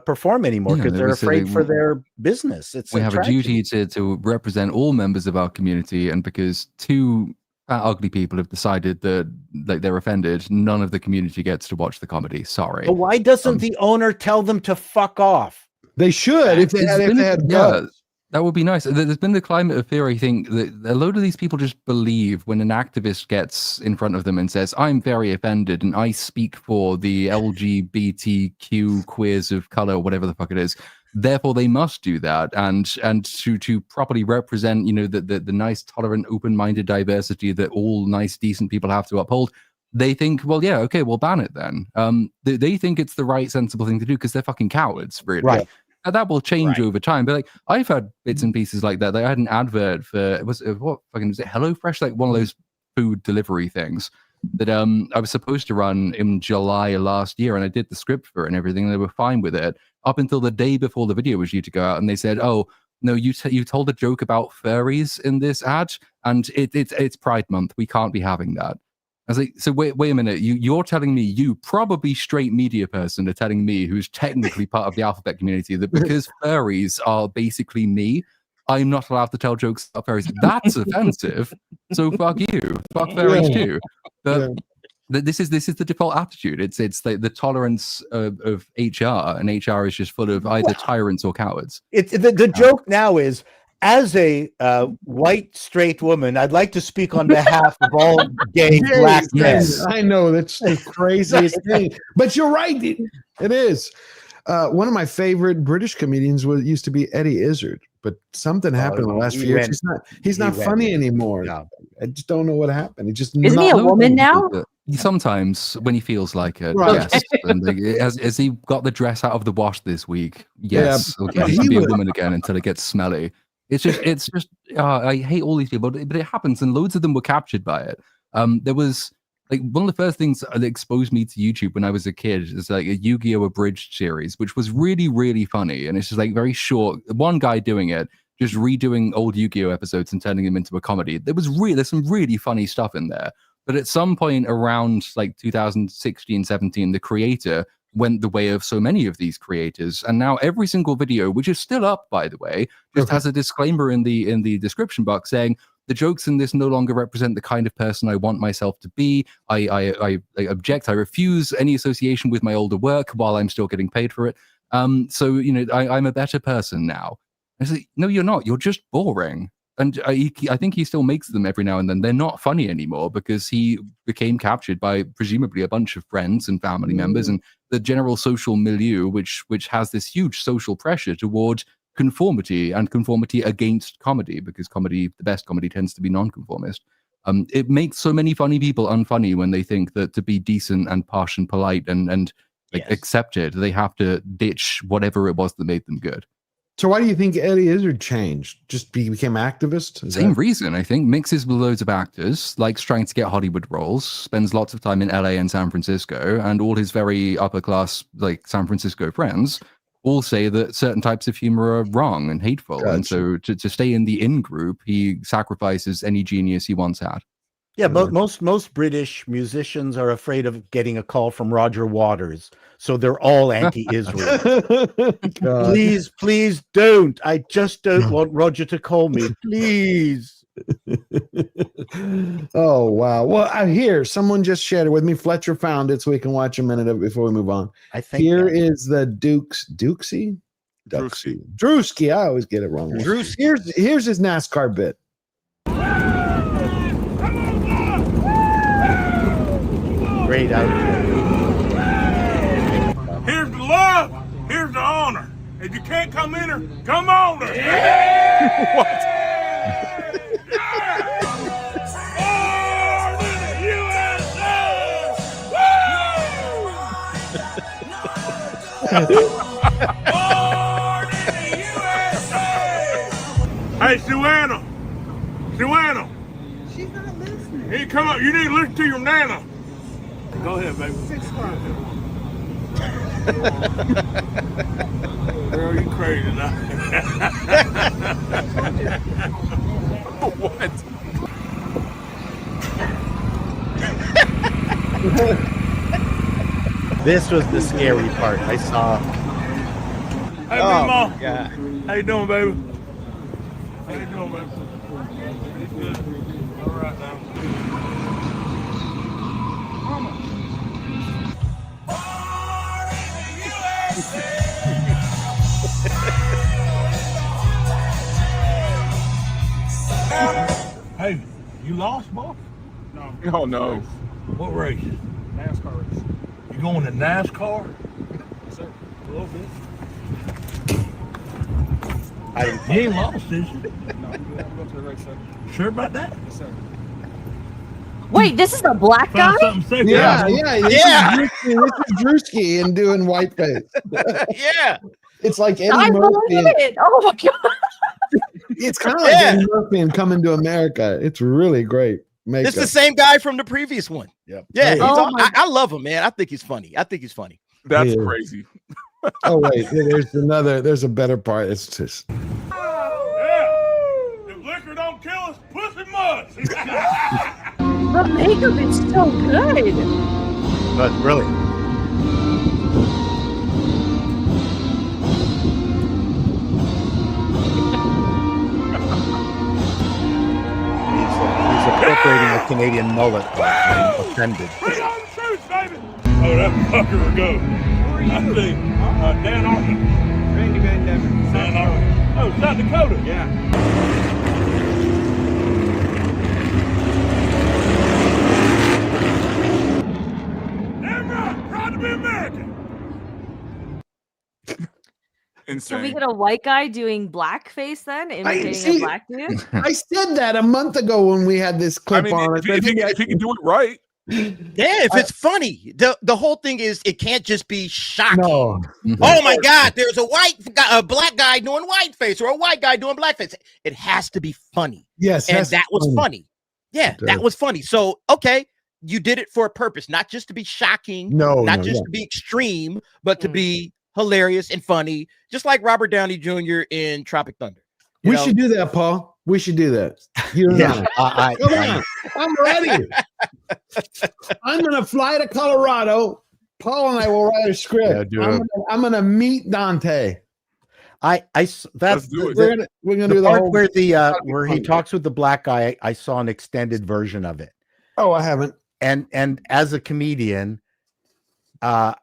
perform anymore because they're afraid for their business. We have a duty to represent all members of our community, and because two ugly people have decided that like they're offended, none of the community gets to watch the comedy. Sorry. But why doesn't the owner tell them to fuck off? They should if they had guts. That would be nice. There's been the climate of fear. I think that a load of these people just believe when an activist gets in front of them and says, I'm very offended and I speak for the LGBTQ queers of color, whatever the fuck it is. Therefore, they must do that. And to properly represent, the nice, tolerant, open-minded diversity that all nice, decent people have to uphold. They think, well, yeah, okay, we'll ban it then. They think it's the right, sensible thing to do because they're fucking cowards, really. Right. And that will change over time. But like, I've had bits and pieces like that. I had an advert for was it HelloFresh, like one of those food delivery things that I was supposed to run in July last year, and I did the script for it and everything. And they were fine with it up until the day before the video was due to go out, and they said, "Oh no, you told a joke about furries in this ad, and it's Pride Month. We can't be having that." I was like, so wait a minute. You're telling me, you probably straight media person are telling me, who's technically part of the alphabet community, that because furries are basically me, I'm not allowed to tell jokes about furries. That's offensive. So fuck you. Fuck furries too. But this is the default attitude. It's the tolerance of HR, and HR is just full of either tyrants or cowards. The joke now is, as a white straight woman, I'd like to speak on behalf of all gay black men. I know, that's the craziest thing, but you're right. It is. One of my favorite British comedians used to be Eddie Izzard, but something happened in the last few years. He's not funny anymore. No. I just don't know what happened. Isn't he a woman now? Sometimes when he feels like it, right. Yes. And has he got the dress out of the wash this week? Yes. Yeah, okay. He can be a woman again until it gets smelly. It's just I hate all these people, but it happens, and loads of them were captured by it. There was like one of the first things that exposed me to YouTube when I was a kid is like a Yu-Gi-Oh! Abridged series, which was really, really funny. And it's just like very short. One guy doing it, just redoing old Yu-Gi-Oh! Episodes and turning them into a comedy. There's some really funny stuff in there. But at some point around like 2016, 17, the creator went the way of so many of these creators, and now every single video, which is still up by the way, just has a disclaimer in the description box saying the jokes in this no longer represent the kind of person I want myself to be. I object. I refuse any association with my older work while I'm still getting paid for it. So I'm a better person now. I say, no, you're not. You're just boring. And I think he still makes them every now and then. They're not funny anymore because he became captured by presumably a bunch of friends and family members and the general social milieu, which has this huge social pressure toward conformity and conformity against comedy, because the best comedy tends to be nonconformist. It makes so many funny people unfunny when they think that to be decent and posh and polite and accepted, they have to ditch whatever it was that made them good. So why do you think Eddie Izzard changed? Just became activist? Same reason, I think. Mixes with loads of actors, likes trying to get Hollywood roles, spends lots of time in LA and San Francisco, and all his very upper class, like San Francisco friends, all say that certain types of humor are wrong and hateful. Gotcha. And so to stay in the in group, he sacrifices any genius he once had. Yeah, but most British musicians are afraid of getting a call from Roger Waters, so they're all anti-Israel. Please don't. I just don't want Roger to call me. Please. Oh, wow. Well, here, someone just shared it with me. Fletcher found it, so we can watch a minute of it before we move on. I think here is the Drewski. I always get it wrong. Drewski. Here's his NASCAR bit. Great outfit. Here's the love. Here's the honor. If you can't come in her, come on her. Yeah! What? Hey, Suanna. She's not listening. Hey, come up. You need to listen to your nana. Go ahead, baby. 6 o'clock. Girl, you crazy now. What? This was the scary part. I saw. Hey, Big Mom. How you doing, baby? How you doing, baby? Good. All right now. Hey, you lost, boss? No. Oh no. What race? NASCAR race. You going to NASCAR? Yes, sir. A little bit. You ain't lost, is you? No, you have to go to the race, sir. Sure about that? Yes, sir. Wait, this is the black guy? Yeah. This is Drewski and doing whiteface. Yeah. It's like Eddie I Murphy. believe it. Oh my god. It's kind of like Eddie Murphy and Coming to America. It's really great. This is the same guy from the previous one. Yep. Yeah, Oh I love him, man. I think he's funny. That's Yeah. crazy. Oh wait, there's a better part. It's just If liquor don't kill us, pussy must. The makeup is so good. But really, he's appropriating a Canadian mullet. I'm offended. Bring on the shoots, baby. Oh, that fucker will go. I think Dan Arthur. Randy Van Devin. Dan Arthur. Oh, South Dakota. Yeah. Damn right. Proud to be American. Can we Insane. get a white guy doing blackface then, imitating see- a black dude? I said that a month ago when we had this I clip mean, on. if he can do it right. Yeah, if it's funny. The whole thing is it can't just be shocking. No. Oh my God, there's a black guy doing whiteface or a white guy doing blackface. It has to be funny. Yes, And that's that was funny. Yeah, It that does. was funny. So, okay, you did it for a purpose, not just to be shocking, No, not no, just yeah. to be extreme, but to be hilarious and funny, just like Robert Downey Jr. in Tropic Thunder. You We know? should do that, Paul. We should do that. You and Yeah, I. Come on. I'm ready. I'm gonna fly to Colorado. Paul and I will write a script. Yeah, do it. I'm gonna meet Dante. That's Let's do it. We're gonna the do the part whole where he talks with the black guy. I saw an extended version of it. Oh, I haven't. And as a comedian, I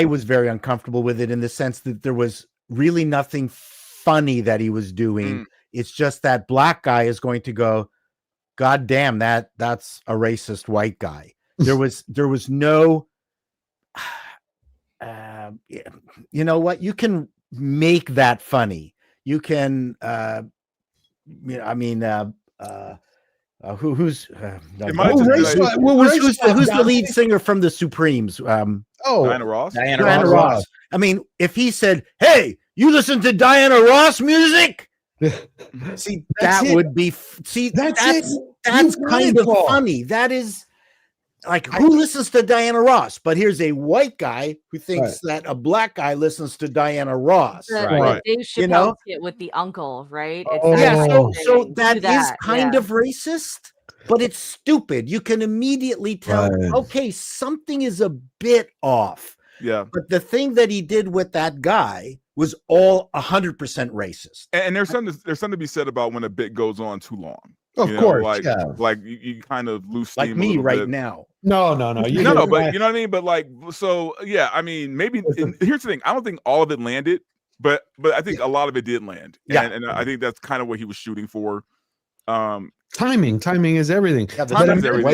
was very uncomfortable with it in the sense that there was really nothing funny that he was doing. It's just that black guy is going to go, God damn, that's a racist white guy. There was no you know what? You can make that funny. You can who's the lead singer from the Supremes? Diana Ross. Diana Ross. I mean, if he said, "Hey, you listen to Diana Ross music," see, That's that it. would be That's it. That's You got kind it, of Paul. funny. That is like, who listens to Diana Ross? But here's a white guy who thinks that a black guy listens to Diana Ross. The Dave Chappelle You know? skit with the uncle, right? It's Oh. that Yeah, kind so of so thing. that Do is kind yeah. of racist, but it's stupid. You can immediately tell, Right. okay, something is a bit off. Yeah. But the thing that he did with that guy was all 100% racist. And there's something to be said about when a bit goes on too long. Of You know, course, like yeah. like you kind of lose steam Like a me little right bit. now. No. No, but you know what I mean. But like, so yeah, I mean, maybe here's the thing. I don't think all of it landed, but I think a lot of it did land. Yeah. And I think that's kind of what he was shooting for. Timing is everything. Yeah, the But timing's imagine,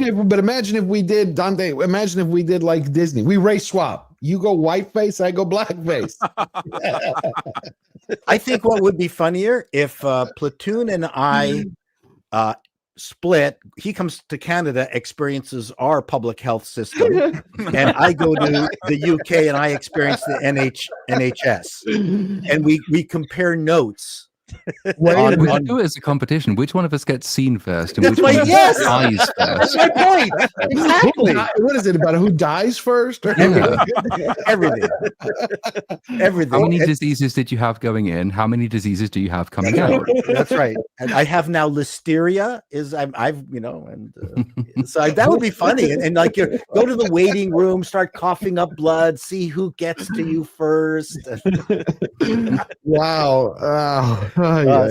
everything. but imagine if we did Dante. Imagine if we did like Disney. We race swap. You go whiteface, I go blackface. I think what would be funnier if Platoon and I split. He comes to Canada, experiences our public health system, and I go to the UK and I experience the NHS, and we compare notes We should do it as a competition. Which one of us gets seen first, and which one of us yes! dies That's first? my point. Exactly. What is it about who dies first? Everything. Everything. How many diseases did you have going in? How many diseases do you have coming out? That's right. And I have now listeria. I've so that would be funny. And like you go to the waiting room, start coughing up blood, see who gets to you first. Wow.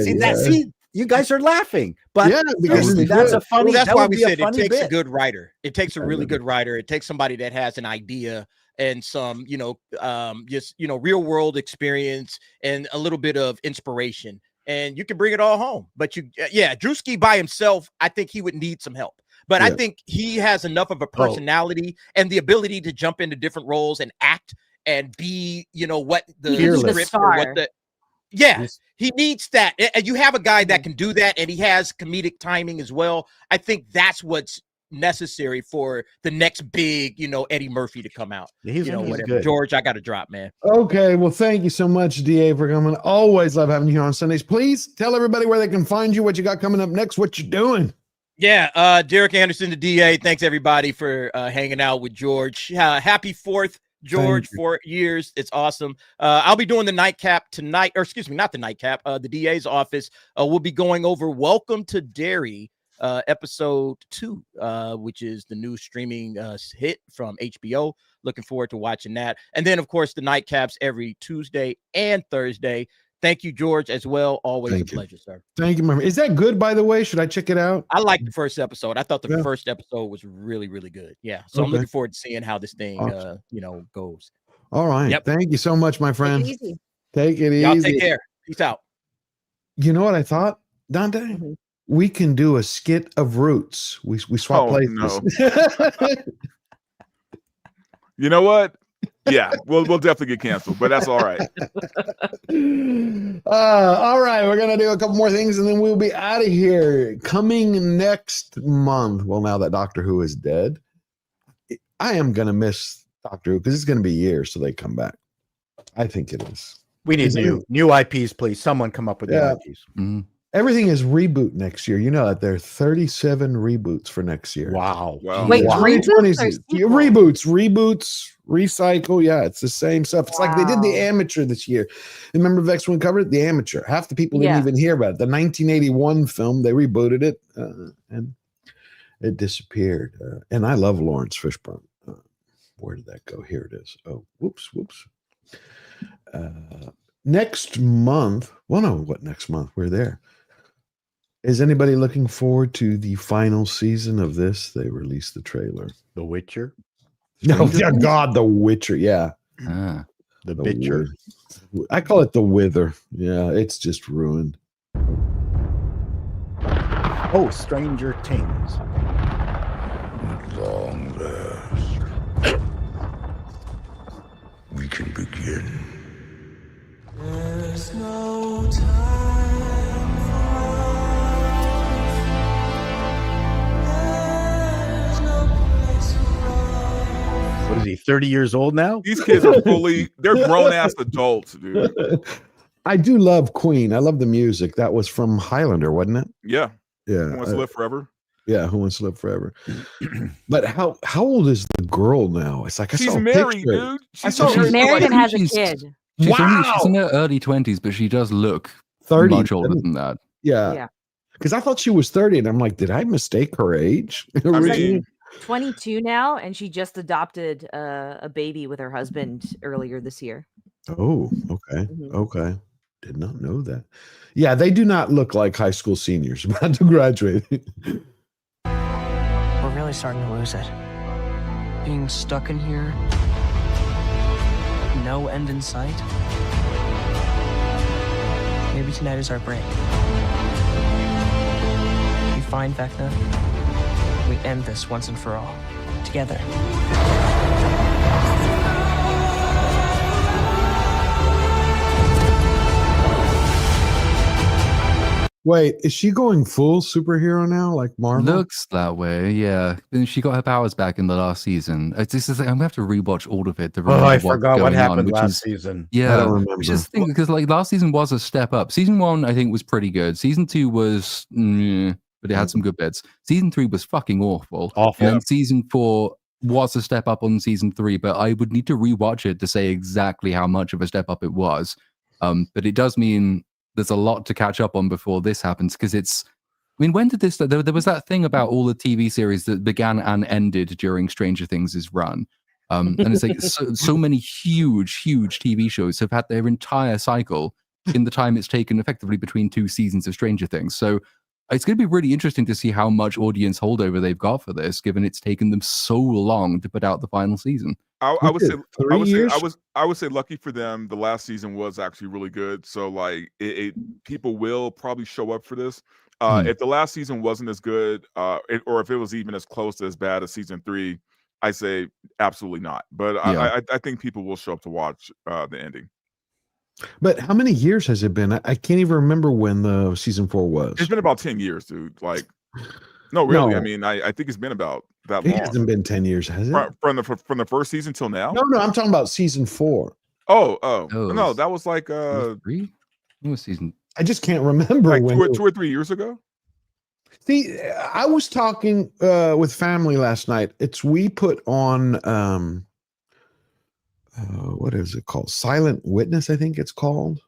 See, you guys are laughing, but yeah, because that's a funny. Well, that's why we said it takes takes a good writer. It takes a really good writer. It takes somebody that has an idea and some, real world experience and a little bit of inspiration, and you can bring it all home. But Drewski by himself, I think he would need some help. But I think he has enough of a personality and the ability to jump into different roles and act and be, what the script or what the. Yeah, he needs that. And you have a guy that can do that, and he has comedic timing as well. I think that's what's necessary for the next big, Eddie Murphy to come out. He's whatever. good. George, I got to drop, man. Okay, well, thank you so much, DA, for coming. Always love having you here on Sundays. Please tell everybody where they can find you, what you got coming up next, what you're doing. Yeah, Derek Anderson, the DA. Thanks, everybody, for hanging out with George. Happy 4th. George, 4 years. It's awesome. I'll be doing the nightcap tonight, or excuse me, not the nightcap, the DA's office. We'll be going over Welcome to Derry, episode 2, which is the new streaming hit from HBO. Looking forward to watching that. And then, of course, the nightcaps every Tuesday and Thursday. Thank you, George, as well. Always a pleasure, sir. Thank you, my friend. Is that good, by the way? Should I check it out? I liked the first episode. I thought the first episode was really, really good. Yeah. So I'm looking forward to seeing how this thing, goes. All right. Yep. Thank you so much, my friend. Take it easy. Take it easy. Y'all take care. Peace out. You know what I thought, Dante? Mm-hmm. We can do a skit of Roots. We swap places. No. You know what? Yeah, we'll definitely get canceled, but that's all right. All right, we're gonna do a couple more things and then we'll be out of here. Coming next month. Well, now that Doctor Who is dead, I am gonna miss Doctor Who because it's gonna be years till they come back. I think it is. We need new IPs, please. Someone come up with new IPs. Mm-hmm. Everything is reboot next year. You know that there are 37 reboots for next year. Wow. Wait, reboots, recycle. Yeah, it's the same stuff. It's like they did The Amateur this year. Remember Vex when we covered it? The Amateur. Half the people didn't even hear about it. The 1981 film, they rebooted it and it disappeared. And I love Lawrence Fishburne. Where did that go? Here it is. Oh, whoops. Next month. Well, no, what next month? We're there. Is anybody looking forward to the final season of this? They released the trailer. The Witcher? No, dear God, The Witcher. Yeah. The Witcher. I call it The Wither. Yeah, it's just ruined. Oh, Stranger Things. At long last, we can begin. There's no time What is he, 30 years old now? These kids are they're grown-ass adults, dude. I do love Queen. I love the music. That was from Highlander, wasn't it? Yeah. Yeah. Who Wants to Live Forever? Yeah, Who Wants to Live Forever? But how old is the girl now? It's like she's married, dude. She's married and has a kid. She's in her early 20s, but she does look 30, much older than that. Yeah. Because I thought she was 30, and I'm like, did I mistake her age? I mean, 22 now, and she just adopted a baby with her husband earlier this year. Oh, okay. Okay. Did not know that. Yeah, they do not look like high school seniors about to graduate. We're really starting to lose it. Being stuck in here, no end in sight. Maybe tonight is our break. We find Vecna. We end this once and for all. Together. Wait, is she going full superhero now, like Marvel? Looks that way, yeah. And she got her powers back in the last season. It's just, I'm gonna have to rewatch all of it to remember I what's forgot what going on, happened which last is season. yeah. I don't remember. Which is the thing, because like last season was a step up. Season 1, I think, was pretty good. Season 2 was, but it had some good bits. Season 3 was fucking awful. Awful. And then season 4 was a step up on season 3, but I would need to rewatch it to say exactly how much of a step up it was. But it does mean there's a lot to catch up on before this happens, because it's, I mean, when did this, there was that thing about all the TV series that began and ended during Stranger Things' run. And it's like so many huge TV shows have had their entire cycle in the time it's taken effectively between 2 seasons of Stranger Things. So it's going to be really interesting to see how much audience holdover they've got for this, given it's taken them so long to put out the final season. I would say lucky for them, the last season was actually really good. So like people will probably show up for this. If the last season wasn't as good, or if it was even as close to as bad as season 3, I say absolutely not. But Yeah. I think people will show up to watch the ending. But how many years has it been? I can't even remember when the season 4 was. It's been about 10 years, dude. Like, no, really. No. I mean, I think it's been about that It long. hasn't been 10 years, has it? From the first season till now? No, I'm talking about season 4. Oh, no, that was like 3? What was season? I just can't remember like when. 2 or 3 years ago. See, I was talking with family last night. We put on what is it called? Silent Witness, I think it's called.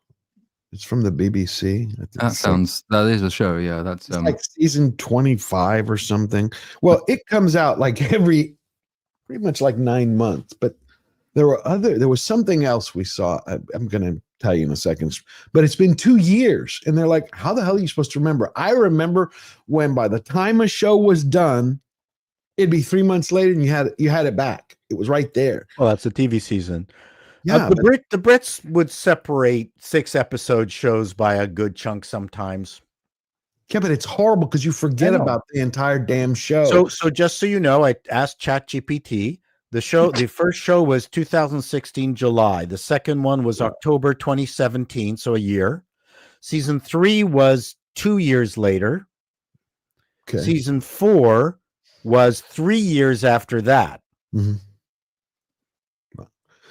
It's from the BBC. That is a show, yeah. That's like season 25 or something. Well, it comes out like pretty much like 9 months, but there was something else we saw. I'm going to tell you in a second, but it's been 2 years, and they're like, how the hell are you supposed to remember? I remember when by the time a show was done, it'd be 3 months later and you had it back. It was right there. Well, that's a TV season. Yeah, the Brits would separate 6-episode shows by a good chunk sometimes. Yeah, but it's horrible because you forget about the entire damn show. So just so you know, I asked ChatGPT. The first show was 2016 July. The second one was October 2017, so a year. Season 3 was 2 years later. Okay. Season 4 was 3 years after that. Mm-hmm.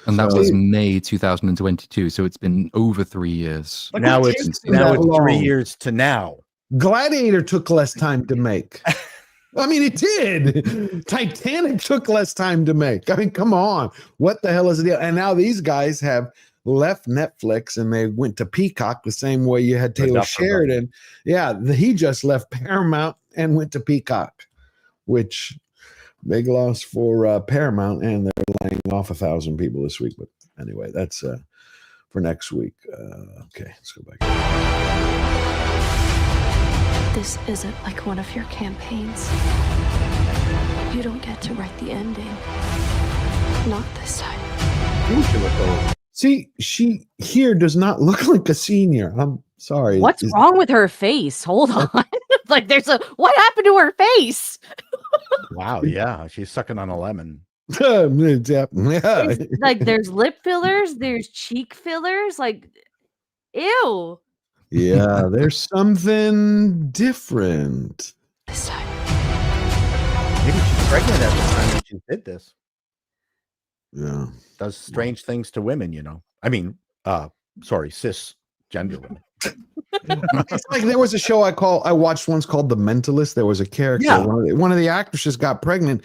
And that was May 2022, so it's been over 3 years. Like, now it's 3 years to now. Gladiator took less time to make. I mean, it did. Titanic took less time to make. I mean, come on. What the hell is the deal? And now these guys have left Netflix and they went to Peacock the same way you had Taylor Sheridan. Yeah, he just left Paramount and went to Peacock, which big loss for Paramount, and they're laying off 1,000 people this week. But anyway, that's for next week. Okay, let's go back. This isn't like one of your campaigns. You don't get to write the ending. Not this time. See, she here does not look like a senior. I'm sorry. What's wrong with her face? Hold on. Like what happened to her face? Wow, yeah, she's sucking on a lemon. Like there's lip fillers, there's cheek fillers, like ew. Yeah, there's something different. Maybe she's pregnant at the time that she did this. Yeah. Does strange things to women, you know. I mean, cisgender women. It's like there was a show I watched once called The Mentalist. There was a character. Yeah. One of the actresses got pregnant,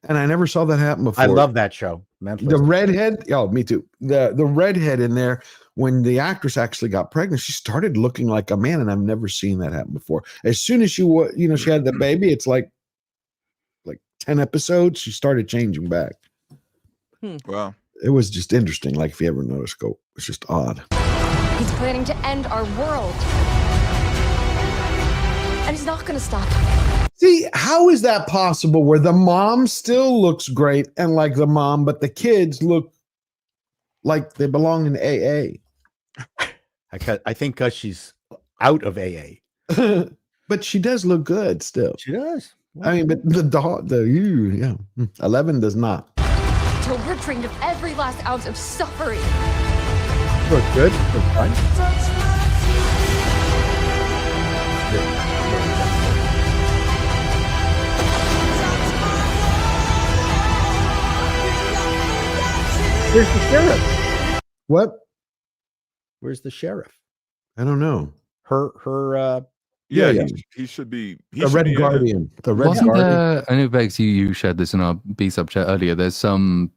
and I never saw that happen before. I love that show. Mentalist. The redhead. Oh, me too. The redhead in there. When the actress actually got pregnant, she started looking like a man, and I've never seen that happen before. As soon as she had the baby, it's like 10 episodes, she started changing back. Wow. It was just interesting. Like if you ever notice, it's just odd. He's planning to end our world. And he's not going to stop. See, how is that possible where the mom still looks great and like the mom, but the kids look like they belong in AA? I think because she's out of AA. But she does look good still. She does. I mean, but the 11 does not. Till we're drained of every last ounce of suffering. Look good. Look fun. Where's the sheriff? What? Where's the sheriff? I don't know. Her. Yeah, yeah. He should be. He The should Red be in it. Guardian. The Red Wasn't Guardian. there, I know, Vex, you shared this in our B-sub chat earlier. There's some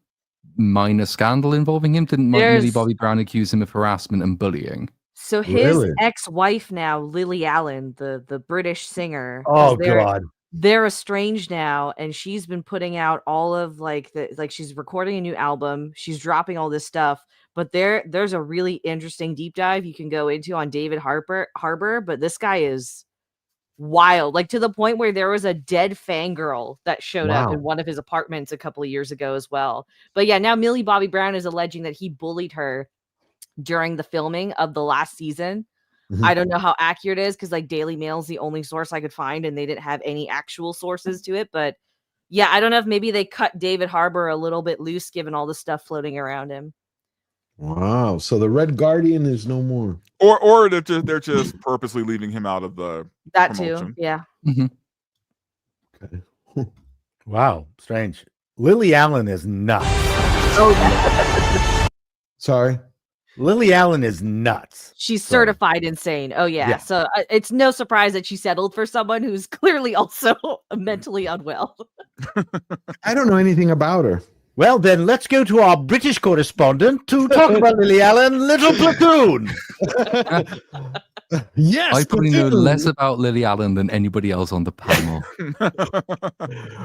minor scandal involving him. Didn't Millie Bobby Brown accuse him of harassment and bullying? So his ex-wife now, Lily Allen, the British singer. Oh they're- God. They're estranged now, and she's been putting out all of she's recording a new album. She's dropping all this stuff, but there's a really interesting deep dive you can go into on David Harbour. But this guy is wild, like to the point where there was a dead fangirl that showed up in one of his apartments a couple of years ago as well. But yeah, now Millie Bobby Brown is alleging that he bullied her during the filming of the last season. I don't know how accurate it is because like Daily Mail is the only source I could find, and they didn't have any actual sources to it. But yeah, I don't know if maybe they cut David Harbour a little bit loose given all the stuff floating around him. Wow. So the Red Guardian is no more. Or they're just purposely leaving him out of the That promotion. too, yeah. Okay. Wow, strange. Lily Allen is nuts. Sorry. Lily Allen is nuts. She's certified insane. Oh yeah. So it's no surprise that she settled for someone who's clearly also mentally unwell. I don't know anything about her. Well, then let's go to our British correspondent to talk about Lily Allen, Little Platoon. Yes, I probably know Platoon. less about Lily Allen than anybody else on the panel.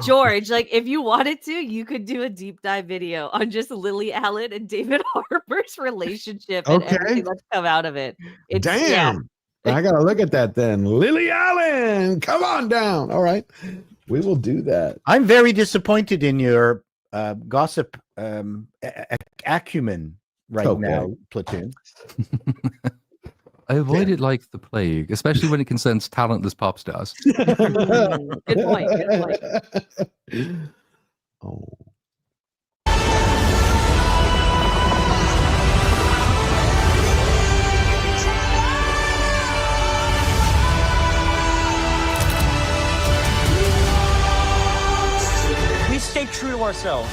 George, like if you wanted to, you could do a deep dive video on just Lily Allen and David Harbour's relationship and everything that's come out of it. Damn. I got to look at that then. Lily Allen, come on down. All right. We will do that. I'm very disappointed in your gossip acumen right now, Platoon. I avoid it like the plague, especially when it concerns talentless pop stars. Good point. Good point. Oh. We stay true to ourselves.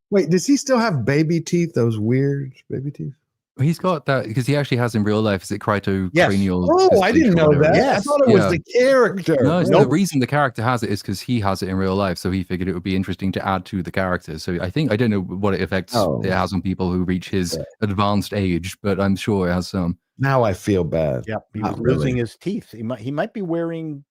Wait, does he still have baby teeth? Those weird baby teeth? He's got that because he actually has in real life. Is it cranial? Oh, I didn't know that. I thought it was the character. No, the reason the character has it is because he has it in real life. So he figured it would be interesting to add to the character. So I don't know what it affects it has on people who reach his advanced age, but I'm sure it has some. Now I feel bad. Yep, he was losing his teeth. He might be wearing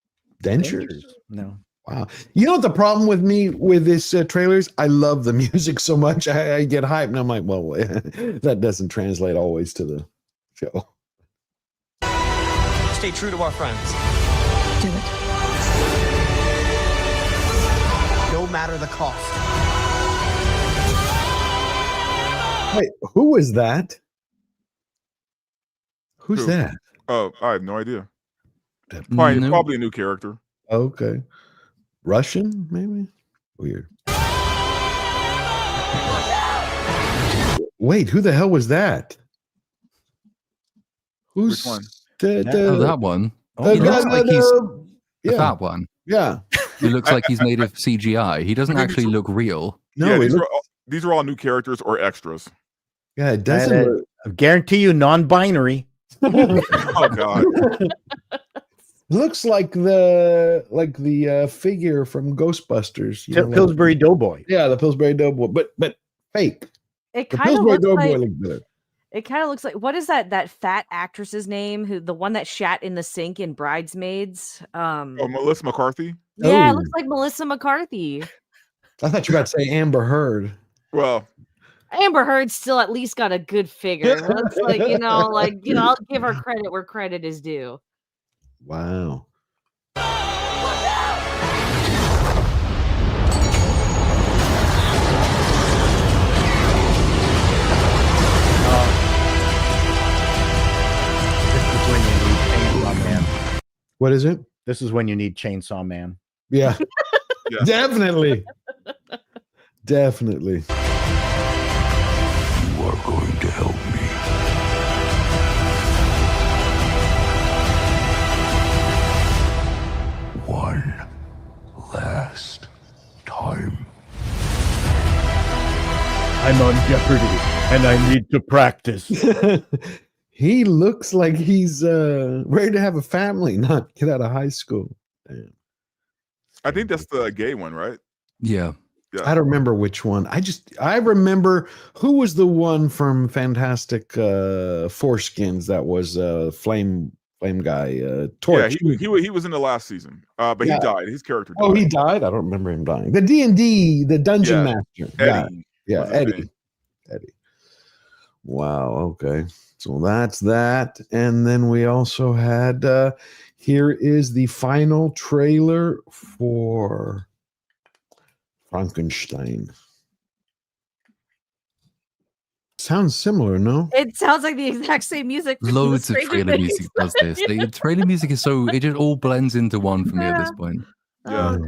dentures. No. Wow. You know what the problem with me with this trailers? I love the music so much. I get hyped and I'm like, well, that doesn't translate always to the show. Stay true to our friends. Do it. No matter the cost. Wait, who was that? Who's Who? that? Oh, I have no idea. Probably a new character. Okay. Russian, maybe? Weird. Wait, who the hell was that? Who's Which one? That one. The He looks guy like that, he's yeah. the fat one. Yeah. He looks like he's made of CGI. He doesn't actually look real. No, Yeah, these are all new characters or extras. Yeah, it doesn't. I guarantee you, non-binary. Oh God. Looks like the figure from Ghostbusters. You know, like- Pillsbury Doughboy. Yeah, the Pillsbury Doughboy, but fake. It The kind of Pillsbury looks Doughboy like looked better. it kind of looks like what is that fat actress's name? Who the one that shat in the sink in Bridesmaids? Oh, Melissa McCarthy. Yeah, it Oh. looks like Melissa McCarthy. I thought you were about to say Amber Heard. Well, Amber Heard still at least got a good figure. Looks like I'll give her credit where credit is due. Wow. What is it? This is when you need Chainsaw Man. Yeah. Yeah. Definitely. Definitely. You are going to help me. One last time. I I'm on Jeopardy and I need to practice. He looks like he's ready to have a family, not get out of high school. Damn. I think that's the gay one, right? Yeah. I don't remember which one. I remember who was the one from Fantastic Foreskins that was flame guy. Torch. Yeah, he was in the last season, but he died. His character died. Oh, he died. I don't remember him dying. The D&D, the dungeon master. Eddie. Yeah, Eddie. Wow. Okay. So that's that, and then we also had. Here is the final trailer for Frankenstein. Sounds similar, no? It sounds like the exact same music. from the Loads of Stranger trailer Things. music does this. The trailer music is so it just all blends into one for me at this point. Oh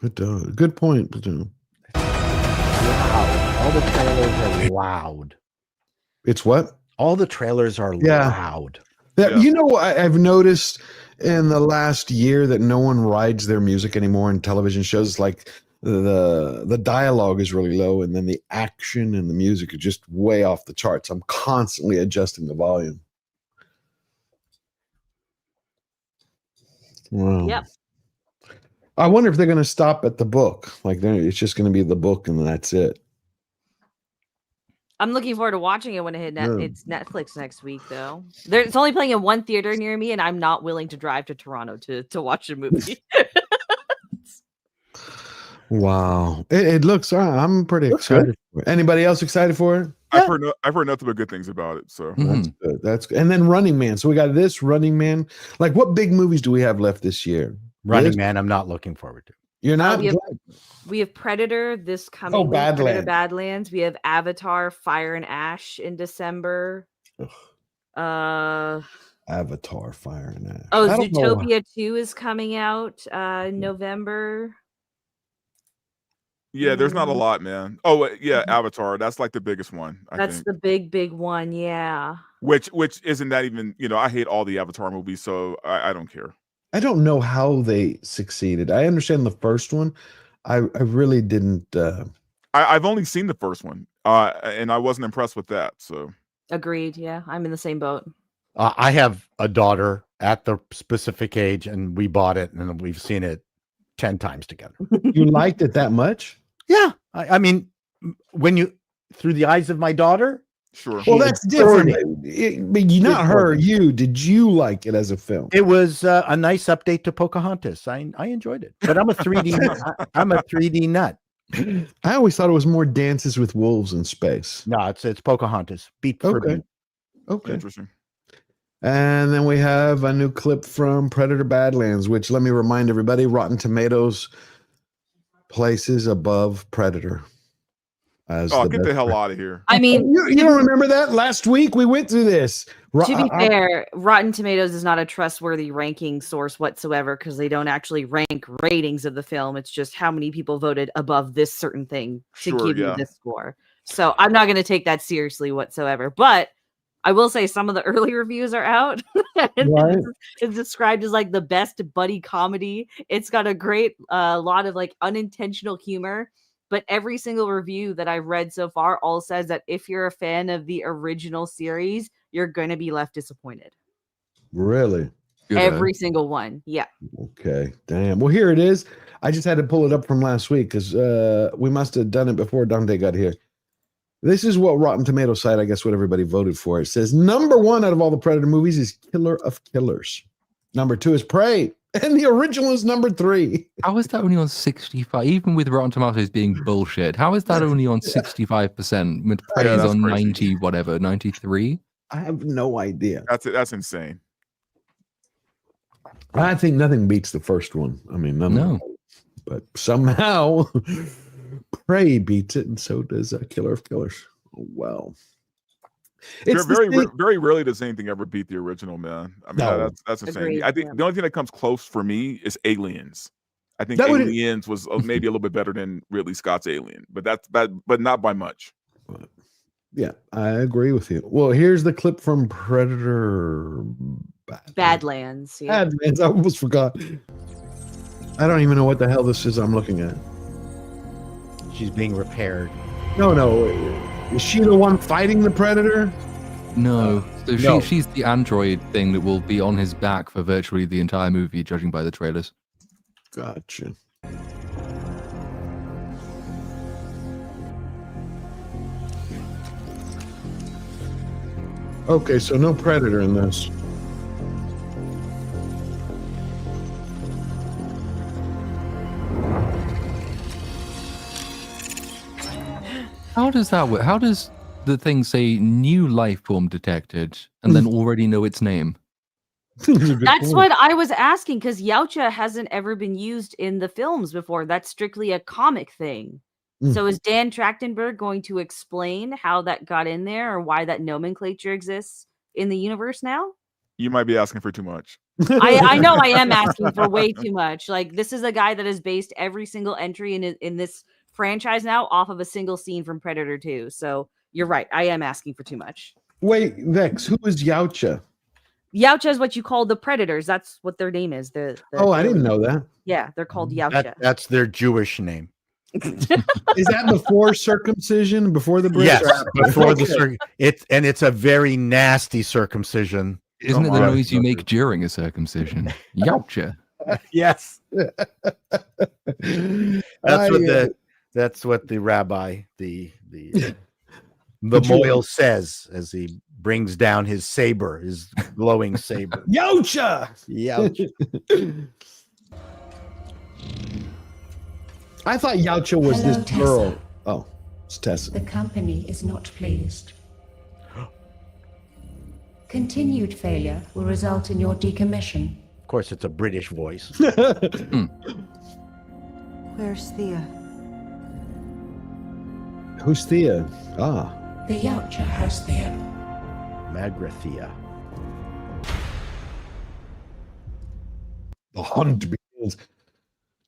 gosh. Good point, Platoon. Wow. All the trailers are loud. It's what? All the trailers are loud. You know, I've noticed in the last year that no one rides their music anymore in television shows. It's like the dialogue is really low, and then the action and the music are just way off the charts. I'm constantly adjusting the volume. Wow. Yep. I wonder if they're going to stop at the book. Like, it's just going to be the book, and that's it. I'm looking forward to watching it when it Yeah. it's Netflix next week, though. It's only playing in one theater near me, and I'm not willing to drive to Toronto to watch the movie. Wow. It looks. I'm pretty excited for it. Anybody else excited for it? I've heard nothing but good things about it. So That's good. That's good. And then Running Man. So we got this Running Man. Like, what big movies do we have left this year? Running Man, I'm not looking forward to. You're not. We have Predator this coming week, Predator Badlands. We have Avatar, Fire and Ash in December. Avatar, Fire and Ash. Oh, I don't know. Zootopia 2 is coming out in November. yeah, there's not a lot, man. Oh yeah, Avatar. That's like the biggest one. I That's think. the big one, yeah. Which isn't that even? I hate all the Avatar movies, so I don't care. I don't know how they succeeded. I understand the first one. I really didn't. I've only seen the first one, and I wasn't impressed with that. So Agreed, yeah. I'm in the same boat. I have a daughter at the specific age, and we bought it, and we've seen it 10 times together. You liked it that much? Yeah. I mean, when you through the eyes of my daughter. Sure. Well, that's different. But you not her. You did you like it as a film? It was a nice update to Pocahontas. I enjoyed it, but I'm a 3D. I'm a 3D nut. I always thought it was more Dances with Wolves in space. No, it's Pocahontas. Beat for beat. Okay. Interesting. And then we have a new clip from Predator Badlands, which, let me remind everybody, Rotten Tomatoes places above Predator. Get the hell out of here. I mean, you don't remember that? Last week we went through this. To be fair, Rotten Tomatoes is not a trustworthy ranking source whatsoever because they don't actually rank ratings of the film. It's just how many people voted above this certain thing to give you this score. So I'm not going to take that seriously whatsoever. But I will say some of the early reviews are out. Right. It's described as like the best buddy comedy. It's got a great lot of like unintentional humor. But every single review that I've read so far all says that if you're a fan of the original series, you're going to be left disappointed. Really? Every single one. Yeah. Okay. Damn. Well, here it is. I just had to pull it up from last week because we must have done it before Dante got here. This is what Rotten Tomatoes site, I guess, what everybody voted for. It says number 1 out of all the Predator movies is Killer of Killers. Number 2 is Prey. And the original is number 3. How is that only on 65? Even with Rotten Tomatoes being bullshit, how is that only on 65%? With Prey's on crazy. 90, whatever, 93? I have no idea. That's insane. I think nothing beats the first one. I mean, No. But somehow Prey beats it, and so does Killer of Killers. Oh, wow. It's very rarely does anything ever beat the original, man. I mean, No. that's insane. Agreed, I think the only thing that comes close for me is Aliens. I think That would- Aliens was maybe a little bit better than Ridley Scott's Alien, but but not by much. Yeah, I agree with you. Well, here's the clip from Predator Badlands. Yeah. Badlands. I almost forgot. I don't even know what the hell this is I'm looking at. She's being repaired. No. Is she the one fighting the Predator? No. So No. she's the android thing that will be on his back for virtually the entire movie, judging by the trailers. Gotcha. Okay, so no Predator in this. How does that work? How does the thing say new life form detected and then already know its name? That's what I was asking, because Yautja hasn't ever been used in the films before. That's strictly a comic thing. So is Dan Trachtenberg going to explain how that got in there or why that nomenclature exists in the universe now? You might be asking for too much. I know I am asking for way too much. Like, this is a guy that has based every single entry in this franchise now off of a single scene from Predator 2. So you're right. I am asking for too much. Wait, Vex, who is Yautja? Yautja is what you call the Predators. That's what their name is. I didn't know that. Yeah, they're called Yautja. That's their Jewish name. Is that before circumcision? Before the British? Yes, before the it's a very nasty circumcision. Isn't it the noise you make during a circumcision? Yautja. Yes. That's what the rabbi, the Moyle says as he brings down his saber, his glowing saber. Yautja! Yautja. I thought Yautja was Hello, this Tessa. girl. Oh, it's Tessa. The company is not pleased. Continued failure will result in your decommission. Of course, it's a British voice. Where's Thea? Who's Thea? Ah. The Yautja has Thea. Magra Thea. The hunt begins.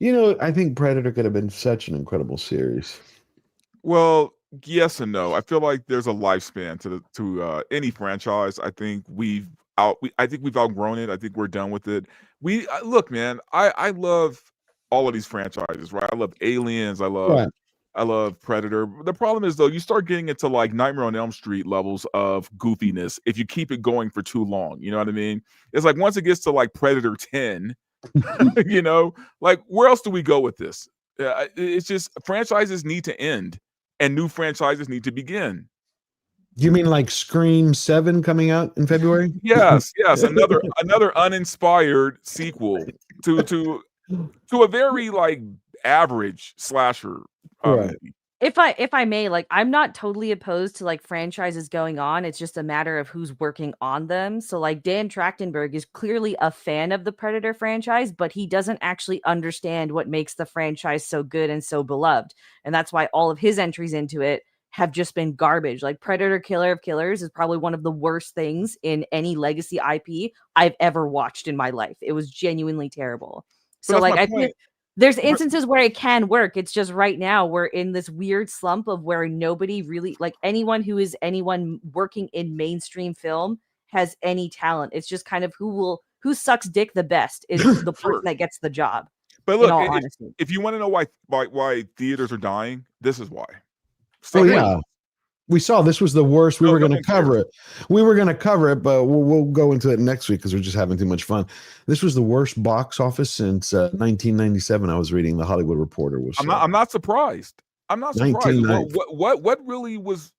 You know, I think Predator could have been such an incredible series. Well, yes and no. I feel like there's a lifespan to any franchise. I think we've outgrown it. I think we're done with it. Look, man. I love all of these franchises, right? I love Aliens. I love Predator. The problem is, though, you start getting into like Nightmare on Elm Street levels of goofiness if you keep it going for too long. You know what I mean? It's like once it gets to like Predator 10, you know, like where else do we go with this? It's just franchises need to end and new franchises need to begin. You mean like Scream 7 coming out in February? Yes. Another uninspired sequel to a very like average slasher movie. If I may, like, I'm not totally opposed to like franchises going on. It's just a matter of who's working on them. So like Dan Trachtenberg is clearly a fan of the Predator franchise, but he doesn't actually understand what makes the franchise so good and so beloved. And that's why all of his entries into it have just been garbage. Like Predator Killer of Killers is probably one of the worst things in any legacy IP I've ever watched in my life. It was genuinely terrible. So like I think there's instances where it can work. It's just right now we're in this weird slump of where nobody really, like anyone working in mainstream film has any talent. It's just kind of who sucks dick the best is the person that gets the job. But look, if you want to know why theaters are dying, this is why. Oh yeah, we saw this was the worst. We were going to cover it. We were going to cover it, but we'll go into it next week because we're just having too much fun. This was the worst box office since 1997. I was reading the Hollywood Reporter. I'm not surprised. I'm not surprised. What really was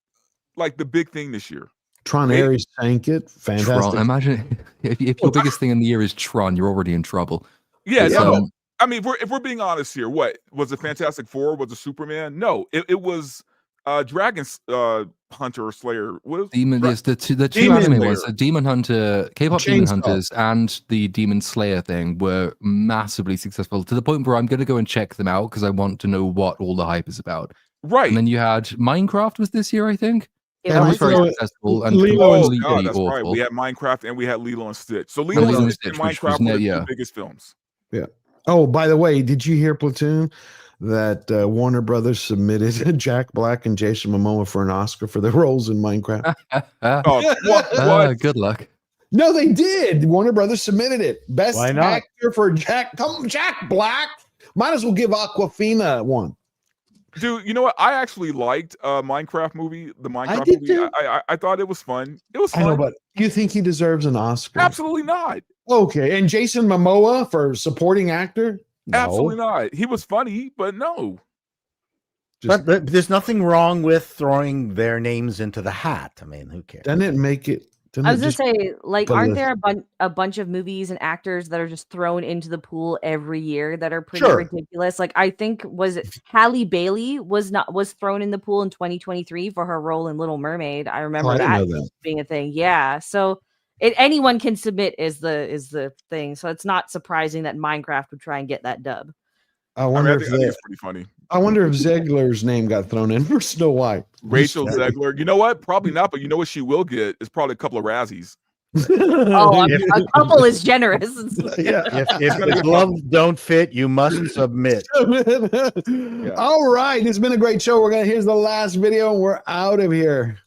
like the big thing this year? Tron Ares sank it. Fantastic. Tron, imagine if your biggest thing in the year is Tron, you're already in trouble. Yeah, no. I mean, if we're being honest here, what was it? Fantastic Four? Was it Superman? No, it was Dragon Hunter or Slayer. Demon, yes, the two anime ones, the Demon Hunter, K-pop Demon Hunters, and the Demon Slayer thing were massively successful to the point where I'm going to go and check them out because I want to know what all the hype is about. Right. And then you had Minecraft was this year, I think. It was very successful and Lilo completely that's awful. right. We had Minecraft and we had Lilo and Stitch. So Lilo and Stitch and Minecraft were the two biggest films. Yeah. Oh, by the way, did you hear, Platoon, that Warner Brothers submitted Jack Black and Jason Momoa for an Oscar for their roles in Minecraft? What? Good luck. No, they did. Warner Brothers submitted it. Best Why not? actor for Jack Black. Might as well give Aquafina one. Dude, you know what? I actually liked Minecraft movie. The Minecraft did movie. too. I thought it was fun. It was I fun. know, but you think he deserves an Oscar? Absolutely not. Okay, and Jason Momoa for supporting actor? No. Absolutely not. He was funny, but no. But there's nothing wrong with throwing their names into the hat. I mean, who cares? Doesn't it make it? I was gonna say, like, aren't the there a bunch of movies and actors that are just thrown into the pool every year that are pretty Sure. ridiculous? Like, I think was it Halle Bailey was thrown in the pool in 2023 for her role in Little Mermaid. I remember I didn't that know that. being a thing. Yeah, so anyone can submit is the thing. So it's not surprising that Minecraft would try and get that dub. I wonder I think it's pretty funny. I wonder if Zegler's name got thrown in for Snow White. Rachel Zegler. You know what? Probably not, but you know what she will get is probably a couple of Razzies. Oh, a couple is generous. Yeah. If gloves don't fit, you must submit. All right, it's been a great show. Here's the last video, and we're out of here.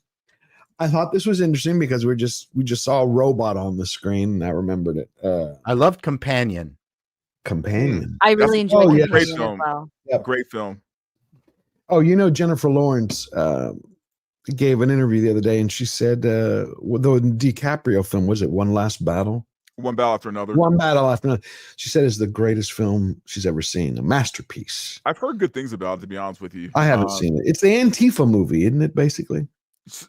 I thought this was interesting because we just saw a robot on the screen, and I remembered it. I loved Companion. I really enjoyed yeah. Companion Great as film. well. Great film. Oh, you know, Jennifer Lawrence gave an interview the other day, and she said the DiCaprio film, was it One Last Battle? One battle after another. One battle after another. She said it's the greatest film she's ever seen, a masterpiece. I've heard good things about it, to be honest with you. I haven't seen it. It's the Antifa movie, isn't it, basically?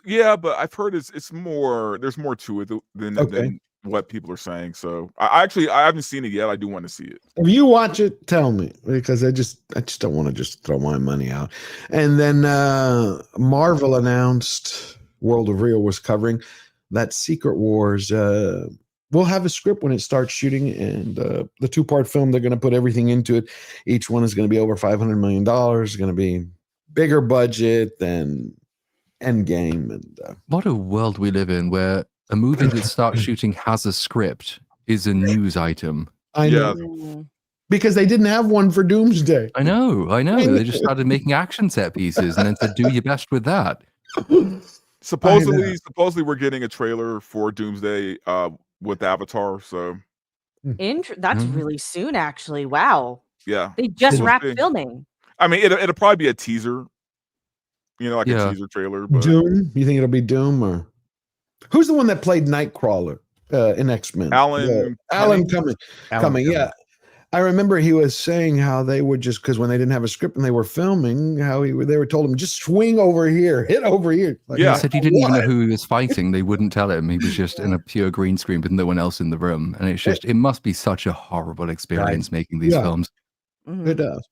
Yeah, but I've heard it's more. There's more to it than what people are saying. So I haven't seen it yet. I do want to see it. If you watch it, tell me, because I just don't want to just throw my money out. And then Marvel announced, World of Real was covering that Secret Wars. We'll have a script when it starts shooting, and the 2-part film, they're going to put everything into it. Each one is going to be over $500 million. It's going to be bigger budget than Endgame. And what a world we live in, where a movie that starts shooting has a script is a news item. I know. Because they didn't have one for Doomsday. I know. They just started making action set pieces and then said, do your best with that. Supposedly we're getting a trailer for Doomsday with Avatar. So That's really soon, actually. Wow. Yeah. They just wrapped filming. I mean, it'll probably be a teaser. You know, like a teaser trailer. But Doom? You think it'll be Doom, or who's the one that played Nightcrawler in X-Men? Alan Cumming. Yeah. I remember he was saying how they would just, because when they didn't have a script and they were filming, they were told him, just swing over here, hit over here. Like, He said he didn't even know who he was fighting. They wouldn't tell him. He was just in a pure green screen with no one else in the room. And it's just, it must be such a horrible experience making these films. It does.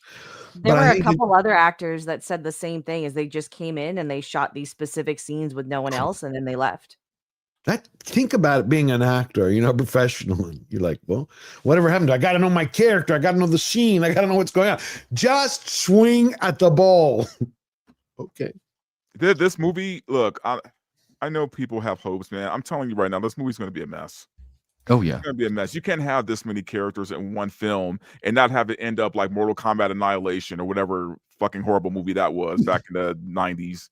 There were a couple other actors that said the same thing, as they just came in and they shot these specific scenes with no one else, and then they left. Think about it, being an actor, professional. And you're like, well, whatever happened? I got to know my character. I got to know the scene. I got to know what's going on. Just swing at the ball. Okay. This movie, look, I know people have hopes, man. I'm telling you right now, this movie's going to be a mess. Oh, yeah. It's going to be a mess. You can't have this many characters in one film and not have it end up like Mortal Kombat Annihilation or whatever fucking horrible movie that was back in the 90s.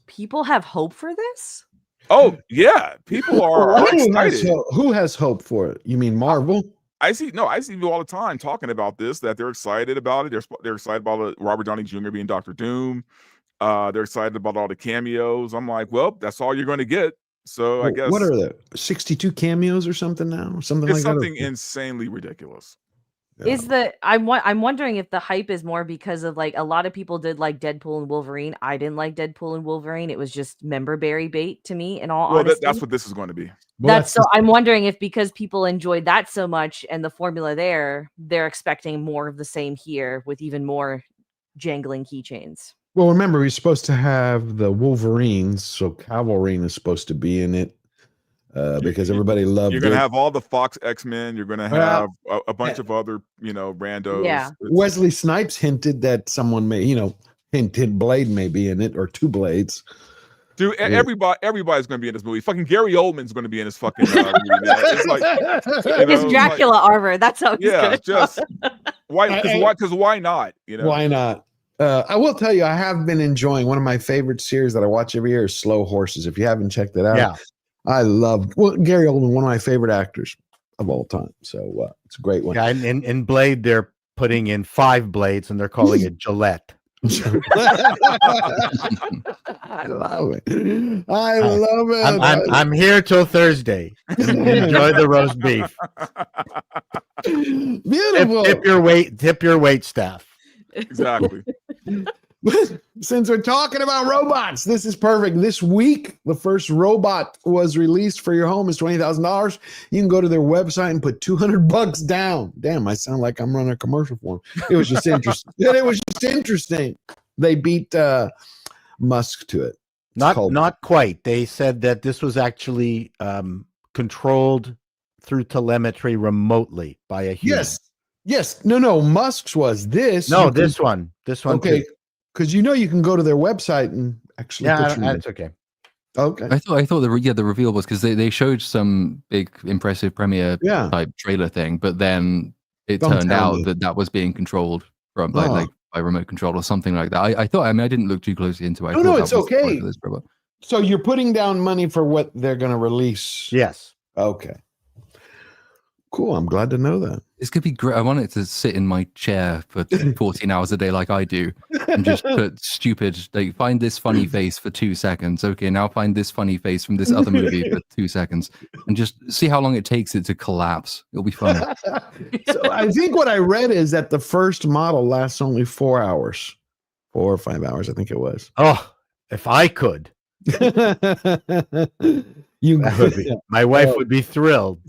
People have hope for this? Oh, yeah. People are excited. Who has hope for it? You mean Marvel? I see people all the time talking about this, that they're excited about it. They're excited about Robert Downey Jr. being Dr. Doom. They're excited about all the cameos. I'm like, well, that's all you're going to get. So I guess, what are there? 62 cameos or something now? It's something insanely ridiculous. Yeah. I'm wondering if the hype is more because of, like, a lot of people did like Deadpool and Wolverine. I didn't like Deadpool and Wolverine. It was just member berry bait to me, in all honesty. That's what this is going to be. I'm wondering if, because people enjoyed that so much and the formula there, they're expecting more of the same here with even more jangling keychains. Well, remember, he's supposed to have the Wolverines, so Wolverine is supposed to be in it because everybody loved it. You're going to have all the Fox X-Men. You're going to have a bunch of other, randos. Yeah. Wesley Snipes hinted that someone may, hinted Blade may be in it, or 2 Blades. Dude, everybody's going to be in this movie. Fucking Gary Oldman's going to be in this fucking movie. It's like, it's Dracula armor. That's how he's good. Just why? Because why not? Why not? I will tell you, I have been enjoying one of my favorite series that I watch every year is Slow Horses. If you haven't checked it out, I love Gary Oldman, one of my favorite actors of all time. So it's a great one. Yeah, and Blade, they're putting in 5 blades, and they're calling it Gillette. I love it. I love it. I'm here till Thursday. Enjoy the roast beef. Beautiful. Tip your wait staff. Exactly. Since we're talking about robots, this is perfect. This week, the first robot was released for your home is $20,000. You can go to their website and put $200 down. Damn, I sound like I'm running a commercial for them. It was just interesting. It was just interesting. They beat Musk to it. Not quite. They said that this was actually controlled through telemetry remotely by a human. Yes. No. Musk's was this. No, this one. Okay. Too. Because you can go to their website and actually. Yeah, that's okay. Okay. I thought the reveal was because they showed some big impressive premiere type trailer thing, but then it turned out that was being controlled from by remote control or something like that. I thought. I mean, I didn't look too closely into it. No, it's okay. So you're putting down money for what they're going to release. Yes. Okay. Cool. I'm glad to know that. It's gonna be great. I want it to sit in my chair for 14 hours a day, like I do, and just put stupid. Like, find this funny face for 2 seconds. Okay, now find this funny face from this other movie for 2 seconds, and just see how long it takes it to collapse. It'll be fun. So I think what I read is that the first model lasts only 4 hours, 4 or 5 hours. I think it was. Oh, if I could. My wife would be thrilled.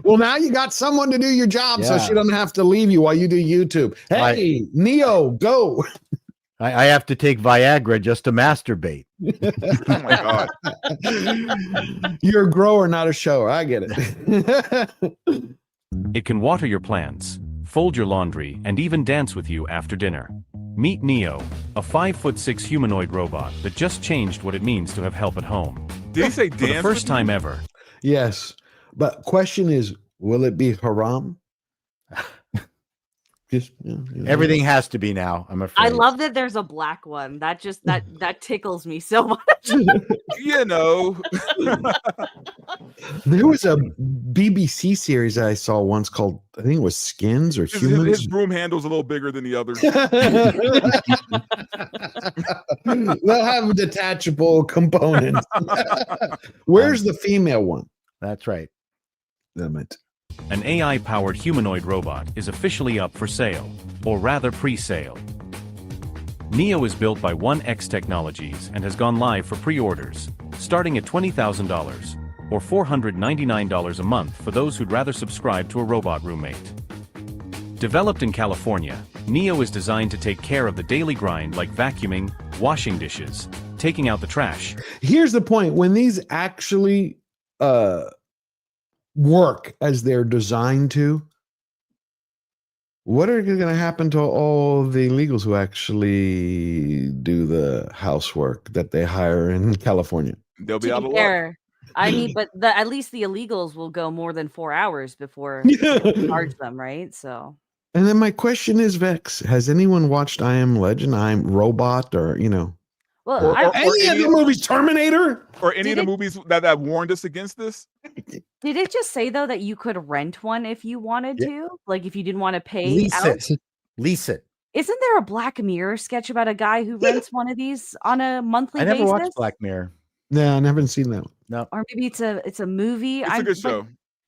Well, now you got someone to do your job, so she doesn't have to leave you while you do YouTube. Hey, Neo, go. I have to take Viagra just to masturbate. Oh my God. You're a grower, not a shower. I get it. It can water your plants, fold your laundry, and even dance with you after dinner. Meet Neo, a 5'6" humanoid robot that just changed what it means to have help at home. Did he say For the dance first with time you? ever. Yes, but question is, will it be haram? Just Everything has to be now. I'm afraid. I love that there's a black one. That just that tickles me so much. You know, there was a BBC series that I saw once called, I think it was Skins or Humans. His broom handle's a little bigger than the others. They'll have detachable components. Where's the female one? That's right. Damn it. An AI-powered humanoid robot is officially up for sale, or rather pre-sale. Neo is built by 1X Technologies and has gone live for pre-orders, starting at $20,000, or $499 a month for those who'd rather subscribe to a robot roommate. Developed in California, Neo is designed to take care of the daily grind like vacuuming, washing dishes, taking out the trash. Here's the point. When these actually work as they're designed to, what are going to happen to all the illegals who actually do the housework that they hire in California? They'll be out of luck. Fair. I mean, but at least the illegals will go more than 4 hours before you charge them, right? So. And then my question is, Vex, has anyone watched I Am Legend, I Am Robot, or Well, or any of the movies, Terminator, or any of the movies that warned us against this? Did it just say though that you could rent one if you wanted to? Like if you didn't want to pay Lease it. Isn't there a Black Mirror sketch about a guy who rents one of these on a monthly basis? I never watched Black Mirror. No, I never seen that one. No. Or maybe it's a movie. It's a good show.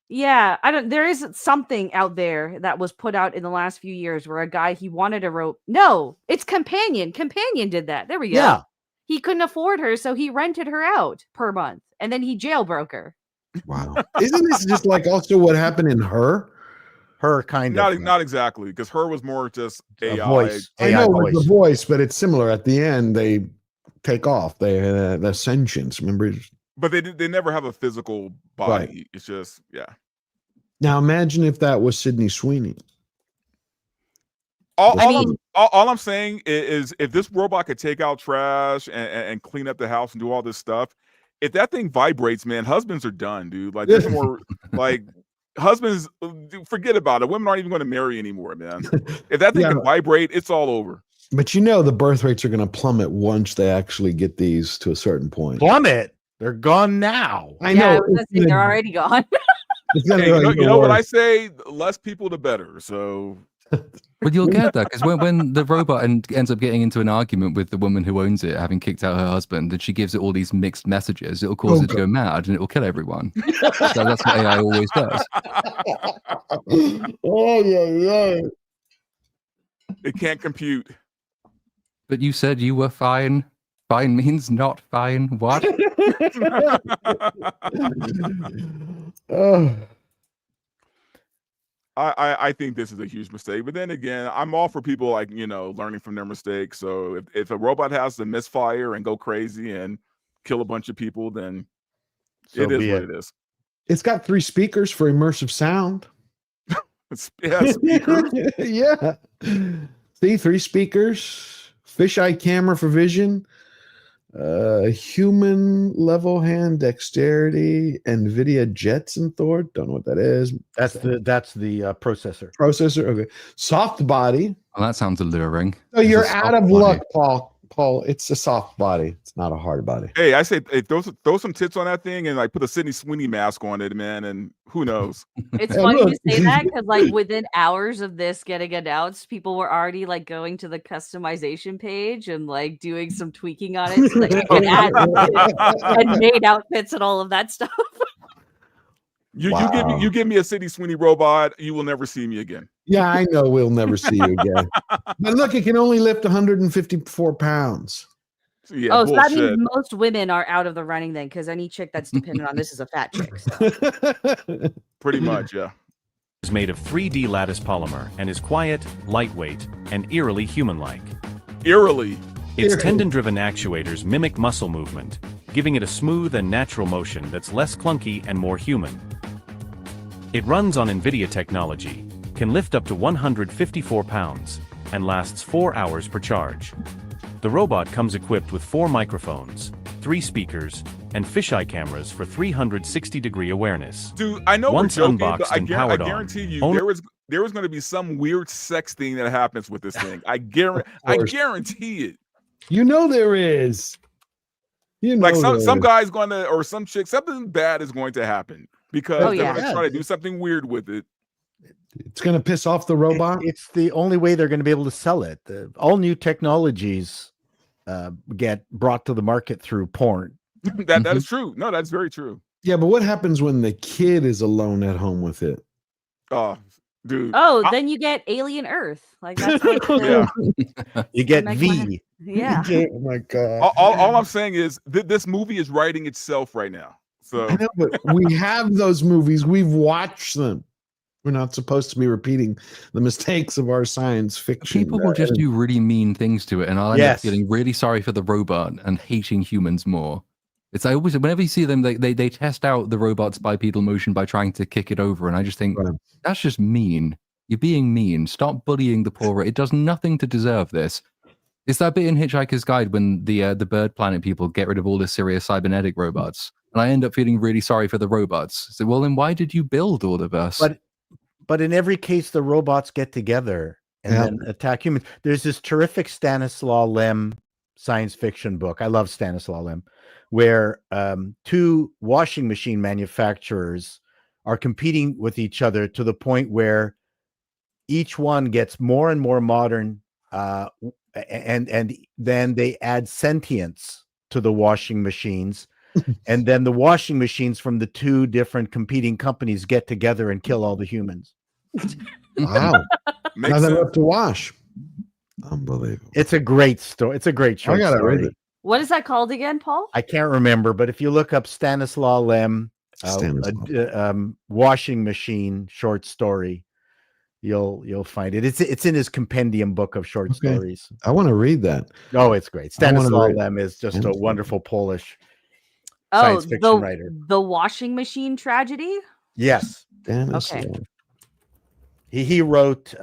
Yeah, I don't. There is something out there that was put out in the last few years where a guy he wanted a rope. No, it's Companion. Companion did that. There we go. Yeah. He couldn't afford her, so he rented her out per month, and then he jailbroke her. Wow. Isn't this just like also what happened in Her? Her kind of. Not exactly, because Her was more just AI. Voice. I know it's the voice, but it's similar. At the end, they take off. The sentience. Remember? But they never have a physical body. Right. It's just Now imagine if that was Sydney Sweeney. All I'm saying is if this robot could take out trash and clean up the house and do all this stuff, if that thing vibrates, man, husbands are done, dude. Like there's more like husbands, forget about it. Women aren't even going to marry anymore, man. If that thing can vibrate, it's all over. But the birth rates are going to plummet once they actually get these to a certain point. Plummet? They're gone now. I know. I was gonna say they're already gone. Hey, you know what I say? Less people, the better. So But you'll get that because when the robot ends up getting into an argument with the woman who owns it, having kicked out her husband, and she gives it all these mixed messages, it'll cause it to go mad and it will kill everyone. So that's what AI always does. Oh yeah. It can't compute. But you said you were fine. Fine means not fine. What? Oh. I think this is a huge mistake, but then again, I'm all for people like, learning from their mistakes. So if a robot has to misfire and go crazy and kill a bunch of people, then it is what it is. It's got 3 speakers for immersive sound. Yeah, speakers. Yeah. See, 3 speakers, fisheye camera for vision, human level hand dexterity, NVIDIA Jetson Thor. Don't know what that is. That's the processor. Processor. Okay. Soft body. Well, that sounds alluring. So you're out of luck, Paul. It's a soft body. It's not a hard body. Hey, I say, throw some tits on that thing and like put a Sydney Sweeney mask on it, man, and who knows? It's funny you say that because like within hours of this getting announced, people were already like going to the customization page and like doing some tweaking on it so that you can add and made outfits and all of that stuff. You give me a Sydney Sweeney robot, you will never see me again. Yeah, I know we'll never see you again. But look, it can only lift 154 pounds. Yeah, so that means most women are out of the running then, because any chick that's dependent on this is a fat chick. So. Pretty much, yeah. Is made of 3D lattice polymer and is quiet, lightweight, and eerily human-like. Eerily. Its tendon-driven actuators mimic muscle movement, giving it a smooth and natural motion that's less clunky and more human. It runs on NVIDIA technology, can lift up to 154 pounds, and lasts 4 hours per charge. The robot comes equipped with 4 microphones, 3 speakers, and fisheye cameras for 360-degree awareness. Dude, I know Once we're joking, unboxed but and powered I on, guarantee you there was going to be some weird sex thing that happens with this thing. I guarantee it. You know there is. You know, like some guy's going to, or some chick, something bad is going to happen because they're going to try to do something weird with it. It's going to piss off the robot. It's the only way they're going to be able to sell it. All new technologies get brought to the market through porn. That is true. No, that's very true. Yeah, but what happens when the kid is alone at home with it? Oh, dude. Oh, then you get Alien Earth. Like that's like you get V. Yeah. Oh my god. All I'm saying is this movie is writing itself right now. So I know, but we have those movies. We've watched them. We're not supposed to be repeating the mistakes of our science fiction. People will just do really mean things to it, and I'll end up feeling really sorry for the robot and hating humans more. It's like always whenever you see them, they test out the robot's bipedal motion by trying to kick it over, and I just think that's just mean. You're being mean. Stop bullying the poor. It does nothing to deserve this. It's that bit in Hitchhiker's Guide when the Bird Planet people get rid of all the serious cybernetic robots, and I end up feeling really sorry for the robots. So, well, then why did you build all of us? But in every case, the robots get together and then attack humans. There's this terrific Stanislaw Lem science fiction book. I love Stanislaw Lem, where 2 washing machine manufacturers are competing with each other to the point where each one gets more and more modern, and then they add sentience to the washing machines. And then the washing machines from the 2 different competing companies get together and kill all the humans. Wow. Now they're up to wash. Unbelievable. It's a great story. It's a great short story. Read it. What is that called again, Paul? I can't remember, but if you look up Stanislaw Lem, washing machine short story, you'll find it. It's in his compendium book of short stories. I want to read that. Oh, it's great. Stanislaw Lem is just a wonderful Polish science fiction writer. The washing machine tragedy? Yes. Okay. He wrote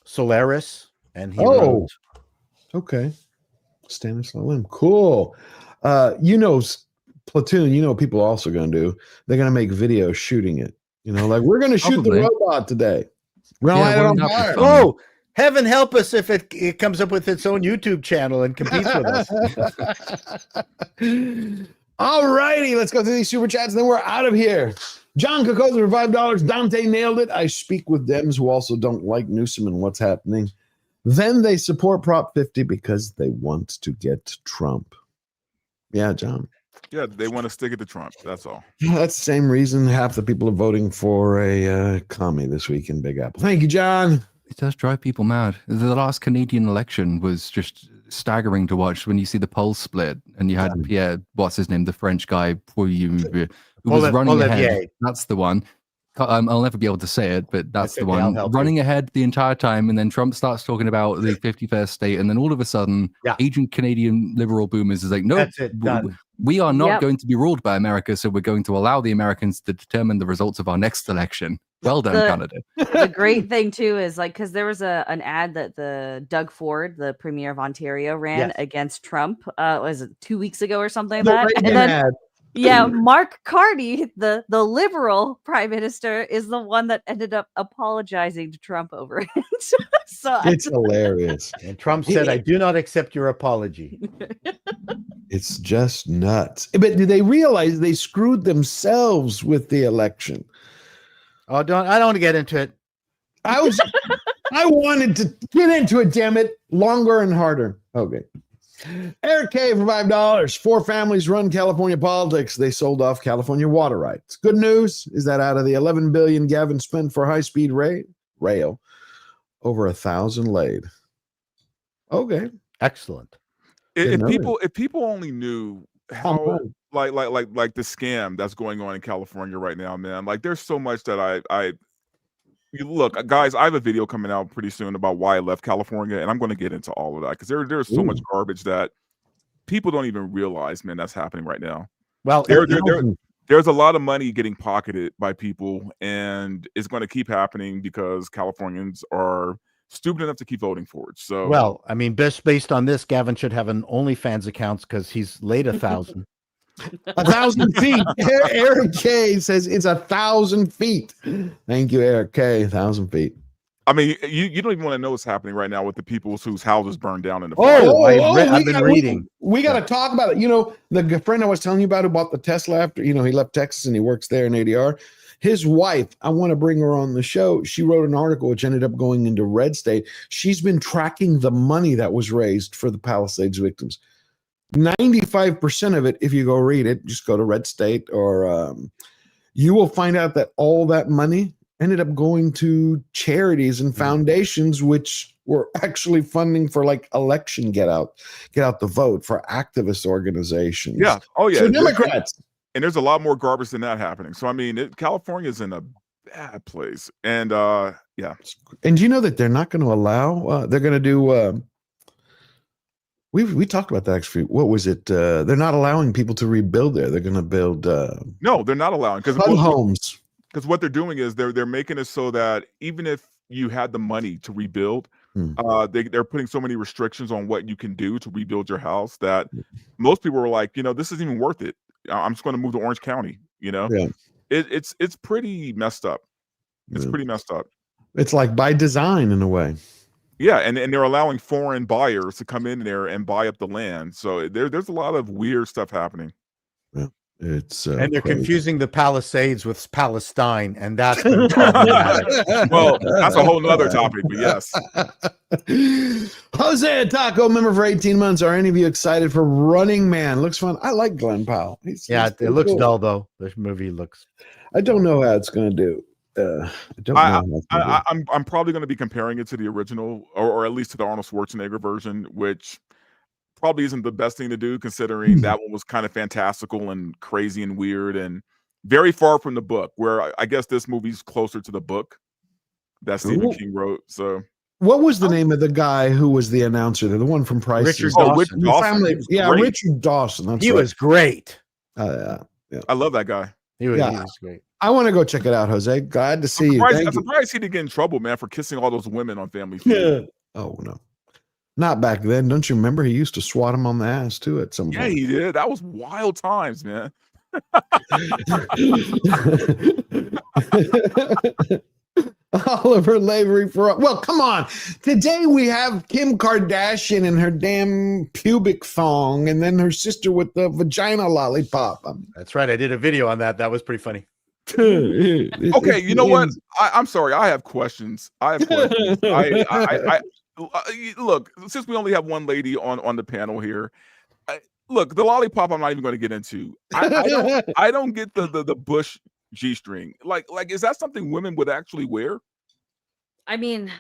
Solaris, and he wrote. Okay. Stanislaw Lem. Cool. Platoon, you know what people are also going to do? They're going to make videos shooting it. Like, we're going to shoot the robot today. We're going to light it on fire. Oh, heaven help us if it comes up with its own YouTube channel and competes with us. All righty, let's go through these super chats and then we're out of here. John Kokoza for $5. Dante nailed it. I speak with Dems who also don't like Newsom and what's happening. Then they support Prop 50 because they want to get Trump. Yeah, John. Yeah, they want to stick it to Trump. That's all. That's the same reason half the people are voting for a commie this week in Big Apple. Thank you, John. It does drive people mad. The last Canadian election was just staggering to watch when you see the polls split and you had Pierre, what's his name, the French guy, who was running ahead. That's the one. I'll never be able to say it, but that's the one. Running ahead the entire time, and then Trump starts talking about the 51st state, and then all of a sudden, Asian Canadian liberal boomers is like, no, we are not going to be ruled by America, so we're going to allow the Americans to determine the results of our next election. Well done, Canada. The great thing too is like, because there was an ad that the Doug Ford, the premier of Ontario, ran against Trump. Was it 2 weeks ago or something like that? And then, Mark Carney, the liberal prime minister, is the one that ended up apologizing to Trump over it. So it's hilarious. And Trump said, "I do not accept your apology." It's just nuts. But did they realize they screwed themselves with the election? Oh, I don't want to get into it. I wanted to get into it, damn it. Longer and harder. Okay. Eric K for $5. 4 families run California politics. They sold off California water rights. Good news is that out of the $11 billion Gavin spent for high-speed rail, over 1,000 laid. Okay. Excellent. If people only knew how like the scam that's going on in California right now, man. Like there's so much that look, guys, I have a video coming out pretty soon about why I left California, and I'm going to get into all of that because there's so much garbage that people don't even realize, man, that's happening right now. Well, there's a lot of money getting pocketed by people, and it's going to keep happening because Californians are stupid enough to keep voting for it. So, well, I mean, based on this, Gavin should have an OnlyFans account because he's laid 1,000. 1,000 feet. Eric K says it's 1,000 feet. Thank you, Eric K. 1,000 feet. I mean, you don't even want to know what's happening right now with the people whose houses burned down in the fire. I've been reading. We got to talk about it. You know, the friend I was telling you about who bought the Tesla after, he left Texas and he works there in ADR. His wife, I want to bring her on the show. She wrote an article which ended up going into Red State. She's been tracking the money that was raised for the Palisades victims. 95% of it, if you go read it, just go to Red State, or you will find out that all that money ended up going to charities and foundations, which were actually funding for like election get out the vote for activist organizations. Yeah. Oh yeah. So Democrats. And there's a lot more garbage than that happening. So I mean, California is in a bad place, and yeah. And do you know that they're not going to allow? They're going to do. We talked about that actually. What was it? They're not allowing people to rebuild there. They're going to build. No, they're not allowing because homes. Because what they're doing is they're making it so that even if you had the money to rebuild, they're putting so many restrictions on what you can do to rebuild your house that most people are like, this isn't even worth it. I'm just going to move to Orange County. It's pretty messed up. It's pretty messed up. It's like by design in a way. Yeah, and they're allowing foreign buyers to come in there and buy up the land. So there's a lot of weird stuff happening. Yeah, it's and they're confusing the Palisades with Palestine, and that's well, that's a whole nother topic. But yes, Jose Taco, member for 18 months. Are any of you excited for Running Man? Looks fun. I like Glenn Powell. He's it looks cool. Dull though. This movie looks. I don't know how it's going to do. I'm probably going to be comparing it to the original, or at least to the Arnold Schwarzenegger version, which probably isn't the best thing to do considering that one was kind of fantastical and crazy and weird and very far from the book, where I guess this movie's closer to the book that Stephen King wrote. So what was the name of the guy who was the announcer there? The one from Price. Richard Dawson. Richard Dawson. He was great. Yeah. I love that guy. He was great. I want to go check it out, Jose. Glad to see you. I'm surprised he didn't get in trouble, man, for kissing all those women on Family Feud. Yeah. Oh no, not back then. Don't you remember? He used to swat him on the ass too at some point. Yeah, he did. That was wild times, man. Oliver Lavery for come on. Today we have Kim Kardashian and her damn pubic thong, and then her sister with the vagina lollipop. That's right. I did a video on that. That was pretty funny. Okay, you know what? I'm sorry. I have questions. I have questions. Look. Since we only have one lady on the panel here, look, the lollipop. I'm not even going to get into. I don't get the bush G-string. Like, is that something women would actually wear? I mean,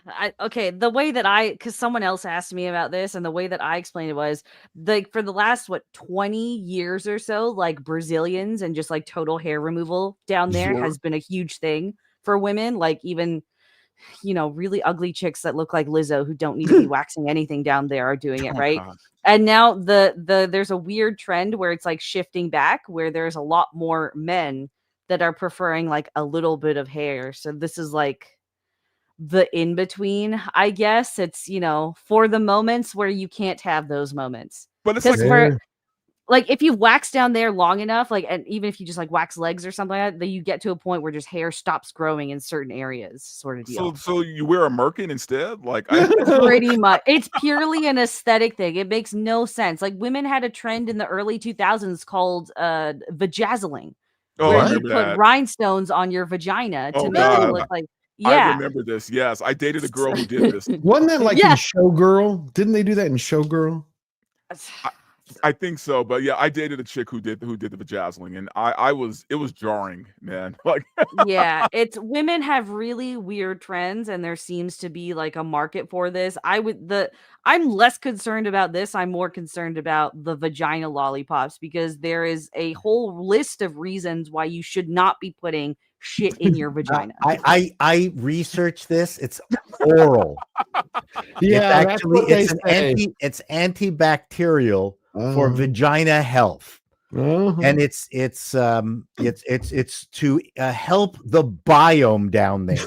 the way that because someone else asked me about this, and the way that I explained it was like for the last 20 years or so, like Brazilians and just like total hair removal down there Sure. has been a huge thing for women. Like even, really ugly chicks that look like Lizzo who don't need to be waxing anything down there are doing it, Oh, right? God. And now there's a weird trend where it's like shifting back, where there's a lot more men that are preferring like a little bit of hair. So this is like the in between, I guess. It's for the moments where you can't have those moments. But it's like if you wax down there long enough, like, and even if you just like wax legs or something like that, then you get to a point where just hair stops growing in certain areas, sort of deal. So you wear a merkin instead? Like, pretty much. It's purely an aesthetic thing. It makes no sense. Like women had a trend in the early 2000s called vajazzling, where you put rhinestones on your vagina to make it look like. Yeah. I remember this. Yes, I dated a girl who did this. Wasn't that like in Showgirl? Didn't they do that in Showgirl? I think so, but yeah, I dated a chick who did the vajazzling, and it was jarring, man. Like, yeah, it's women have really weird trends, and there seems to be like a market for this. I'm less concerned about this. I'm more concerned about the vagina lollipops, because there is a whole list of reasons why you should not be putting shit in your vagina. I researched this. It's oral. Yeah, it's actually it's antibacterial for vagina health. And it's to help the biome down there.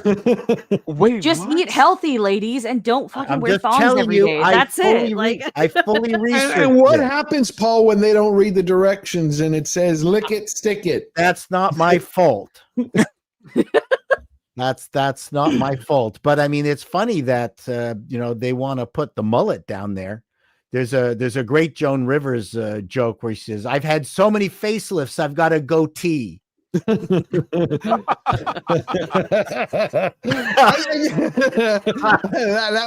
Wait, just eat healthy, ladies, and don't fucking wear thongs every day. That's it. I fully researched. And what happens, Paul, when they don't read the directions and it says lick it, stick it? That's not my fault. That's not my fault. But I mean, it's funny that they want to put the mullet down there. There's a great Joan Rivers joke where she says, "I've had so many facelifts, I've got a goatee." that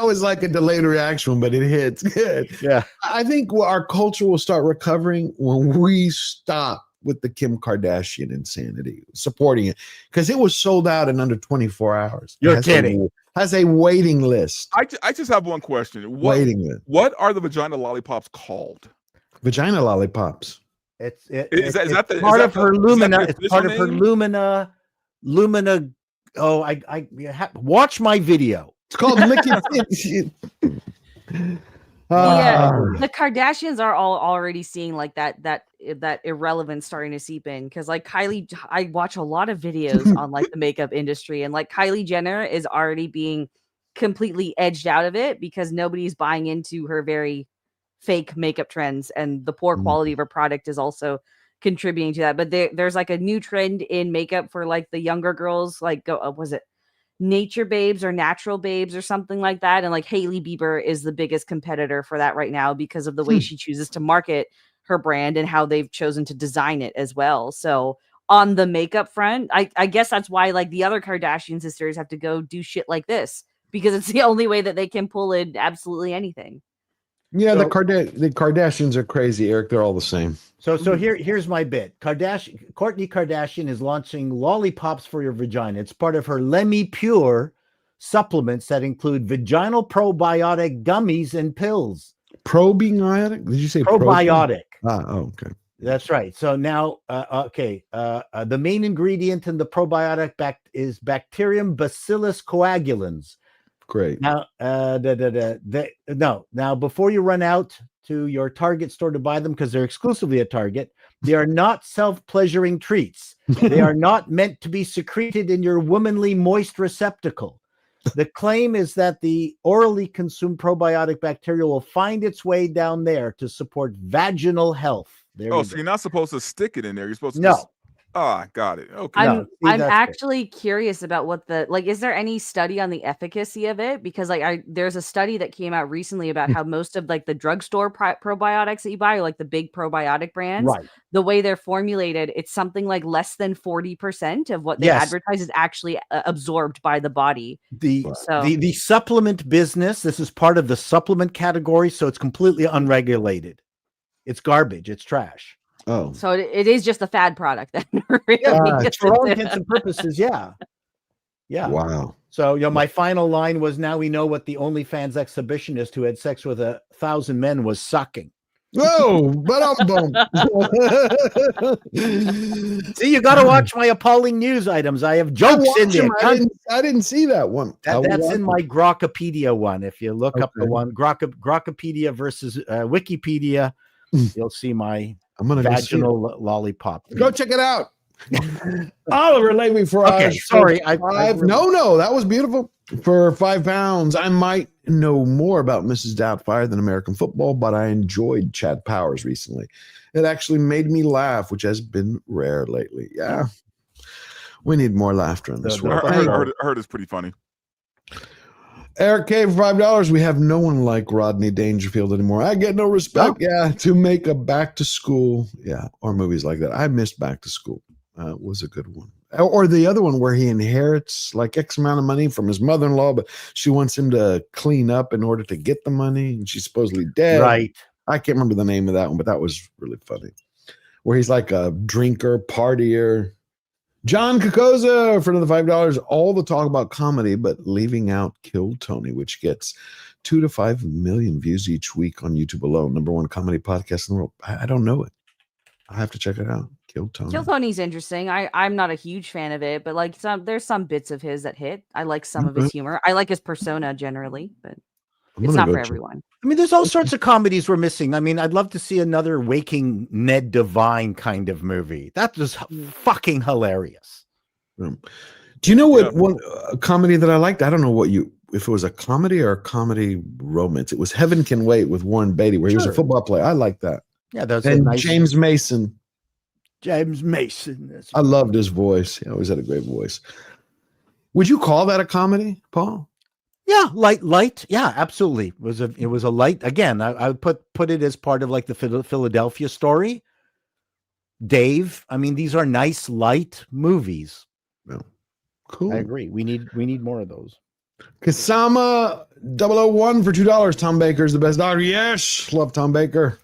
was like a delayed reaction, but it hits good. Yeah, I think our culture will start recovering when we stop with the Kim Kardashian insanity, supporting it, because it was sold out in under 24 hours. You're kidding. Has a waiting list. I just have one question. Waiting list. What are the vagina lollipops called? Vagina lollipops. It's part of her Lumina. It's part of her Lumina. Oh, watch my video. It's called Lick The Kardashians are all already seeing like that irrelevance starting to seep in, because like Kylie, I watch a lot of videos on like the makeup industry, and like Kylie Jenner is already being completely edged out of it because nobody's buying into her very fake makeup trends, and the poor quality of her product is also contributing to that. But there's like a new trend in makeup for like the younger girls, like was it Nature Babes or Natural Babes or something like that, and like Hailey Bieber is the biggest competitor for that right now because of the way she chooses to market her brand and how they've chosen to design it as well. So on the makeup front, I guess that's why like the other Kardashian sisters have to go do shit like this, because it's the only way that they can pull in absolutely anything. Yeah, the Kardashians are crazy, Eric. They're all the same. So here's my bit. Kourtney Kardashian is launching lollipops for your vagina. It's part of her Lemme Pure supplements that include vaginal probiotic gummies and pills. Probiotic? Did you say probiotic? Okay. That's right. So now, the main ingredient in the probiotic is Bacterium Bacillus coagulans. Great. Now, now before you run out to your Target store to buy them, because they're exclusively at Target, they are not self-pleasuring treats. They are not meant to be secreted in your womanly moist receptacle. The claim is that the orally consumed probiotic bacteria will find its way down there to support vaginal health. So you're not supposed to stick it in there. You're supposed to Ah, got it. Okay. I'm that's good. actually curious about what the like. Is there any study on the efficacy of it? Because there's a study that came out recently about how most of like the drugstore probiotics that you buy, or like the big probiotic brands, Right. the way they're formulated, it's something like less than 40% of what they Yes. advertise is actually absorbed by the body. The supplement business, this is part of the supplement category, so it's completely unregulated. It's garbage. It's trash. Oh, So it is just a fad product then. Really, for all intents and purposes, yeah. Wow. So, my final line was, now we know what the OnlyFans exhibitionist who had sex with 1,000 men was sucking. Whoa, but See, you got to watch my appalling news items. I have jokes in there. I didn't see that one. That's in my Grokkapedia one. If you look up the one, Grokkapedia versus Wikipedia, you'll see my vaginal lollipop. Go check it out. Oliver Levy for okay, sorry. No, that was beautiful. For £5, I might know more about Mrs. Doubtfire than American football, but I enjoyed Chad Powers recently. It actually made me laugh, which has been rare lately. Yeah, we need more laughter in this world. I heard it's pretty funny. Eric K for $5. We have no one like Rodney Dangerfield anymore. I get no respect. Yeah, to make a Back to School. Yeah, or movies like that. I missed Back to School. Was a good one. Or the other one where he inherits like X amount of money from his mother-in-law, but she wants him to clean up in order to get the money, and she's supposedly dead. Right. I can't remember the name of that one, but that was really funny. Where he's like a drinker, partier. John Kokoza for another $5. All the talk about comedy, but leaving out Kill Tony, which gets 2 to 5 million views each week on YouTube alone. #1 comedy podcast in the world. I don't know it. I have to check it out. Kill Tony's interesting. I'm not a huge fan of it, but like there's some bits of his that hit. I like some of his humor. I like his persona generally, but it's not for everyone. I mean, there's all sorts of comedies we're missing. I mean, I'd love to see another Waking Ned Devine kind of movie. That was fucking hilarious. Do you know what one comedy that I liked? I don't know if it was a comedy or a comedy romance. It was Heaven Can Wait with Warren Beatty, where he was a football player. I like that. Yeah, that's nice. James Mason. I loved his voice. He always had a great voice. Would you call that a comedy, Paul? Yeah, light. Yeah, absolutely. It was a light. Again, I would put it as part of like the Philadelphia Story. Dave. I mean, these are nice, light movies. Yeah. Cool. I agree. We need more of those. Kasama 001 for $2. Tom Baker is the best doctor. Yes, love Tom Baker.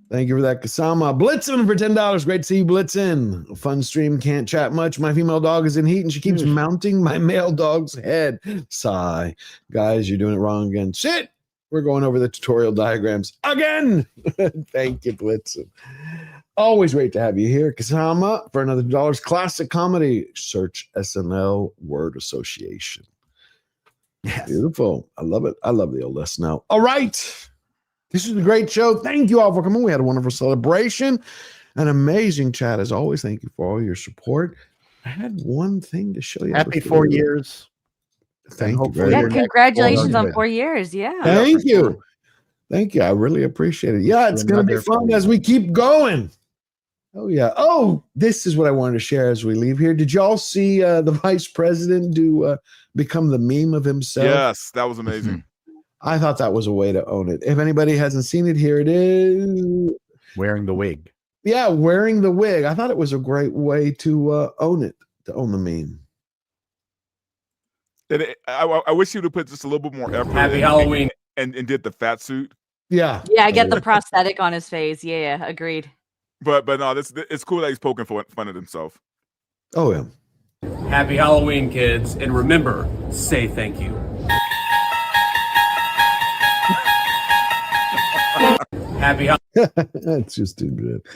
Thank you for that, Kasama. Blitzen for $10. Great to see you, Blitzen. A fun stream. Can't chat much. My female dog is in heat, and she keeps mounting my male dog's head. Sigh. Guys, you're doing it wrong again. Shit! We're going over the tutorial diagrams again. Thank you, Blitzen. Always great to have you here. Kasama for another $2. Classic comedy. Search SNL word association. Yes. Beautiful. I love it. I love the old SNL. All right. This is a great show. Thank you all for coming. We had a wonderful celebration. An amazing chat as always. Thank you for all your support. I had one thing to show you. Happy 4 years. Thank you. Yeah, congratulations on 4 years. Yeah. Thank you. Thank you. I really appreciate it. Yeah, it's going to be fun as we keep going. Oh, yeah. Oh, this is what I wanted to share as we leave here. Did y'all see the vice president become the meme of himself? Yes, that was amazing. I thought that was a way to own it. If anybody hasn't seen it, here it is. Wearing the wig. Yeah, wearing the wig. I thought it was a great way to own it, to own the meme. I wish you would have put just a little bit more effort. Happy Halloween. And did the fat suit. Yeah. Yeah, I get the prosthetic on his face. Yeah, agreed. But no, it's cool that he's poking fun at himself. Oh, yeah. Happy Halloween, kids. And remember, say thank you. Happy That's just too good.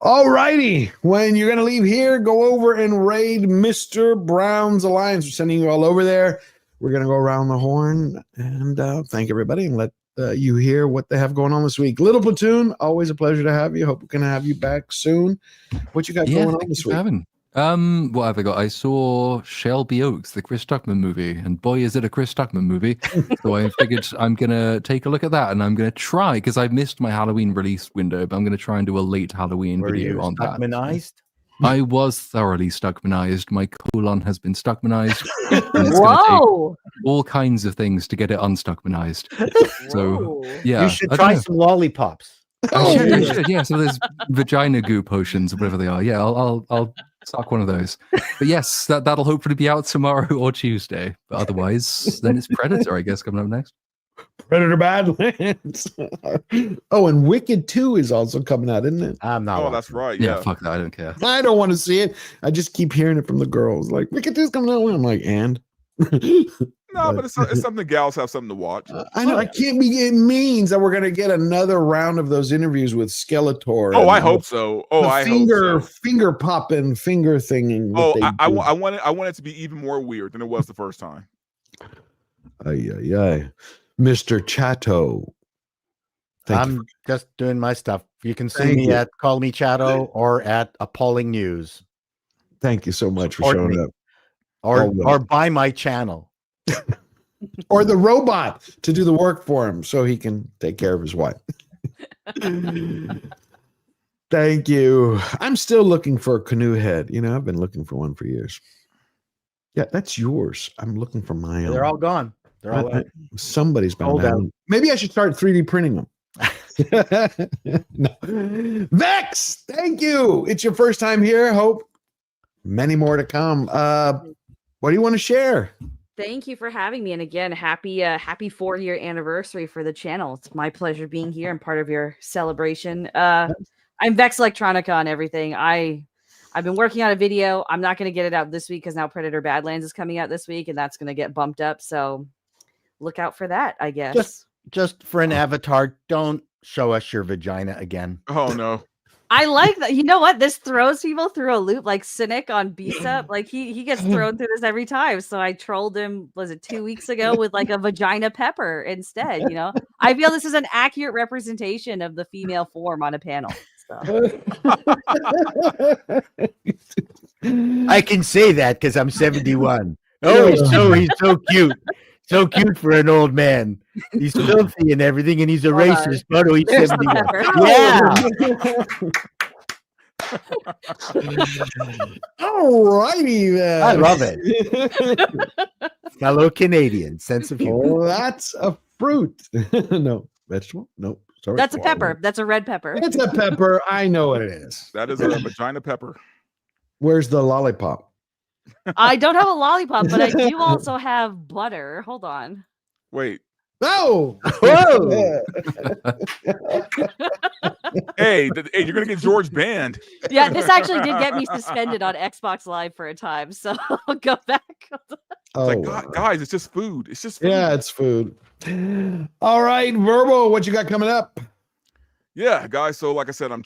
All righty. When you're going to leave here, go over and raid Mr. Brown's Alliance. We're sending you all over there. We're going to go around the horn and thank everybody and let you hear what they have going on this week. Little Platoon, always a pleasure to have you. Hope we can have you back soon. What you got going on this week? What have I got? I saw Shelby Oaks, the Chris Stuckman movie, and boy, is it a Chris Stuckman movie. So I figured I'm going to take a look at that, and I'm going to try, because I missed my Halloween release window, but I'm going to try and do a late Halloween video on that. Stuckmanized? I was thoroughly Stuckmanized. My colon has been Stuckmanized. Whoa! All kinds of things to get it unstuckmanized. So, yeah. You should try some lollipops. I should, yeah. So there's vagina goo potions, or whatever they are. Yeah, I'll suck one of those. But yes, that'll hopefully be out tomorrow or Tuesday. But otherwise, then it's Predator, I guess, coming up next. Predator Badlands. Oh, and Wicked 2 is also coming out, isn't it? I'm not. Oh, that's right. Yeah, Yeah. fuck that. I don't care. I don't want to see it. I just keep hearing it from the girls. Like, Wicked 2 is coming out. I'm like, and? No, but it's something gals have something to watch. I know. I can't be. It means that we're going to get another round of those interviews with Skeletor. Oh, I hope so. Oh, I hope so. Finger popping, finger thinging. Oh, I want it to be even more weird than it was the first time. Ay. Mr. Chato. I'm just doing my stuff. You can see me at Call Me Chato or at Appalling News. Thank you so much for Support showing me. up. Or buy my channel. Or the robot to do the work for him so he can take care of his wife. Thank you. I'm still looking for a canoe head. You know, I've been looking for one for years. Yeah, that's yours. I'm looking for my own. They're all gone. They're all out. Somebody's been Hold down. on. Maybe I should start 3D printing them. No. Vex, thank you. It's your first time here. Hope many more to come. What do you want to share? Thank you for having me. And again, happy 4-year anniversary for the channel. It's my pleasure being here and part of your celebration. I'm Vex Electronica on everything. I've been working on a video. I'm not going to get it out this week because now Predator Badlands is coming out this week, and that's going to get bumped up. So look out for that, I guess. Just for an avatar, don't show us your vagina again. Oh no. I like that. You know what? This throws people through a loop, like Cynic on Beast-Up. Like he gets thrown through this every time. So I trolled him, was it 2 weeks ago, with like a vagina pepper instead, you know? I feel this is an accurate representation of the female form on a panel. So. I can say that because I'm 71. Oh, he's so cute. So cute for an old man. He's filthy and everything, and he's a racist, but he's 71. All righty then. I love it. Fellow Canadian, sense of humor. Oh, that's a fruit. No, vegetable? No. Sorry. That's a pepper. That's a red pepper. It's a pepper. I know what it is. That is a vagina pepper. Where's the lollipop? I don't have a lollipop, but I do also have butter. Hold on. Wait. No. Whoa. Hey, you're gonna get George banned. Yeah, this actually did get me suspended on Xbox Live for a time, so I'll go back. Guys, it's just food. It's just food. Yeah, it's food. All right, Verbo, what you got coming up? Yeah, guys. So, like I said, I'm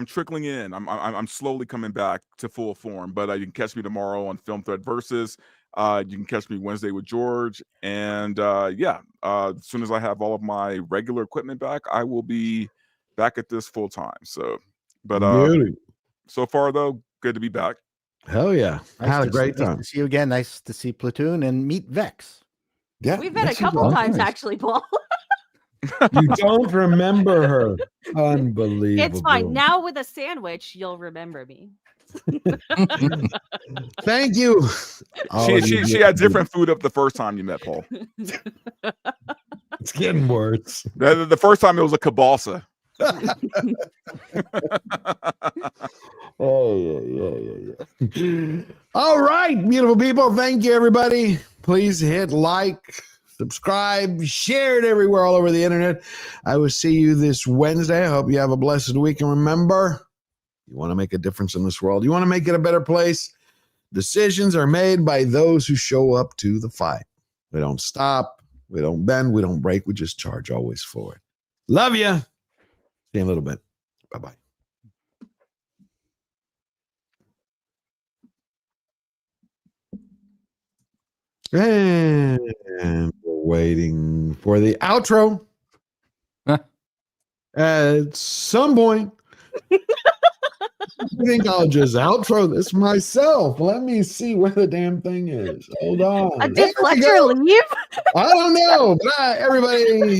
trickling in. I'm slowly coming back to full form. But you can catch me tomorrow on Film Thread Versus. You can catch me Wednesday with George. And as soon as I have all of my regular equipment back, I will be back at this full time. So, but so far though, good to be back. Hell yeah, had a great time. Nice to see you again. Nice to see Platoon and meet Vex. Yeah, we've met a couple times actually, Paul. You don't remember her. Unbelievable. It's fine. Now with a sandwich, you'll remember me. Thank you. She had different food up the first time you met Paul. It's getting worse. The first time it was a kielbasa. Yeah. All right, beautiful people. Thank you, everybody. Please hit like, subscribe, share it everywhere, all over the internet. I will see you this Wednesday. I hope you have a blessed week. And remember, you want to make a difference in this world. You want to make it a better place. Decisions are made by those who show up to the fight. We don't stop. We don't bend. We don't break. We just charge always forward. Love you. See you in a little bit. Bye-bye. And we're waiting for the outro. At some point. I think I'll just outro this myself. Let me see where the damn thing is. Hold on. Did Fletcher leave? I don't know, but everybody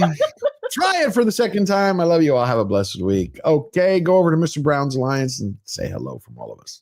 try it for the second time. I love you all. Have a blessed week. Okay, go over to Mr. Brown's Alliance and say hello from all of us.